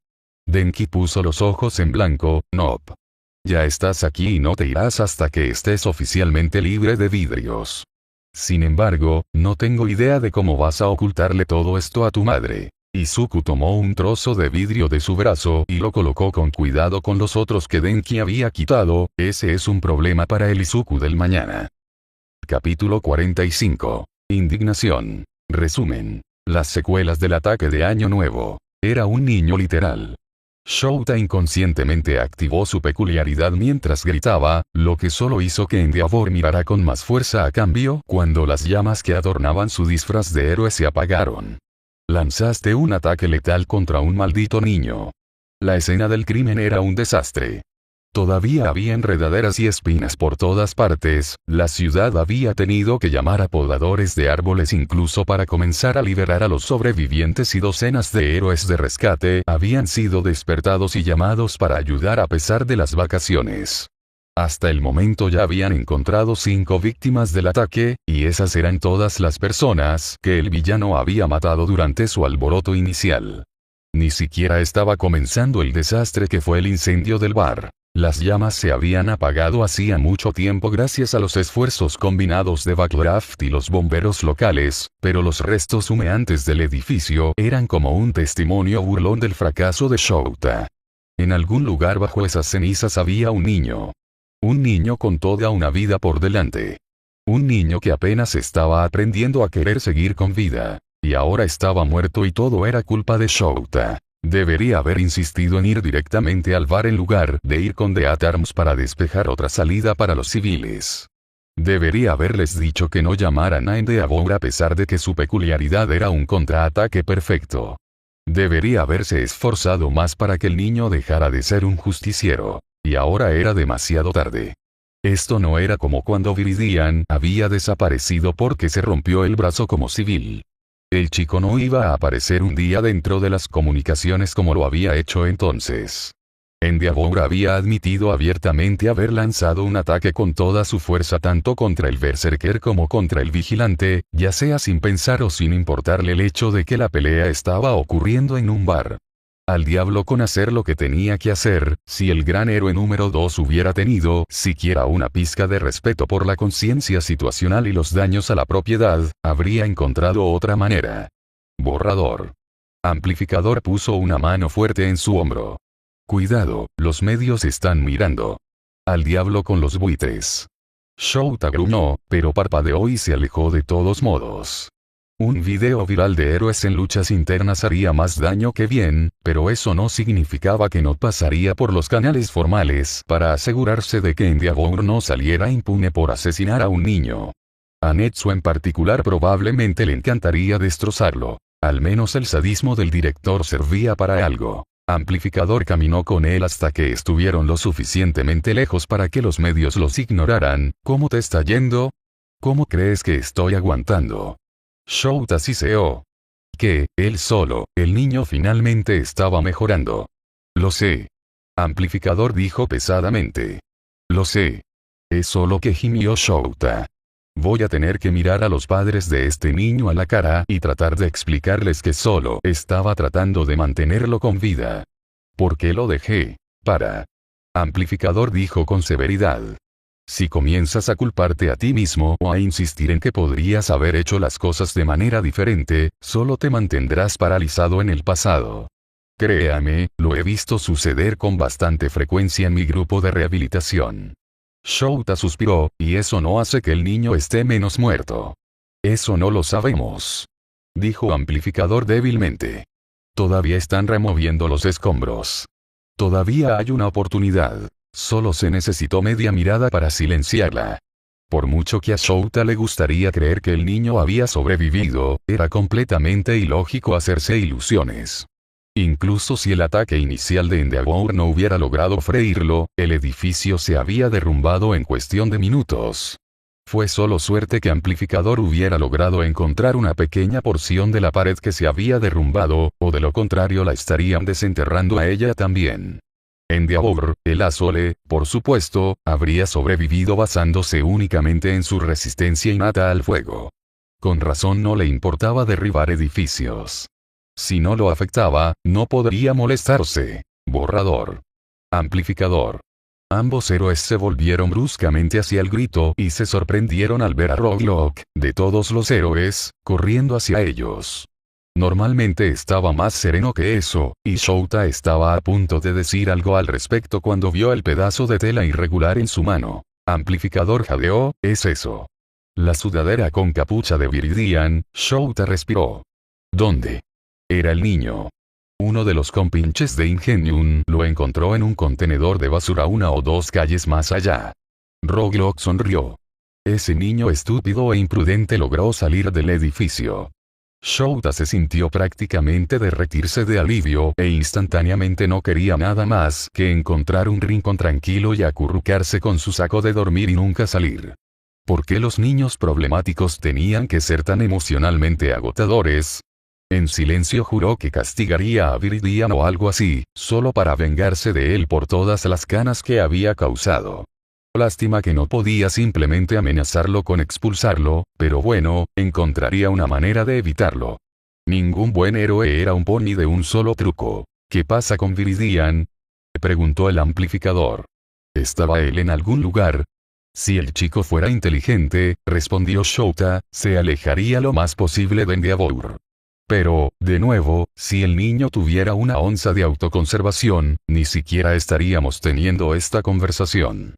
Denki puso los ojos en blanco. Nope. Ya estás aquí y no te irás hasta que estés oficialmente libre de vidrios. Sin embargo, no tengo idea de cómo vas a ocultarle todo esto a tu madre. Izuku tomó un trozo de vidrio de su brazo y lo colocó con cuidado con los otros que Denki había quitado. Ese es un problema para el Izuku del mañana. Capítulo 45. Indignación. Resumen. Las secuelas del ataque de Año Nuevo. Era un niño literal. Shouta inconscientemente activó su peculiaridad mientras gritaba, lo que solo hizo que Endeavor mirara con más fuerza a cambio cuando las llamas que adornaban su disfraz de héroe se apagaron. Lanzaste un ataque letal contra un maldito niño. La escena del crimen era un desastre. Todavía había enredaderas y espinas por todas partes, la ciudad había tenido que llamar a podadores de árboles incluso para comenzar a liberar a los sobrevivientes y docenas de héroes de rescate habían sido despertados y llamados para ayudar a pesar de las vacaciones. Hasta el momento ya habían encontrado 5 víctimas del ataque, y esas eran todas las personas que el villano había matado durante su alboroto inicial. Ni siquiera estaba comenzando el desastre que fue el incendio del bar. Las llamas se habían apagado hacía mucho tiempo gracias a los esfuerzos combinados de Backdraft y los bomberos locales, pero los restos humeantes del edificio eran como un testimonio burlón del fracaso de Shouta. En algún lugar bajo esas cenizas había un niño. Un niño con toda una vida por delante. Un niño que apenas estaba aprendiendo a querer seguir con vida. Y ahora estaba muerto y todo era culpa de Shouta. Debería haber insistido en ir directamente al bar en lugar de ir con The Atarms para despejar otra salida para los civiles. Debería haberles dicho que no llamaran a Endeavor a pesar de que su peculiaridad era un contraataque perfecto. Debería haberse esforzado más para que el niño dejara de ser un justiciero. Y ahora era demasiado tarde. Esto no era como cuando Viridian había desaparecido porque se rompió el brazo como civil. El chico no iba a aparecer un día dentro de las comunicaciones como lo había hecho entonces. Endeavor había admitido abiertamente haber lanzado un ataque con toda su fuerza tanto contra el berserker como contra el vigilante, ya sea sin pensar o sin importarle el hecho de que la pelea estaba ocurriendo en un bar. Al diablo con hacer lo que tenía que hacer, si el gran héroe número 2 hubiera tenido siquiera una pizca de respeto por la conciencia situacional y los daños a la propiedad, habría encontrado otra manera. Borrador. Amplificador puso una mano fuerte en su hombro. Cuidado, los medios están mirando. Al diablo con los buitres. Shouta gruñó, pero parpadeó y se alejó de todos modos. Un video viral de héroes en luchas internas haría más daño que bien, pero eso no significaba que no pasaría por los canales formales para asegurarse de que Endeavor no saliera impune por asesinar a un niño. A Netsu en particular probablemente le encantaría destrozarlo. Al menos el sadismo del director servía para algo. Amplificador caminó con él hasta que estuvieron lo suficientemente lejos para que los medios los ignoraran. ¿Cómo te está yendo? ¿Cómo crees que estoy aguantando? Shouta siseó. Que, él solo, el niño finalmente estaba mejorando. Lo sé. Amplificador dijo pesadamente. Lo sé. Es solo que gimió Shouta. Voy a tener que mirar a los padres de este niño a la cara y tratar de explicarles que solo estaba tratando de mantenerlo con vida. ¿Por qué lo dejé? Amplificador dijo con severidad. Si comienzas a culparte a ti mismo o a insistir en que podrías haber hecho las cosas de manera diferente, solo te mantendrás paralizado en el pasado. Créame, lo he visto suceder con bastante frecuencia en mi grupo de rehabilitación. Shouta suspiró, y eso no hace que el niño esté menos muerto. Eso no lo sabemos. Dijo Amplificador débilmente. Todavía están removiendo los escombros. Todavía hay una oportunidad. Solo se necesitó media mirada para silenciarla. Por mucho que a Shouta le gustaría creer que el niño había sobrevivido, era completamente ilógico hacerse ilusiones. Incluso si el ataque inicial de Endeavor no hubiera logrado freírlo, el edificio se había derrumbado en cuestión de minutos. Fue solo suerte que Amplificador hubiera logrado encontrar una pequeña porción de la pared que se había derrumbado, o de lo contrario la estarían desenterrando a ella también. Endeavor, el Azole, por supuesto, habría sobrevivido basándose únicamente en su resistencia innata al fuego. Con razón no le importaba derribar edificios. Si no lo afectaba, no podría molestarse. Borrador. Amplificador. Ambos héroes se volvieron bruscamente hacia el grito y se sorprendieron al ver a Rogue, de todos los héroes, corriendo hacia ellos. Normalmente estaba más sereno que eso, y Shouta estaba a punto de decir algo al respecto cuando vio el pedazo de tela irregular en su mano. Amplificador jadeó, ¿es eso? La sudadera con capucha de Viridian. Shouta respiró. ¿Dónde? Era el niño. Uno de los compinches de Ingenium lo encontró en un contenedor de basura 1 o 2 calles más allá. Rogue sonrió. Ese niño estúpido e imprudente logró salir del edificio. Shouta se sintió prácticamente derretirse de alivio e instantáneamente no quería nada más que encontrar un rincón tranquilo y acurrucarse con su saco de dormir y nunca salir. ¿Por qué los niños problemáticos tenían que ser tan emocionalmente agotadores? En silencio juró que castigaría a Viridian o algo así, solo para vengarse de él por todas las canas que había causado. Lástima que no podía simplemente amenazarlo con expulsarlo, pero bueno, encontraría una manera de evitarlo. Ningún buen héroe era un pony de un solo truco. ¿Qué pasa con Viridian? Preguntó el amplificador. ¿Estaba él en algún lugar? Si el chico fuera inteligente, respondió Shouta, se alejaría lo más posible de Endeavor. Pero, de nuevo, si el niño tuviera una onza de autoconservación, ni siquiera estaríamos teniendo esta conversación.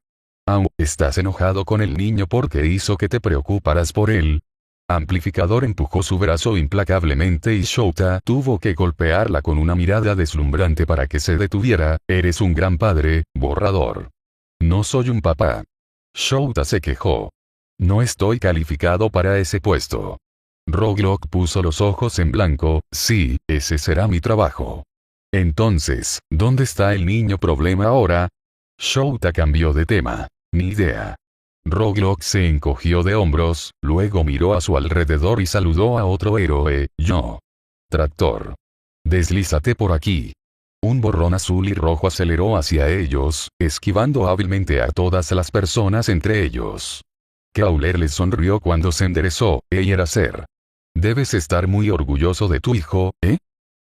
¿Estás enojado con el niño porque hizo que te preocuparas por él? Amplificador empujó su brazo implacablemente y Shouta tuvo que golpearla con una mirada deslumbrante para que se detuviera. Eres un gran padre, borrador. No soy un papá. Shouta se quejó. No estoy calificado para ese puesto. Roblox puso los ojos en blanco. Sí, ese será mi trabajo. Entonces, ¿dónde está el niño problema ahora? Shouta cambió de tema. Ni idea. Roblox se encogió de hombros, luego miró a su alrededor y saludó a otro héroe. Yo. Tractor. Deslízate por aquí. Un borrón azul y rojo aceleró hacia ellos, esquivando hábilmente a todas las personas entre ellos. Crawler le sonrió cuando se enderezó. Era ser. Debes estar muy orgulloso de tu hijo, ¿eh?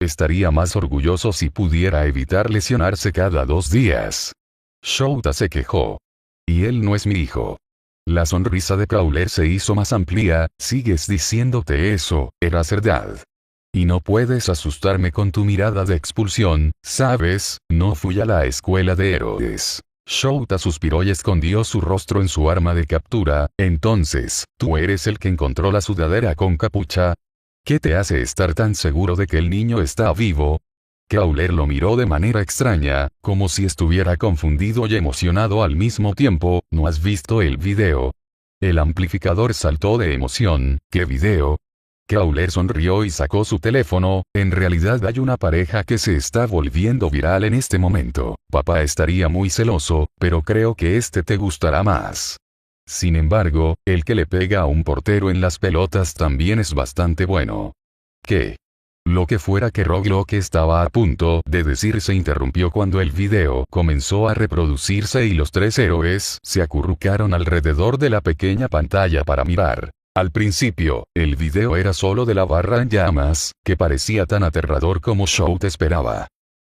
Estaría más orgulloso si pudiera evitar lesionarse cada 2 días. Shouta se quejó. Y él no es mi hijo. La sonrisa de Crawler se hizo más amplia. Sigues diciéndote eso, era verdad. Y no puedes asustarme con tu mirada de expulsión, ¿sabes? No fui a la escuela de héroes. Shouta suspiró y escondió su rostro en su arma de captura. Entonces, ¿tú eres el que encontró la sudadera con capucha? ¿Qué te hace estar tan seguro de que el niño está vivo? Crawler lo miró de manera extraña, como si estuviera confundido y emocionado al mismo tiempo. ¿No has visto el video? El amplificador saltó de emoción. ¿Qué video? Crawler sonrió y sacó su teléfono. En realidad hay una pareja que se está volviendo viral en este momento. Papá estaría muy celoso, pero creo que este te gustará más. Sin embargo, el que le pega a un portero en las pelotas también es bastante bueno. ¿Qué? Lo que fuera que Roblox estaba a punto de decir se interrumpió cuando el video comenzó a reproducirse y los 3 héroes se acurrucaron alrededor de la pequeña pantalla para mirar. Al principio, el video era solo de la barra en llamas, que parecía tan aterrador como Shouta esperaba.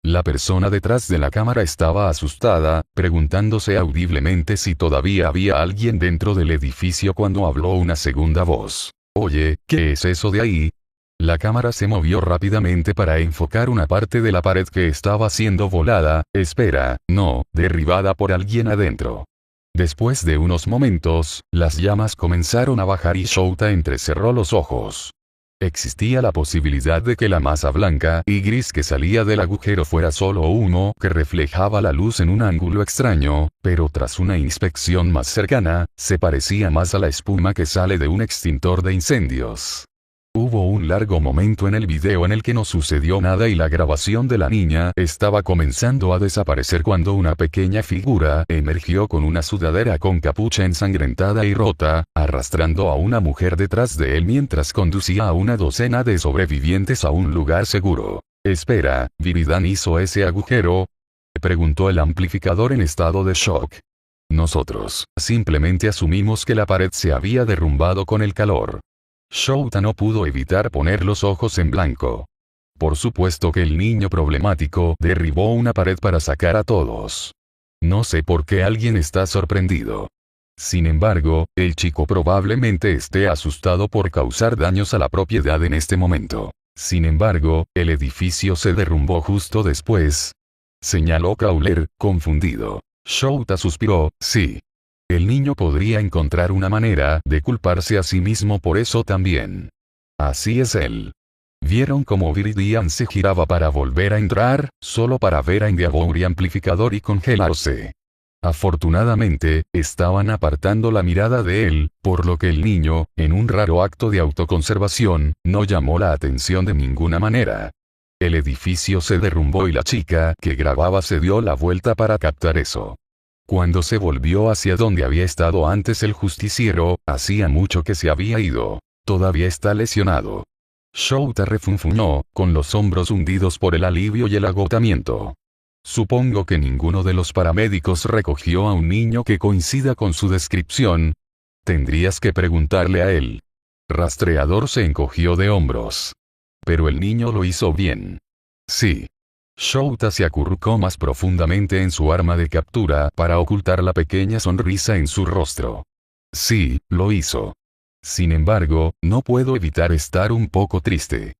La persona detrás de la cámara estaba asustada, preguntándose audiblemente si todavía había alguien dentro del edificio cuando habló una segunda voz. Oye, ¿qué es eso de ahí? La cámara se movió rápidamente para enfocar una parte de la pared que estaba siendo volada. Espera, no, derribada por alguien adentro. Después de unos momentos, las llamas comenzaron a bajar y Shouta entrecerró los ojos. Existía la posibilidad de que la masa blanca y gris que salía del agujero fuera solo humo que reflejaba la luz en un ángulo extraño, pero tras una inspección más cercana, se parecía más a la espuma que sale de un extintor de incendios. Hubo un largo momento en el video en el que no sucedió nada y la grabación de la niña estaba comenzando a desaparecer cuando una pequeña figura emergió con una sudadera con capucha ensangrentada y rota, arrastrando a una mujer detrás de él mientras conducía a una docena de sobrevivientes a un lugar seguro. Espera, ¿Viridan hizo ese agujero? Preguntó el amplificador en estado de shock. Nosotros simplemente asumimos que la pared se había derrumbado con el calor. Shouta no pudo evitar poner los ojos en blanco. Por supuesto que el niño problemático derribó una pared para sacar a todos. No sé por qué alguien está sorprendido. Sin embargo, el chico probablemente esté asustado por causar daños a la propiedad en este momento. Sin embargo, el edificio se derrumbó justo después. Señaló Crawler, confundido. Shouta suspiró, sí. El niño podría encontrar una manera de culparse a sí mismo por eso también. Así es él. ¿Vieron cómo Viridian se giraba para volver a entrar, solo para ver a Endeavor y amplificador y congelarse? Afortunadamente, estaban apartando la mirada de él, por lo que el niño, en un raro acto de autoconservación, no llamó la atención de ninguna manera. El edificio se derrumbó y la chica que grababa se dio la vuelta para captar eso. Cuando se volvió hacia donde había estado antes el justiciero, hacía mucho que se había ido. Todavía está lesionado. Shouta refunfuñó, con los hombros hundidos por el alivio y el agotamiento. Supongo que ninguno de los paramédicos recogió a un niño que coincida con su descripción. Tendrías que preguntarle a él. Rastreador se encogió de hombros. Pero el niño lo hizo bien. Sí. Shouta se acurrucó más profundamente en su arma de captura para ocultar la pequeña sonrisa en su rostro. Sí, lo hizo. Sin embargo, no puedo evitar estar un poco triste.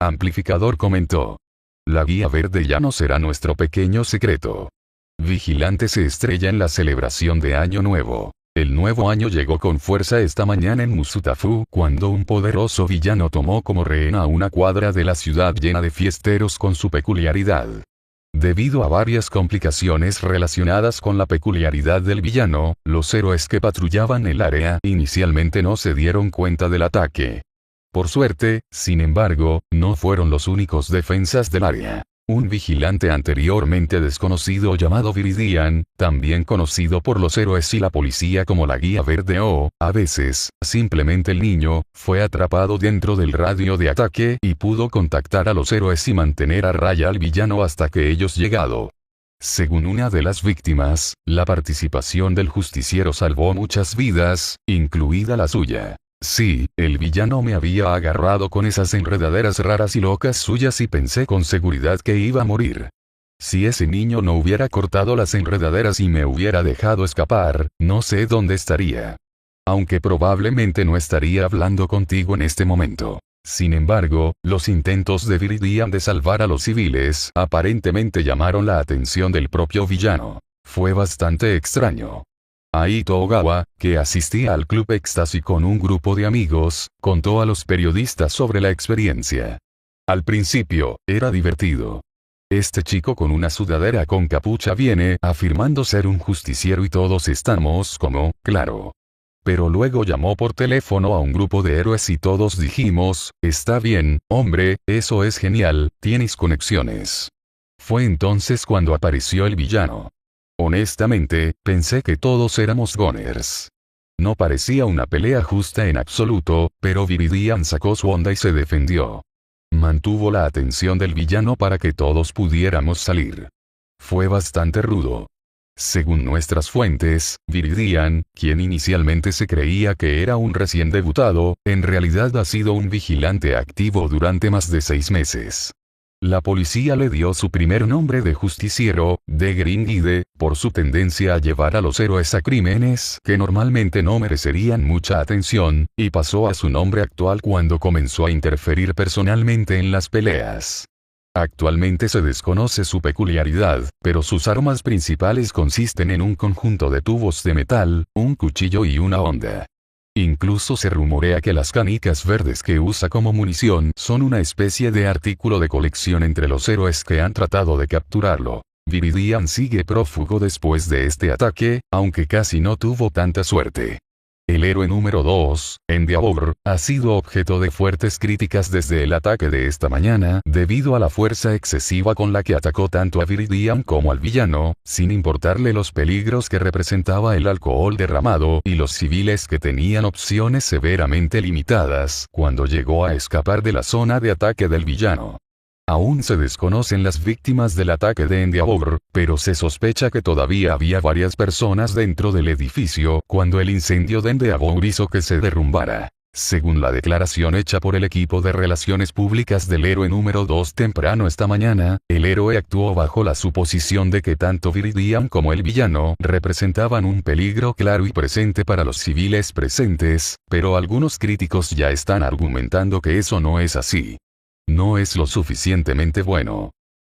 Amplificador comentó. La guía verde ya no será nuestro pequeño secreto. Vigilante se estrella en la celebración de Año Nuevo. El nuevo año llegó con fuerza esta mañana en Musutafu cuando un poderoso villano tomó como rehén a una cuadra de la ciudad llena de fiesteros con su peculiaridad. Debido a varias complicaciones relacionadas con la peculiaridad del villano, los héroes que patrullaban el área inicialmente no se dieron cuenta del ataque. Por suerte, sin embargo, no fueron los únicos defensas del área. Un vigilante anteriormente desconocido llamado Viridian, también conocido por los héroes y la policía como la Guía Verde o, a veces, simplemente el niño, fue atrapado dentro del radio de ataque y pudo contactar a los héroes y mantener a raya al villano hasta que ellos llegado. Según una de las víctimas, la participación del justiciero salvó muchas vidas, incluida la suya. Sí, el villano me había agarrado con esas enredaderas raras y locas suyas y pensé con seguridad que iba a morir. Si ese niño no hubiera cortado las enredaderas y me hubiera dejado escapar, no sé dónde estaría. Aunque probablemente no estaría hablando contigo en este momento. Sin embargo, los intentos de Viridian de salvar a los civiles aparentemente llamaron la atención del propio villano. Fue bastante extraño. Aito Ogawa, que asistía al Club Éxtasis con un grupo de amigos, contó a los periodistas sobre la experiencia. Al principio, era divertido. Este chico con una sudadera con capucha viene afirmando ser un justiciero y todos estamos como, claro. Pero luego llamó por teléfono a un grupo de héroes y todos dijimos, está bien, hombre, eso es genial, tienes conexiones. Fue entonces cuando apareció el villano. Honestamente, pensé que todos éramos goners. No parecía una pelea justa en absoluto, pero Viridian sacó su onda y se defendió. Mantuvo la atención del villano para que todos pudiéramos salir. Fue bastante rudo. Según nuestras fuentes, Viridian, quien inicialmente se creía que era un recién debutado, en realidad ha sido un vigilante activo durante más de 6 meses. La policía le dio su primer nombre de justiciero, de Green Guide, por su tendencia a llevar a los héroes a crímenes que normalmente no merecerían mucha atención, y pasó a su nombre actual cuando comenzó a interferir personalmente en las peleas. Actualmente se desconoce su peculiaridad, pero sus armas principales consisten en un conjunto de tubos de metal, un cuchillo y una honda. Incluso se rumorea que las canicas verdes que usa como munición son una especie de artículo de colección entre los héroes que han tratado de capturarlo. Viridian sigue prófugo después de este ataque, aunque casi no tuvo tanta suerte. El héroe número 2, Endeavor, ha sido objeto de fuertes críticas desde el ataque de esta mañana, debido a la fuerza excesiva con la que atacó tanto a Viridian como al villano, sin importarle los peligros que representaba el alcohol derramado y los civiles que tenían opciones severamente limitadas, cuando llegó a escapar de la zona de ataque del villano. Aún se desconocen las víctimas del ataque de Endeavor, pero se sospecha que todavía había varias personas dentro del edificio cuando el incendio de Endeavor hizo que se derrumbara. Según la declaración hecha por el equipo de relaciones públicas del héroe número 2 temprano esta mañana, el héroe actuó bajo la suposición de que tanto Viridian como el villano representaban un peligro claro y presente para los civiles presentes, pero algunos críticos ya están argumentando que eso no es así. No es lo suficientemente bueno.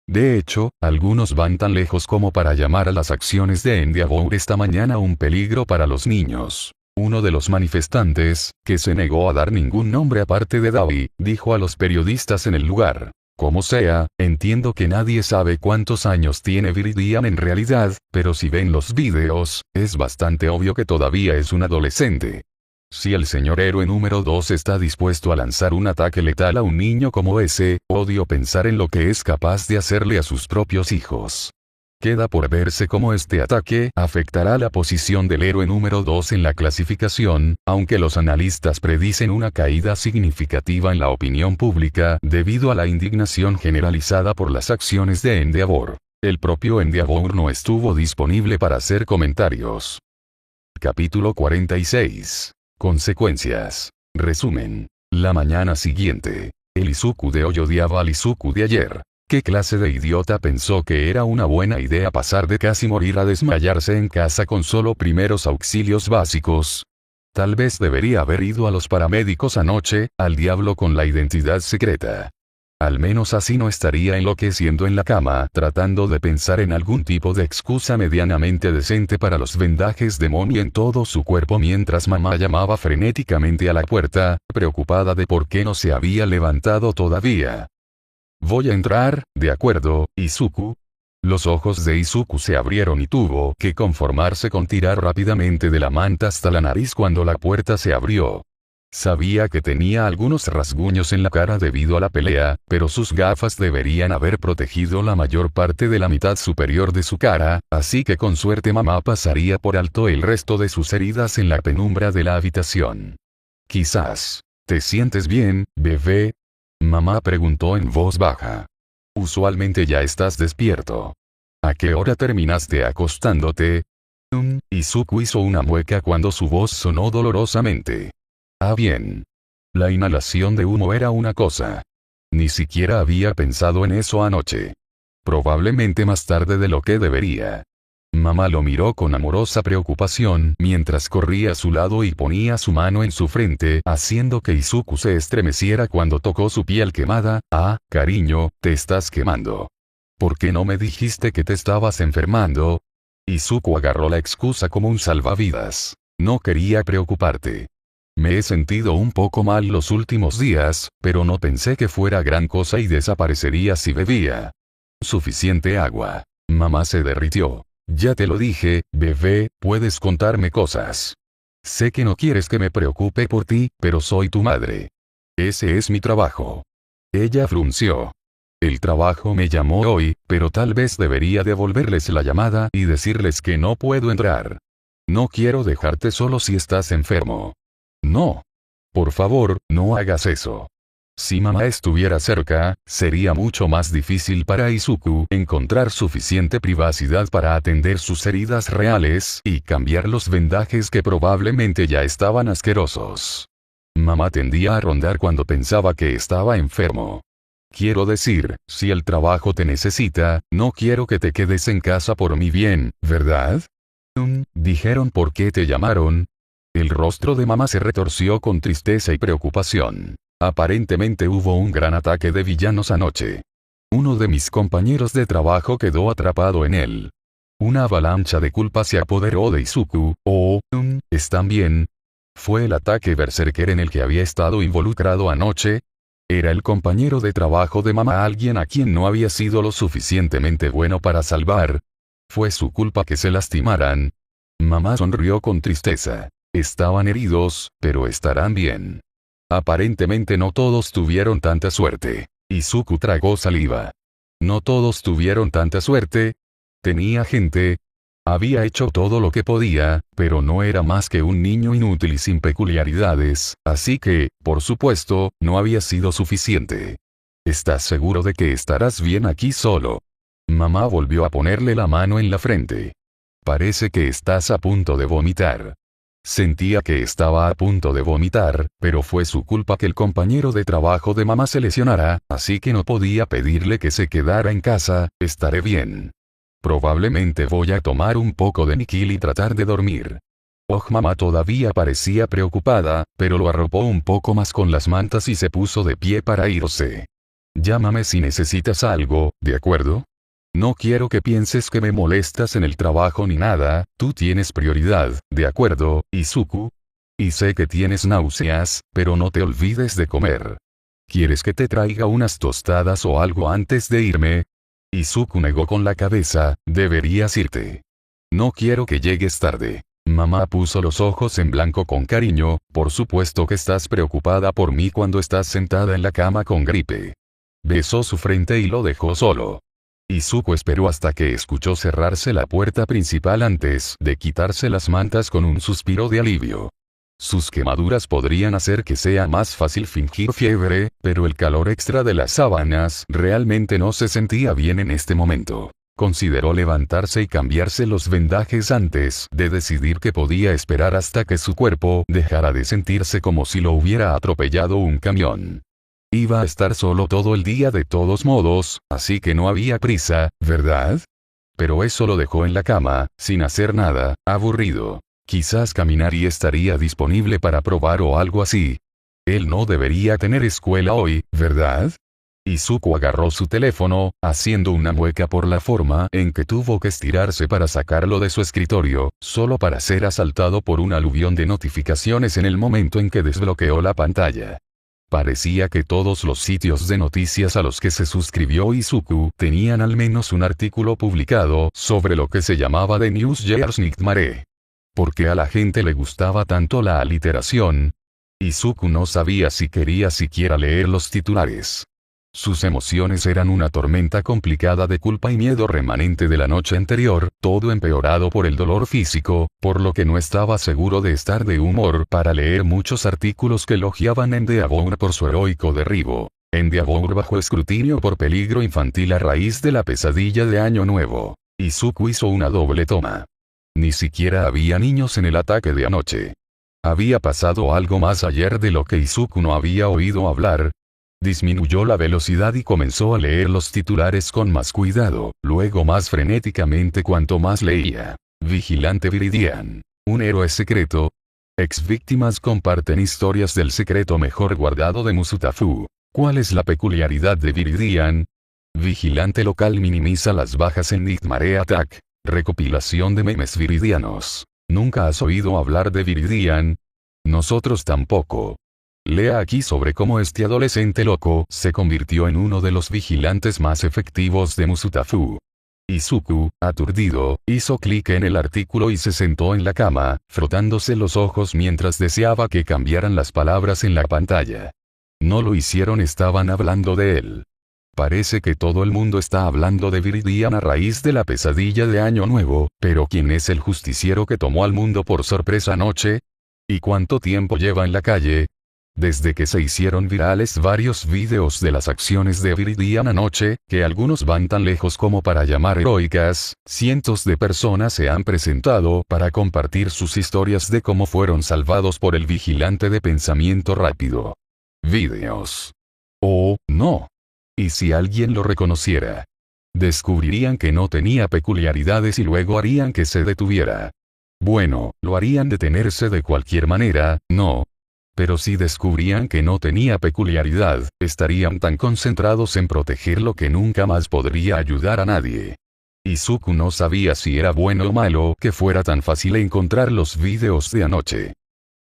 De hecho, algunos van tan lejos como para llamar a las acciones de Endeavor esta mañana un peligro para los niños. Uno de los manifestantes, que se negó a dar ningún nombre aparte de Davi, dijo a los periodistas en el lugar: como sea, entiendo que nadie sabe cuántos años tiene Viridian en realidad, pero si ven los vídeos, es bastante obvio que todavía es un adolescente. Si el señor héroe número 2 está dispuesto a lanzar un ataque letal a un niño como ese, odio pensar en lo que es capaz de hacerle a sus propios hijos. Queda por verse cómo este ataque afectará la posición del héroe número 2 en la clasificación, aunque los analistas predicen una caída significativa en la opinión pública debido a la indignación generalizada por las acciones de Endeavor. El propio Endeavor no estuvo disponible para hacer comentarios. Capítulo 46. Consecuencias. Resumen. La mañana siguiente. El Izuku de hoy odiaba al Izuku de ayer. ¿Qué clase de idiota pensó que era una buena idea pasar de casi morir a desmayarse en casa con solo primeros auxilios básicos? Tal vez debería haber ido a los paramédicos anoche, al diablo con la identidad secreta. Al menos así no estaría enloqueciendo en la cama, tratando de pensar en algún tipo de excusa medianamente decente para los vendajes de Moni en todo su cuerpo mientras mamá llamaba frenéticamente a la puerta, preocupada de por qué no se había levantado todavía. Voy a entrar, de acuerdo, Izuku. Los ojos de Izuku se abrieron y tuvo que conformarse con tirar rápidamente de la manta hasta la nariz cuando la puerta se abrió. Sabía que tenía algunos rasguños en la cara debido a la pelea, pero sus gafas deberían haber protegido la mayor parte de la mitad superior de su cara, así que con suerte mamá pasaría por alto el resto de sus heridas en la penumbra de la habitación. Quizás. ¿Te sientes bien, bebé? Mamá preguntó en voz baja. Usualmente ya estás despierto. ¿A qué hora terminaste acostándote? Izuku hizo una mueca cuando su voz sonó dolorosamente. Ah, bien. La inhalación de humo era una cosa. Ni siquiera había pensado en eso anoche. Probablemente más tarde de lo que debería. Mamá lo miró con amorosa preocupación mientras corría a su lado y ponía su mano en su frente, haciendo que Izuku se estremeciera cuando tocó su piel quemada. Ah, cariño, te estás quemando. ¿Por qué no me dijiste que te estabas enfermando? Izuku agarró la excusa como un salvavidas. No quería preocuparte. Me he sentido un poco mal los últimos días, pero no pensé que fuera gran cosa y desaparecería si bebía suficiente agua. Mamá se derritió. Ya te lo dije, bebé, puedes contarme cosas. Sé que no quieres que me preocupe por ti, pero soy tu madre. Ese es mi trabajo. Ella frunció. El trabajo me llamó hoy, pero tal vez debería devolverles la llamada y decirles que no puedo entrar. No quiero dejarte solo si estás enfermo. No. Por favor, no hagas eso. Si mamá estuviera cerca, sería mucho más difícil para Izuku encontrar suficiente privacidad para atender sus heridas reales y cambiar los vendajes que probablemente ya estaban asquerosos. Mamá tendía a rondar cuando pensaba que estaba enfermo. Quiero decir, si el trabajo te necesita, no quiero que te quedes en casa por mi bien, ¿verdad? ¿Dijeron por qué te llamaron? El rostro de mamá se retorció con tristeza y preocupación. Aparentemente hubo un gran ataque de villanos anoche. Uno de mis compañeros de trabajo quedó atrapado en él. Una avalancha de culpa se apoderó de Izuku. ¿Están bien? ¿Fue el ataque berserker en el que había estado involucrado anoche? ¿Era el compañero de trabajo de mamá alguien a quien no había sido lo suficientemente bueno para salvar? ¿Fue su culpa que se lastimaran? Mamá sonrió con tristeza. Estaban heridos, pero estarán bien. Aparentemente no todos tuvieron tanta suerte. Izuku tragó saliva. No todos tuvieron tanta suerte. Tenía gente. Había hecho todo lo que podía, pero no era más que un niño inútil y sin peculiaridades, así que, por supuesto, no había sido suficiente. ¿Estás seguro de que estarás bien aquí solo? Mamá volvió a ponerle la mano en la frente. Parece que estás a punto de vomitar. Sentía que estaba a punto de vomitar, pero fue su culpa que el compañero de trabajo de mamá se lesionara, así que no podía pedirle que se quedara en casa. Estaré bien. Probablemente voy a tomar un poco de Nikil y tratar de dormir. Mamá todavía parecía preocupada, pero lo arropó un poco más con las mantas y se puso de pie para irse. Llámame si necesitas algo, ¿de acuerdo? No quiero que pienses que me molestas en el trabajo ni nada, tú tienes prioridad, ¿de acuerdo, Izuku? Y sé que tienes náuseas, pero no te olvides de comer. ¿Quieres que te traiga unas tostadas o algo antes de irme? Izuku negó con la cabeza, deberías irte. No quiero que llegues tarde. Mamá puso los ojos en blanco con cariño, por supuesto que estás preocupada por mí cuando estás sentada en la cama con gripe. Besó su frente y lo dejó solo. Izuku esperó hasta que escuchó cerrarse la puerta principal antes de quitarse las mantas con un suspiro de alivio. Sus quemaduras podrían hacer que sea más fácil fingir fiebre, pero el calor extra de las sábanas realmente no se sentía bien en este momento. Consideró levantarse y cambiarse los vendajes antes de decidir que podía esperar hasta que su cuerpo dejara de sentirse como si lo hubiera atropellado un camión. Iba a estar solo todo el día de todos modos, así que no había prisa, ¿verdad? Pero eso lo dejó en la cama, sin hacer nada, aburrido. Quizás Kaminari estaría disponible para probar o algo así. Él no debería tener escuela hoy, ¿verdad? Izuku agarró su teléfono, haciendo una mueca por la forma en que tuvo que estirarse para sacarlo de su escritorio, solo para ser asaltado por un aluvión de notificaciones en el momento en que desbloqueó la pantalla. Parecía que todos los sitios de noticias a los que se suscribió Izuku tenían al menos un artículo publicado sobre lo que se llamaba The News Years Nightmare. ¿Por qué a la gente le gustaba tanto la aliteración? Izuku no sabía si quería siquiera leer los titulares. Sus emociones eran una tormenta complicada de culpa y miedo remanente de la noche anterior, todo empeorado por el dolor físico, por lo que no estaba seguro de estar de humor para leer muchos artículos que elogiaban Endeavor por su heroico derribo. Endeavor bajo escrutinio por peligro infantil a raíz de la pesadilla de Año Nuevo. Izuku hizo una doble toma. Ni siquiera había niños en el ataque de anoche. Había pasado algo más ayer de lo que Izuku no había oído hablar. Disminuyó la velocidad y comenzó a leer los titulares con más cuidado, luego más frenéticamente cuanto más leía. Vigilante Viridian. Un héroe secreto. Ex-víctimas comparten historias del secreto mejor guardado de Musutafu. ¿Cuál es la peculiaridad de Viridian? Vigilante local minimiza las bajas en Nightmare Attack. Recopilación de memes viridianos. ¿Nunca has oído hablar de Viridian? Nosotros tampoco. Lea aquí sobre cómo este adolescente loco se convirtió en uno de los vigilantes más efectivos de Musutafu. Izuku, aturdido, hizo clic en el artículo y se sentó en la cama, frotándose los ojos mientras deseaba que cambiaran las palabras en la pantalla. No lo hicieron, estaban hablando de él. Parece que todo el mundo está hablando de Viridian a raíz de la pesadilla de Año Nuevo, pero ¿quién es el justiciero que tomó al mundo por sorpresa anoche? ¿Y cuánto tiempo lleva en la calle? Desde que se hicieron virales varios vídeos de las acciones de Viridian anoche, que algunos van tan lejos como para llamar heroicas, cientos de personas se han presentado para compartir sus historias de cómo fueron salvados por el vigilante de pensamiento rápido. Vídeos. Oh, no. ¿Y si alguien lo reconociera? Descubrirían que no tenía peculiaridades y luego harían que se detuviera. Bueno, lo harían detenerse de cualquier manera, ¿no? Pero si descubrían que no tenía peculiaridad, estarían tan concentrados en protegerlo que nunca más podría ayudar a nadie. Izuku no sabía si era bueno o malo que fuera tan fácil encontrar los vídeos de anoche.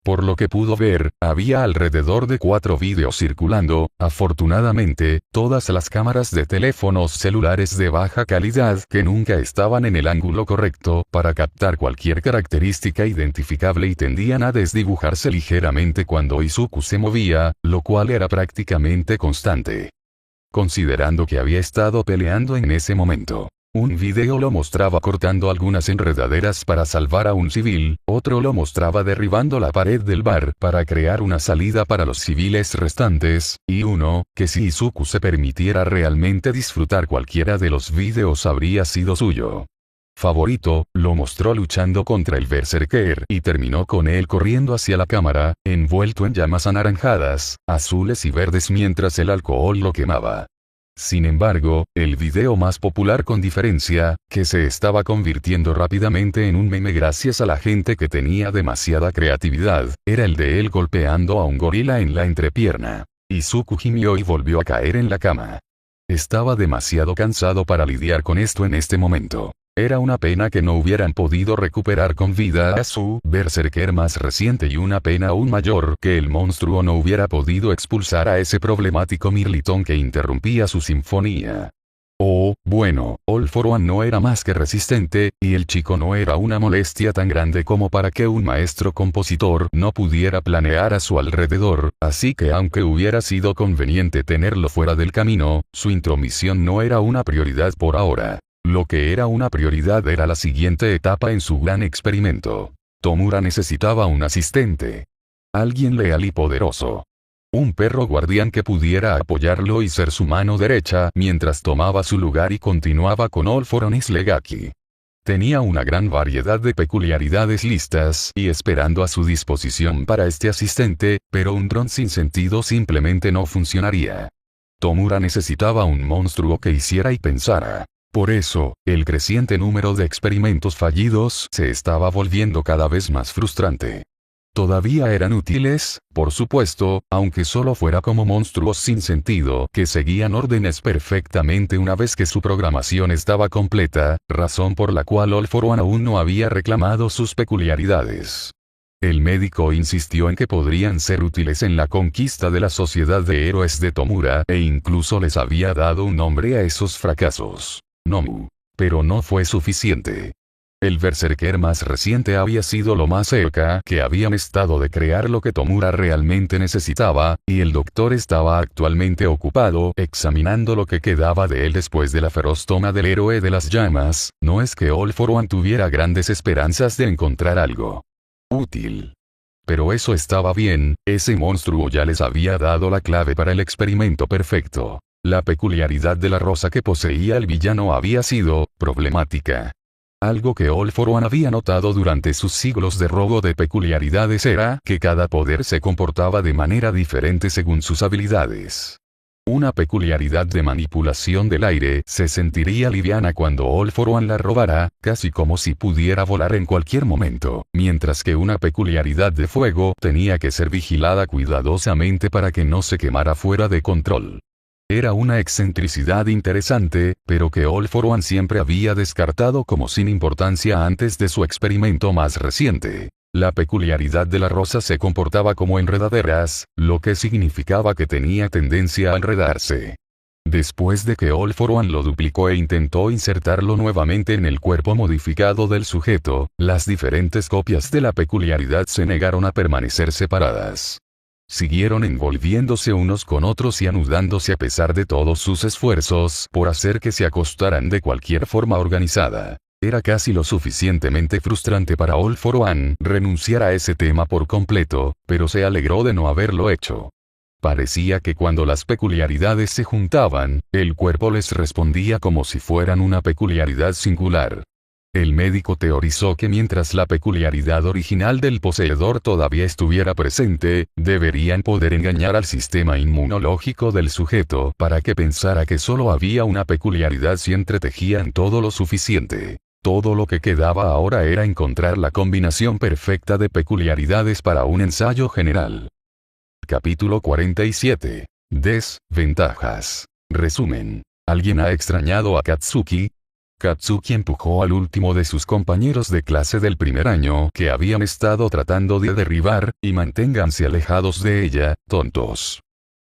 Por lo que pudo ver, había alrededor de 4 vídeos circulando. Afortunadamente, todas las cámaras de teléfonos celulares de baja calidad que nunca estaban en el ángulo correcto para captar cualquier característica identificable y tendían a desdibujarse ligeramente cuando Izuku se movía, lo cual era prácticamente constante. Considerando que había estado peleando en ese momento. Un video lo mostraba cortando algunas enredaderas para salvar a un civil, otro lo mostraba derribando la pared del bar para crear una salida para los civiles restantes, y uno, que si Izuku se permitiera realmente disfrutar cualquiera de los videos habría sido suyo favorito, lo mostró luchando contra el Berserker y terminó con él corriendo hacia la cámara, envuelto en llamas anaranjadas, azules y verdes mientras el alcohol lo quemaba. Sin embargo, el video más popular con diferencia, que se estaba convirtiendo rápidamente en un meme gracias a la gente que tenía demasiada creatividad, era el de él golpeando a un gorila en la entrepierna. Izuku gimió y volvió a caer en la cama. Estaba demasiado cansado para lidiar con esto en este momento. Era una pena que no hubieran podido recuperar con vida a su Berserker más reciente y una pena aún mayor que el monstruo no hubiera podido expulsar a ese problemático Mirliton que interrumpía su sinfonía. Oh, bueno, All for One no era más que resistente, y el chico no era una molestia tan grande como para que un maestro compositor no pudiera planear a su alrededor, así que aunque hubiera sido conveniente tenerlo fuera del camino, su intromisión no era una prioridad por ahora. Lo que era una prioridad era la siguiente etapa en su gran experimento. Tomura necesitaba un asistente. Alguien leal y poderoso. Un perro guardián que pudiera apoyarlo y ser su mano derecha mientras tomaba su lugar y continuaba con All for One Legaki. Tenía una gran variedad de peculiaridades listas y esperando a su disposición para este asistente, pero un dron sin sentido simplemente no funcionaría. Tomura necesitaba un monstruo que hiciera y pensara. Por eso, el creciente número de experimentos fallidos se estaba volviendo cada vez más frustrante. Todavía eran útiles, por supuesto, aunque solo fuera como monstruos sin sentido que seguían órdenes perfectamente una vez que su programación estaba completa, razón por la cual All for One aún no había reclamado sus peculiaridades. El médico insistió en que podrían ser útiles en la conquista de la sociedad de héroes de Tomura, e incluso les había dado un nombre a esos fracasos: Nomu. Pero no fue suficiente. El berserker más reciente había sido lo más cerca que habían estado de crear lo que Tomura realmente necesitaba, y el doctor estaba actualmente ocupado examinando lo que quedaba de él después de la feroz toma del héroe de las llamas. No es que All For One tuviera grandes esperanzas de encontrar algo útil. Pero eso estaba bien, ese monstruo ya les había dado la clave para el experimento perfecto. La peculiaridad de la rosa que poseía el villano había sido problemática. Algo que All For One había notado durante sus siglos de robo de peculiaridades era que cada poder se comportaba de manera diferente según sus habilidades. Una peculiaridad de manipulación del aire se sentiría liviana cuando All For One la robara, casi como si pudiera volar en cualquier momento, mientras que una peculiaridad de fuego tenía que ser vigilada cuidadosamente para que no se quemara fuera de control. Era una excentricidad interesante, pero que All For One siempre había descartado como sin importancia antes de su experimento más reciente. La peculiaridad de la rosa se comportaba como enredaderas, lo que significaba que tenía tendencia a enredarse. Después de que All For One lo duplicó e intentó insertarlo nuevamente en el cuerpo modificado del sujeto, las diferentes copias de la peculiaridad se negaron a permanecer separadas. Siguieron envolviéndose unos con otros y anudándose a pesar de todos sus esfuerzos por hacer que se acostaran de cualquier forma organizada. Era casi lo suficientemente frustrante para All For One renunciar a ese tema por completo, pero se alegró de no haberlo hecho. Parecía que cuando las peculiaridades se juntaban, el cuerpo les respondía como si fueran una peculiaridad singular. El médico teorizó que mientras la peculiaridad original del poseedor todavía estuviera presente, deberían poder engañar al sistema inmunológico del sujeto para que pensara que solo había una peculiaridad si entretejían todo lo suficiente. Todo lo que quedaba ahora era encontrar la combinación perfecta de peculiaridades para un ensayo general. Capítulo 47. Desventajas. Resumen. ¿Alguien ha extrañado a Katsuki? Katsuki empujó al último de sus compañeros de clase del primer año que habían estado tratando de derribar, y manténganse alejados de ella, tontos.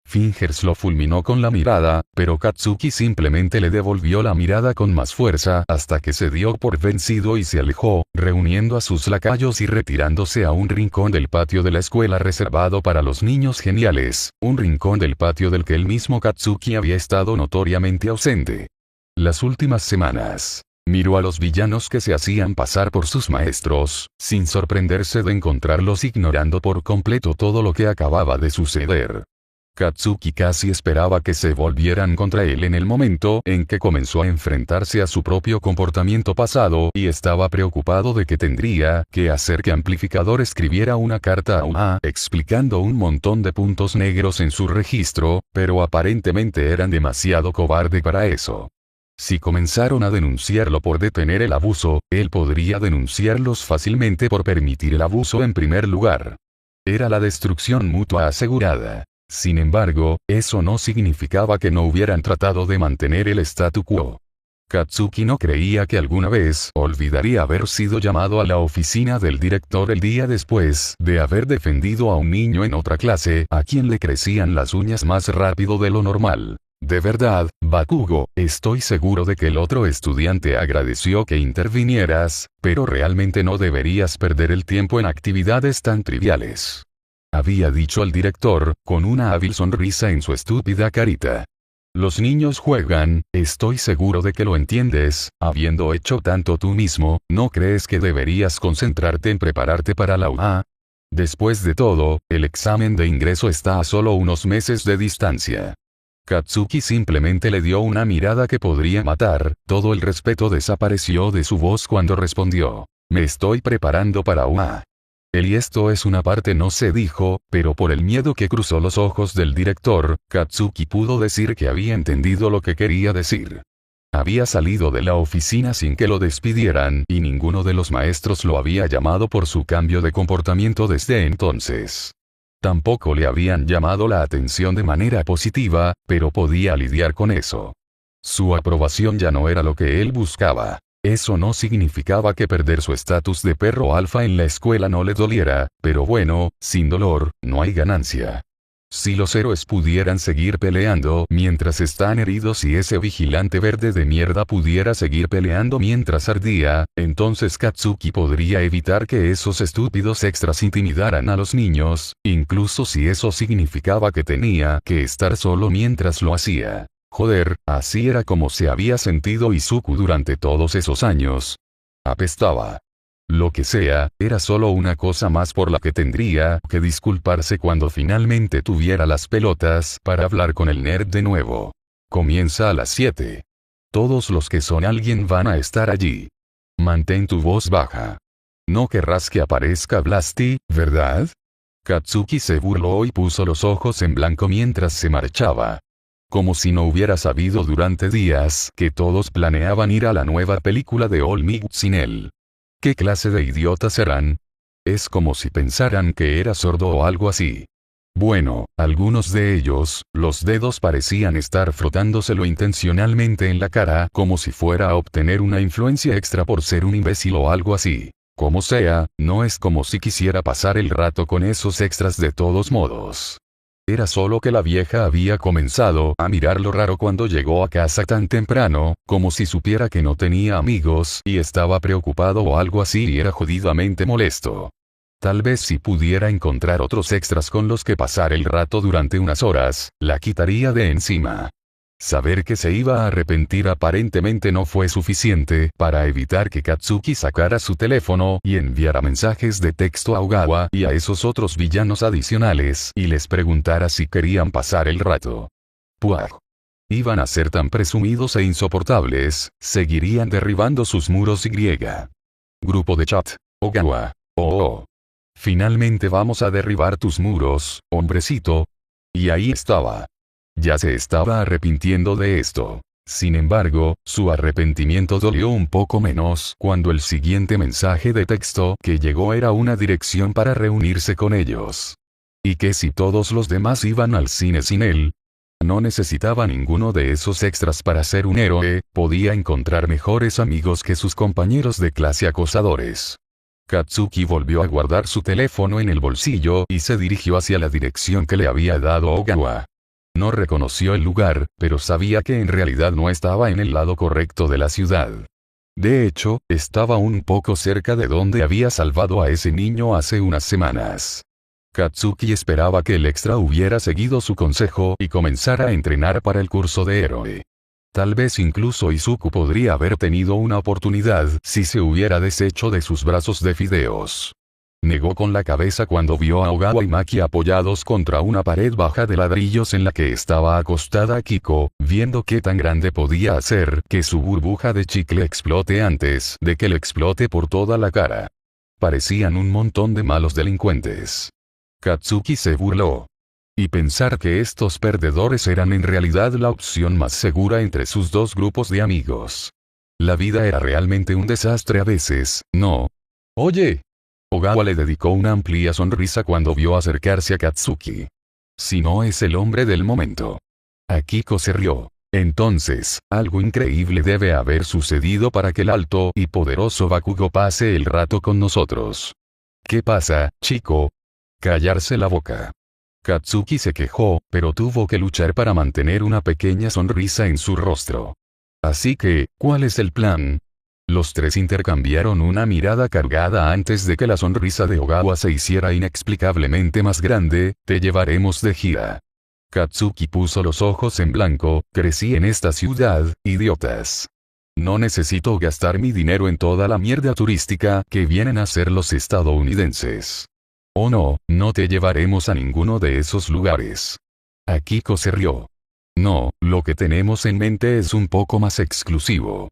Fingers lo fulminó con la mirada, pero Katsuki simplemente le devolvió la mirada con más fuerza hasta que se dio por vencido y se alejó, reuniendo a sus lacayos y retirándose a un rincón del patio de la escuela reservado para los niños geniales, un rincón del patio del que el mismo Katsuki había estado notoriamente ausente. Las últimas semanas, miró a los villanos que se hacían pasar por sus maestros, sin sorprenderse de encontrarlos ignorando por completo todo lo que acababa de suceder. Katsuki casi esperaba que se volvieran contra él en el momento en que comenzó a enfrentarse a su propio comportamiento pasado y estaba preocupado de que tendría que hacer que Amplificador escribiera una carta a UA explicando un montón de puntos negros en su registro, pero aparentemente eran demasiado cobarde para eso. Si comenzaron a denunciarlo por detener el abuso, él podría denunciarlos fácilmente por permitir el abuso en primer lugar. Era la destrucción mutua asegurada. Sin embargo, eso no significaba que no hubieran tratado de mantener el statu quo. Katsuki no creía que alguna vez olvidaría haber sido llamado a la oficina del director el día después de haber defendido a un niño en otra clase a quien le crecían las uñas más rápido de lo normal. De verdad, Bakugo, estoy seguro de que el otro estudiante agradeció que intervinieras, pero realmente no deberías perder el tiempo en actividades tan triviales. Había dicho el director, con una hábil sonrisa en su estúpida carita. Los niños juegan, estoy seguro de que lo entiendes, habiendo hecho tanto tú mismo, ¿no crees que deberías concentrarte en prepararte para la UA? Después de todo, el examen de ingreso está a solo unos meses de distancia. Katsuki simplemente le dio una mirada que podría matar, todo el respeto desapareció de su voz cuando respondió. Me estoy preparando para UA. Y esto es una parte no se dijo, pero por el miedo que cruzó los ojos del director, Katsuki pudo decir que había entendido lo que quería decir. Había salido de la oficina sin que lo despidieran y ninguno de los maestros lo había llamado por su cambio de comportamiento desde entonces. Tampoco le habían llamado la atención de manera positiva, pero podía lidiar con eso. Su aprobación ya no era lo que él buscaba. Eso no significaba que perder su estatus de perro alfa en la escuela no le doliera, pero bueno, sin dolor, no hay ganancia. Si los héroes pudieran seguir peleando mientras están heridos y ese vigilante verde de mierda pudiera seguir peleando mientras ardía, entonces Katsuki podría evitar que esos estúpidos extras intimidaran a los niños, incluso si eso significaba que tenía que estar solo mientras lo hacía. Joder, así era como se había sentido Izuku durante todos esos años. Apestaba. Lo que sea, era solo una cosa más por la que tendría que disculparse cuando finalmente tuviera las pelotas para hablar con el nerd de nuevo. Comienza a las 7. Todos los que son alguien van a estar allí. Mantén tu voz baja. No querrás que aparezca Blasty, ¿verdad? Katsuki se burló y puso los ojos en blanco mientras se marchaba. Como si no hubiera sabido durante días que todos planeaban ir a la nueva película de All Might sin él. ¿Qué clase de idiotas eran? Es como si pensaran que era sordo o algo así. Bueno, algunos de ellos, los dedos parecían estar frotándoselo intencionalmente en la cara como si fuera a obtener una influencia extra por ser un imbécil o algo así. Como sea, no es como si quisiera pasar el rato con esos extras de todos modos. Era solo que la vieja había comenzado a mirarlo raro cuando llegó a casa tan temprano, como si supiera que no tenía amigos y estaba preocupado o algo así y era jodidamente molesto. Tal vez si pudiera encontrar otros extras con los que pasar el rato durante unas horas, la quitaría de encima. Saber que se iba a arrepentir aparentemente no fue suficiente para evitar que Katsuki sacara su teléfono y enviara mensajes de texto a Ogawa y a esos otros villanos adicionales y les preguntara si querían pasar el rato. Puah. Iban a ser tan presumidos e insoportables, seguirían derribando sus muros y. Grupo de chat. Ogawa. Oh. Finalmente vamos a derribar tus muros, hombrecito. Y ahí estaba. Ya se estaba arrepintiendo de esto. Sin embargo, su arrepentimiento dolió un poco menos cuando el siguiente mensaje de texto que llegó era una dirección para reunirse con ellos. ¿Y qué si todos los demás iban al cine sin él? No necesitaba ninguno de esos extras para ser un héroe, podía encontrar mejores amigos que sus compañeros de clase acosadores. Katsuki volvió a guardar su teléfono en el bolsillo y se dirigió hacia la dirección que le había dado Ogawa. No reconoció el lugar, pero sabía que en realidad no estaba en el lado correcto de la ciudad. De hecho, estaba un poco cerca de donde había salvado a ese niño hace unas semanas. Katsuki esperaba que el extra hubiera seguido su consejo y comenzara a entrenar para el curso de héroe. Tal vez incluso Izuku podría haber tenido una oportunidad si se hubiera deshecho de sus brazos de fideos. Negó con la cabeza cuando vio a Ogawa y Maki apoyados contra una pared baja de ladrillos en la que estaba acostada Kiko, viendo qué tan grande podía hacer que su burbuja de chicle explote antes de que le explote por toda la cara. Parecían un montón de malos delincuentes. Katsuki se burló. Y pensar que estos perdedores eran en realidad la opción más segura entre sus dos grupos de amigos. La vida era realmente un desastre a veces, ¿no? Oye. Ogawa le dedicó una amplia sonrisa cuando vio acercarse a Katsuki. Si no es el hombre del momento. Akiko se rió. Entonces, algo increíble debe haber sucedido para que el alto y poderoso Bakugo pase el rato con nosotros. ¿Qué pasa, chico? Callarse la boca. Katsuki se quejó, pero tuvo que luchar para mantener una pequeña sonrisa en su rostro. Así que, ¿cuál es el plan? Los tres intercambiaron una mirada cargada antes de que la sonrisa de Ogawa se hiciera inexplicablemente más grande. Te llevaremos de gira. Katsuki puso los ojos en blanco. Crecí en esta ciudad, idiotas. No necesito gastar mi dinero en toda la mierda turística que vienen a hacer los estadounidenses. Oh no, no te llevaremos a ninguno de esos lugares. Akiko se rió. No, lo que tenemos en mente es un poco más exclusivo.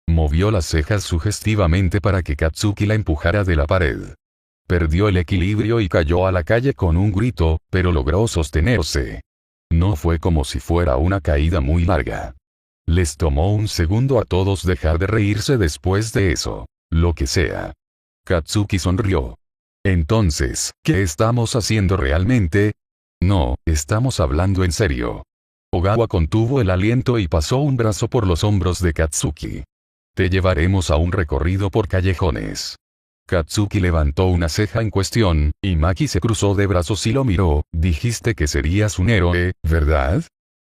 Movió las cejas sugestivamente para que Katsuki la empujara de la pared. Perdió el equilibrio y cayó a la calle con un grito, pero logró sostenerse. No fue como si fuera una caída muy larga. Les tomó un segundo a todos dejar de reírse después de eso. Lo que sea. Katsuki sonrió. Entonces, ¿qué estamos haciendo realmente? No, estamos hablando en serio. Ogawa contuvo el aliento y pasó un brazo por los hombros de Katsuki. Te llevaremos a un recorrido por callejones. Katsuki levantó una ceja en cuestión, y Maki se cruzó de brazos y lo miró. Dijiste que serías un héroe, ¿verdad?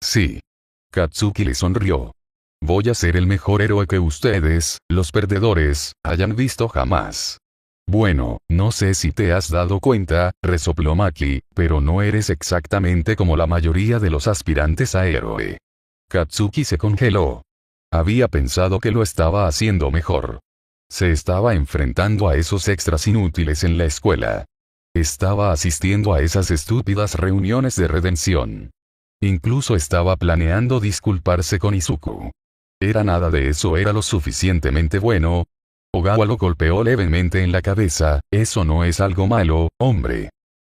Sí. Katsuki le sonrió. Voy a ser el mejor héroe que ustedes, los perdedores, hayan visto jamás. Bueno, no sé si te has dado cuenta, resopló Maki, pero no eres exactamente como la mayoría de los aspirantes a héroe. Katsuki se congeló. Había pensado que lo estaba haciendo mejor. Se estaba enfrentando a esos extras inútiles en la escuela. Estaba asistiendo a esas estúpidas reuniones de redención. Incluso estaba planeando disculparse con Izuku. ¿Era nada de eso era lo suficientemente bueno? Ogawa lo golpeó levemente en la cabeza. Eso no es algo malo, hombre.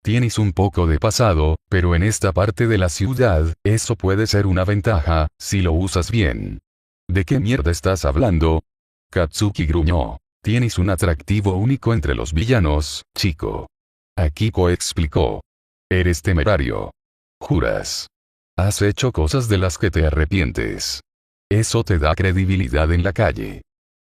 Tienes un poco de pasado, pero en esta parte de la ciudad, eso puede ser una ventaja, si lo usas bien. ¿De qué mierda estás hablando? Katsuki gruñó. Tienes un atractivo único entre los villanos, chico. Akiko explicó. Eres temerario. Juras. Has hecho cosas de las que te arrepientes. Eso te da credibilidad en la calle.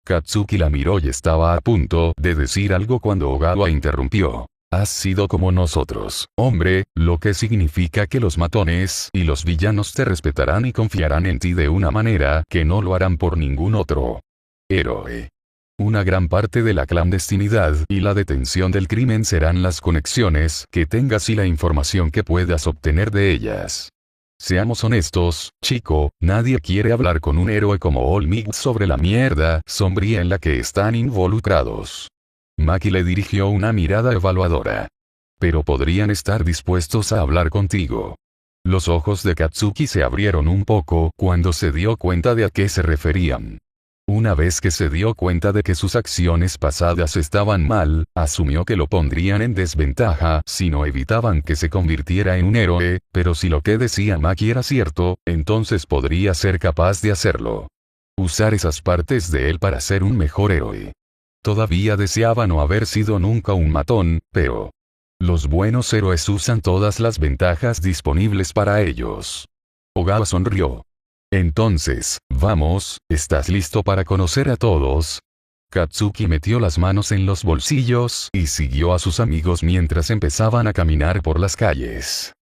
Katsuki la miró y estaba a punto de decir algo cuando Ogawa interrumpió. Has sido como nosotros, hombre, lo que significa que los matones y los villanos te respetarán y confiarán en ti de una manera que no lo harán por ningún otro héroe. Una gran parte de la clandestinidad y la detención del crimen serán las conexiones que tengas y la información que puedas obtener de ellas. Seamos honestos, chico, nadie quiere hablar con un héroe como All Might sobre la mierda sombría en la que están involucrados. Maki le dirigió una mirada evaluadora. Pero podrían estar dispuestos a hablar contigo. Los ojos de Katsuki se abrieron un poco cuando se dio cuenta de a qué se referían. Una vez que se dio cuenta de que sus acciones pasadas estaban mal, asumió que lo pondrían en desventaja si no evitaban que se convirtiera en un héroe, pero si lo que decía Maki era cierto, entonces podría ser capaz de hacerlo. Usar esas partes de él para ser un mejor héroe. Todavía deseaba no haber sido nunca un matón, pero los buenos héroes usan todas las ventajas disponibles para ellos. Ogawa sonrió. Entonces, vamos, ¿estás listo para conocer a todos? Katsuki metió las manos en los bolsillos y siguió a sus amigos mientras empezaban a caminar por las calles.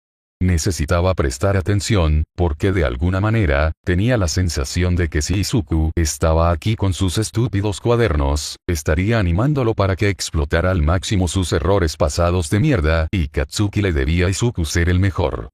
Necesitaba prestar atención, porque de alguna manera, tenía la sensación de que si Izuku estaba aquí con sus estúpidos cuadernos, estaría animándolo para que explotara al máximo sus errores pasados de mierda, y Katsuki le debía a Izuku ser el mejor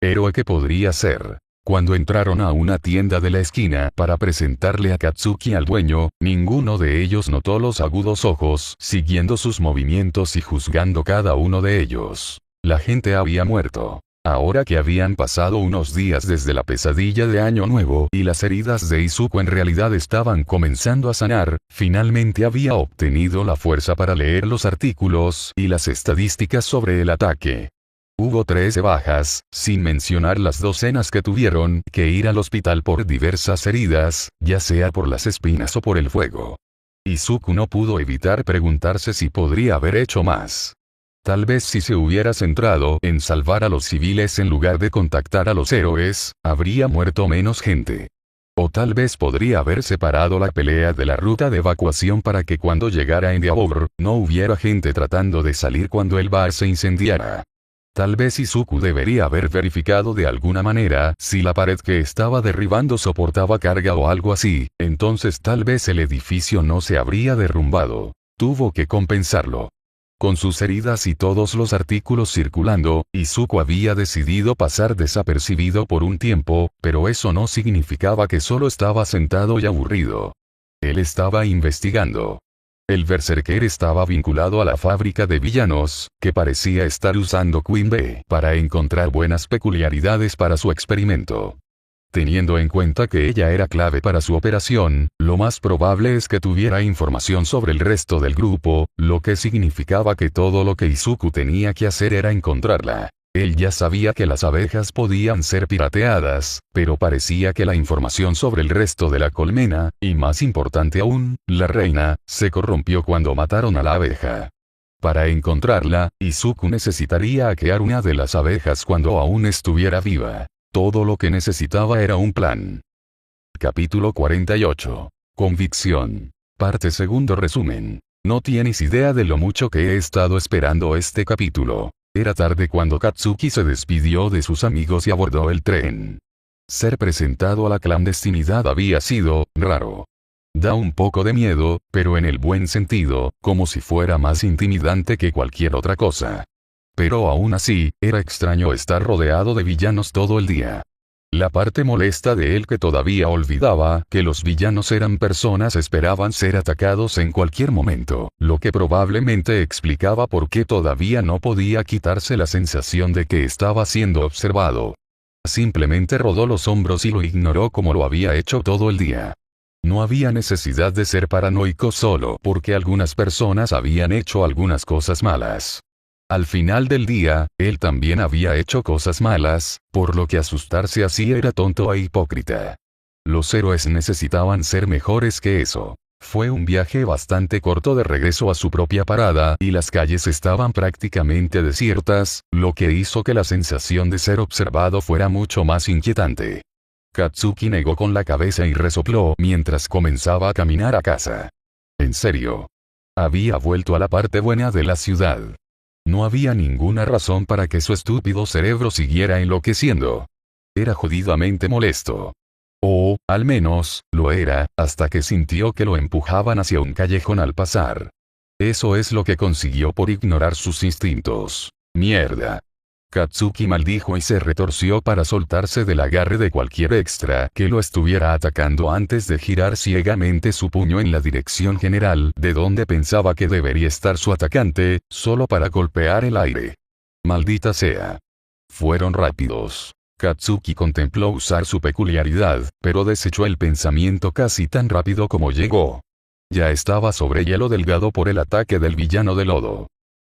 héroe que podría ser. Cuando entraron a una tienda de la esquina para presentarle a Katsuki al dueño, ninguno de ellos notó los agudos ojos siguiendo sus movimientos y juzgando cada uno de ellos. La gente había muerto. Ahora que habían pasado unos días desde la pesadilla de Año Nuevo y las heridas de Izuku en realidad estaban comenzando a sanar, finalmente había obtenido la fuerza para leer los artículos y las estadísticas sobre el ataque. Hubo 13 bajas, sin mencionar las docenas que tuvieron que ir al hospital por diversas heridas, ya sea por las espinas o por el fuego. Izuku no pudo evitar preguntarse si podría haber hecho más. Tal vez si se hubiera centrado en salvar a los civiles en lugar de contactar a los héroes, habría muerto menos gente. O tal vez podría haber separado la pelea de la ruta de evacuación para que cuando llegara Endeavor, no hubiera gente tratando de salir cuando el bar se incendiara. Tal vez Izuku debería haber verificado de alguna manera si la pared que estaba derribando soportaba carga o algo así, entonces tal vez el edificio no se habría derrumbado. Tuvo que compensarlo. Con sus heridas y todos los artículos circulando, Izuku había decidido pasar desapercibido por un tiempo, pero eso no significaba que solo estaba sentado y aburrido. Él estaba investigando. El berserker estaba vinculado a la fábrica de villanos, que parecía estar usando Queen Bee para encontrar buenas peculiaridades para su experimento. Teniendo en cuenta que ella era clave para su operación, lo más probable es que tuviera información sobre el resto del grupo, lo que significaba que todo lo que Izuku tenía que hacer era encontrarla. Él ya sabía que las abejas podían ser pirateadas, pero parecía que la información sobre el resto de la colmena, y más importante aún, la reina, se corrompió cuando mataron a la abeja. Para encontrarla, Izuku necesitaría hackear una de las abejas cuando aún estuviera viva. Todo lo que necesitaba era un plan. Capítulo 48. Convicción. Parte segundo resumen. No tienes idea de lo mucho que he estado esperando este capítulo. Era tarde cuando Katsuki se despidió de sus amigos y abordó el tren. Ser presentado a la clandestinidad había sido raro. Da un poco de miedo, pero en el buen sentido, como si fuera más intimidante que cualquier otra cosa. Pero aún así, era extraño estar rodeado de villanos todo el día. La parte molesta de él que todavía olvidaba que los villanos eran personas esperaban ser atacados en cualquier momento, lo que probablemente explicaba por qué todavía no podía quitarse la sensación de que estaba siendo observado. Simplemente rodó los hombros y lo ignoró como lo había hecho todo el día. No había necesidad de ser paranoico solo porque algunas personas habían hecho algunas cosas malas. Al final del día, él también había hecho cosas malas, por lo que asustarse así era tonto e hipócrita. Los héroes necesitaban ser mejores que eso. Fue un viaje bastante corto de regreso a su propia parada y las calles estaban prácticamente desiertas, lo que hizo que la sensación de ser observado fuera mucho más inquietante. Katsuki negó con la cabeza y resopló mientras comenzaba a caminar a casa. En serio. Había vuelto a la parte buena de la ciudad. No había ninguna razón para que su estúpido cerebro siguiera enloqueciendo. Era jodidamente molesto. O, al menos, lo era, hasta que sintió que lo empujaban hacia un callejón al pasar. Eso es lo que consiguió por ignorar sus instintos. Mierda. Katsuki maldijo y se retorció para soltarse del agarre de cualquier extra que lo estuviera atacando antes de girar ciegamente su puño en la dirección general de donde pensaba que debería estar su atacante, solo para golpear el aire. Maldita sea. Fueron rápidos. Katsuki contempló usar su peculiaridad, pero desechó el pensamiento casi tan rápido como llegó. Ya estaba sobre hielo delgado por el ataque del villano de lodo.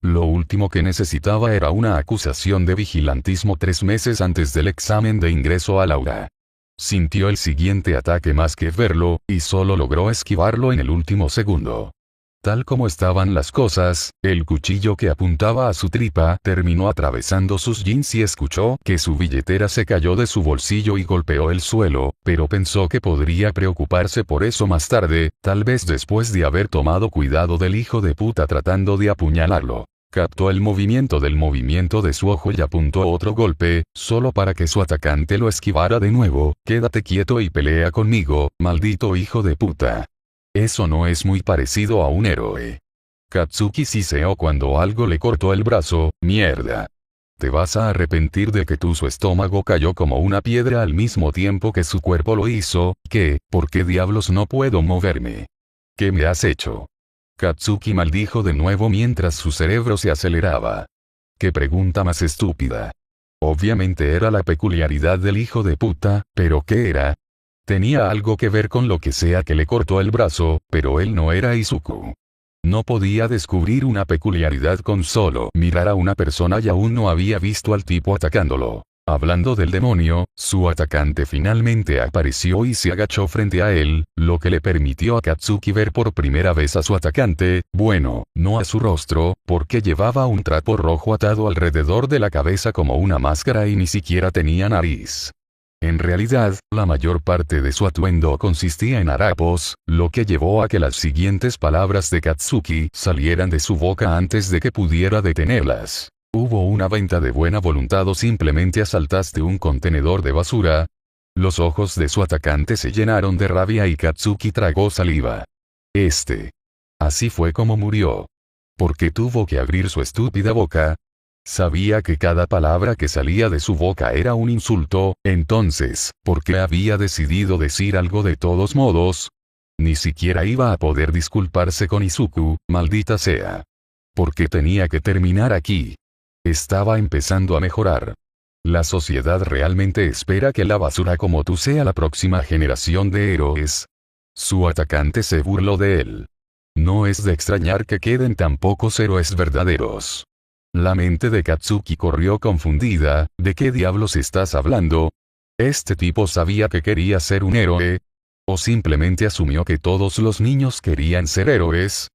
Lo último que necesitaba era una acusación de vigilantismo 3 meses antes del examen de ingreso a Laura. Sintió el siguiente ataque más que verlo, y solo logró esquivarlo en el último segundo. Tal como estaban las cosas, el cuchillo que apuntaba a su tripa terminó atravesando sus jeans y escuchó que su billetera se cayó de su bolsillo y golpeó el suelo, pero pensó que podría preocuparse por eso más tarde, tal vez después de haber tomado cuidado del hijo de puta tratando de apuñalarlo. Captó el movimiento de su ojo y apuntó otro golpe, solo para que su atacante lo esquivara de nuevo. Quédate quieto y pelea conmigo, maldito hijo de puta. Eso no es muy parecido a un héroe. Katsuki siseó cuando algo le cortó el brazo. Mierda. Te vas a arrepentir de que su estómago cayó como una piedra al mismo tiempo que su cuerpo lo hizo. ¿Qué? ¿Por qué diablos no puedo moverme? ¿Qué me has hecho? Katsuki maldijo de nuevo mientras su cerebro se aceleraba. ¿Qué pregunta más estúpida? Obviamente era la peculiaridad del hijo de puta, pero ¿qué era? Tenía algo que ver con lo que sea que le cortó el brazo, pero él no era Izuku. No podía descubrir una peculiaridad con solo mirar a una persona y aún no había visto al tipo atacándolo. Hablando del demonio, su atacante finalmente apareció y se agachó frente a él, lo que le permitió a Katsuki ver por primera vez a su atacante, bueno, no a su rostro, porque llevaba un trapo rojo atado alrededor de la cabeza como una máscara y ni siquiera tenía nariz. En realidad, la mayor parte de su atuendo consistía en harapos, lo que llevó a que las siguientes palabras de Katsuki salieran de su boca antes de que pudiera detenerlas. ¿Hubo una venta de buena voluntad o simplemente asaltaste un contenedor de basura? Los ojos de su atacante se llenaron de rabia y Katsuki tragó saliva. Así fue como murió. ¿Por qué tuvo que abrir su estúpida boca? Sabía que cada palabra que salía de su boca era un insulto, entonces, ¿por qué había decidido decir algo de todos modos? Ni siquiera iba a poder disculparse con Izuku, maldita sea. ¿Por qué tenía que terminar aquí? Estaba empezando a mejorar. La sociedad realmente espera que la basura como tú sea la próxima generación de héroes. Su atacante se burló de él. No es de extrañar que queden tan pocos héroes verdaderos. La mente de Katsuki corrió confundida. ¿De qué diablos estás hablando? ¿Este tipo sabía que quería ser un héroe? ¿O simplemente asumió que todos los niños querían ser héroes?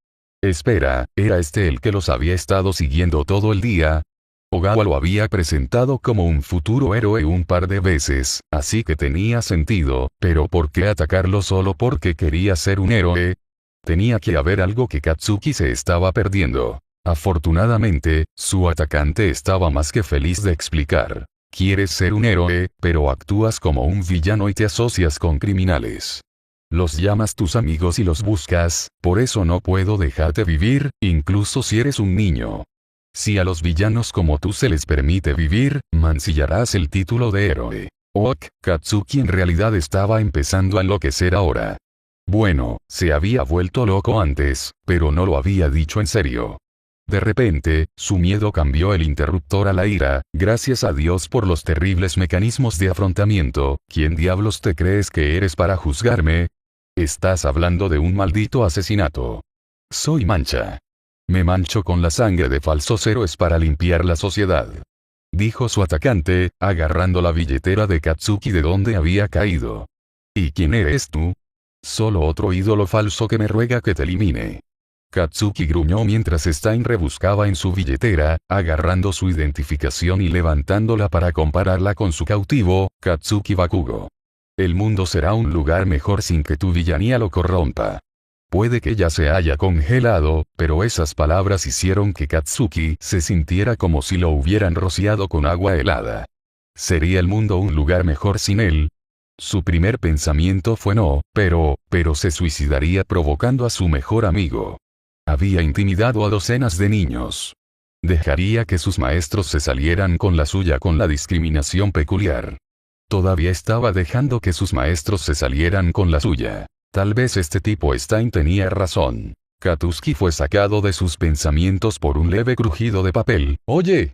Espera, ¿era el que los había estado siguiendo todo el día? Ogawa lo había presentado como un futuro héroe un par de veces, así que tenía sentido, pero ¿por qué atacarlo solo porque quería ser un héroe? Tenía que haber algo que Katsuki se estaba perdiendo. Afortunadamente, su atacante estaba más que feliz de explicar. Quieres ser un héroe, pero actúas como un villano y te asocias con criminales. Los llamas tus amigos y los buscas, por eso no puedo dejarte vivir, incluso si eres un niño. Si a los villanos como tú se les permite vivir, mancillarás el título de héroe. Katsuki en realidad estaba empezando a enloquecer ahora. Bueno, se había vuelto loco antes, pero no lo había dicho en serio. De repente, su miedo cambió el interruptor a la ira. Gracias a Dios por los terribles mecanismos de afrontamiento. ¿Quién diablos te crees que eres para juzgarme? Estás hablando de un maldito asesinato. Soy Mancha. Me mancho con la sangre de falsos héroes para limpiar la sociedad. Dijo su atacante, agarrando la billetera de Katsuki de donde había caído. ¿Y quién eres tú? Solo otro ídolo falso que me ruega que te elimine. Katsuki gruñó mientras Stein rebuscaba en su billetera, agarrando su identificación y levantándola para compararla con su cautivo, Katsuki Bakugo. El mundo será un lugar mejor sin que tu villanía lo corrompa. Puede que ya se haya congelado, pero esas palabras hicieron que Katsuki se sintiera como si lo hubieran rociado con agua helada. ¿Sería el mundo un lugar mejor sin él? Su primer pensamiento fue no, pero se suicidaría provocando a su mejor amigo. Había intimidado a docenas de niños. Dejaría que sus maestros se salieran con la suya con la discriminación peculiar. Todavía estaba dejando que sus maestros se salieran con la suya. Tal vez este tipo Stein tenía razón. Katsuki fue sacado de sus pensamientos por un leve crujido de papel. Oye,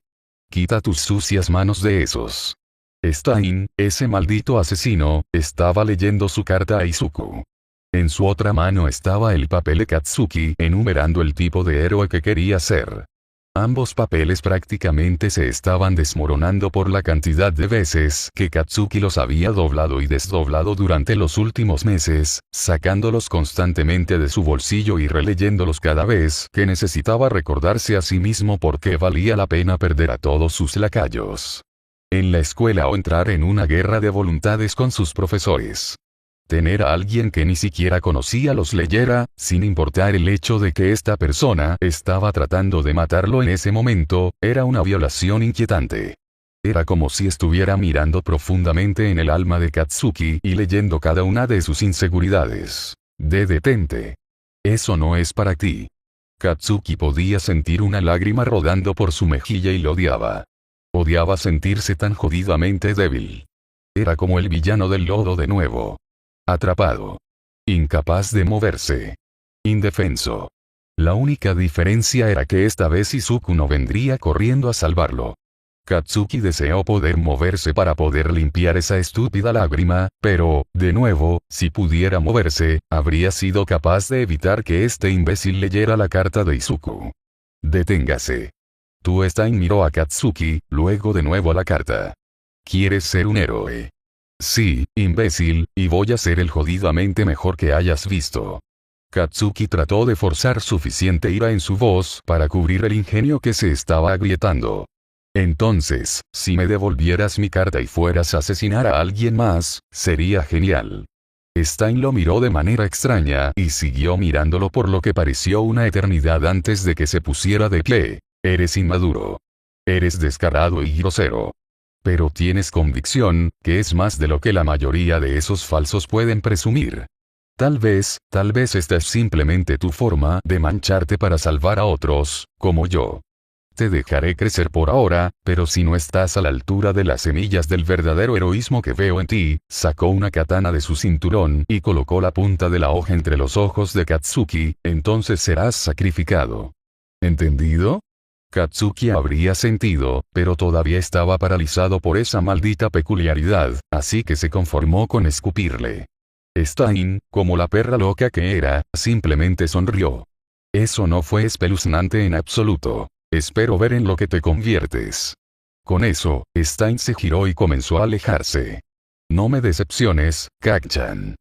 quita tus sucias manos de esos. Stein, ese maldito asesino, estaba leyendo su carta a Izuku. En su otra mano estaba el papel de Katsuki enumerando el tipo de héroe que quería ser. Ambos papeles prácticamente se estaban desmoronando por la cantidad de veces que Katsuki los había doblado y desdoblado durante los últimos meses, sacándolos constantemente de su bolsillo y releyéndolos cada vez que necesitaba recordarse a sí mismo por qué valía la pena perder a todos sus lacayos. En la escuela o entrar en una guerra de voluntades con sus profesores. Tener a alguien que ni siquiera conocía los leyera, sin importar el hecho de que esta persona estaba tratando de matarlo en ese momento, era una violación inquietante. Era como si estuviera mirando profundamente en el alma de Katsuki y leyendo cada una de sus inseguridades. Detente. Eso no es para ti. Katsuki podía sentir una lágrima rodando por su mejilla y lo odiaba. Odiaba sentirse tan jodidamente débil. Era como el villano del lodo de nuevo. Atrapado. Incapaz de moverse. Indefenso. La única diferencia era que esta vez Izuku no vendría corriendo a salvarlo. Katsuki deseó poder moverse para poder limpiar esa estúpida lágrima, pero, de nuevo, si pudiera moverse, habría sido capaz de evitar que este imbécil leyera la carta de Izuku. Deténgase. Tú Stein miró a Katsuki, luego de nuevo a la carta. ¿Quieres ser un héroe? Sí, imbécil, y voy a ser el jodidamente mejor que hayas visto. Katsuki trató de forzar suficiente ira en su voz para cubrir el ingenio que se estaba agrietando. Entonces, si me devolvieras mi carta y fueras a asesinar a alguien más, sería genial. Stein lo miró de manera extraña y siguió mirándolo por lo que pareció una eternidad antes de que se pusiera de pie. Eres inmaduro. Eres descarado y grosero. Pero tienes convicción, que es más de lo que la mayoría de esos falsos pueden presumir. Tal vez esta es simplemente tu forma de mancharte para salvar a otros, como yo. Te dejaré crecer por ahora, pero si no estás a la altura de las semillas del verdadero heroísmo que veo en ti, sacó una katana de su cinturón y colocó la punta de la hoja entre los ojos de Katsuki, entonces serás sacrificado. ¿Entendido? Katsuki habría sentido, pero todavía estaba paralizado por esa maldita peculiaridad, así que se conformó con escupirle. Stein, como la perra loca que era, simplemente sonrió. Eso no fue espeluznante en absoluto. Espero ver en lo que te conviertes. Con eso, Stein se giró y comenzó a alejarse. No me decepciones, Kak-chan.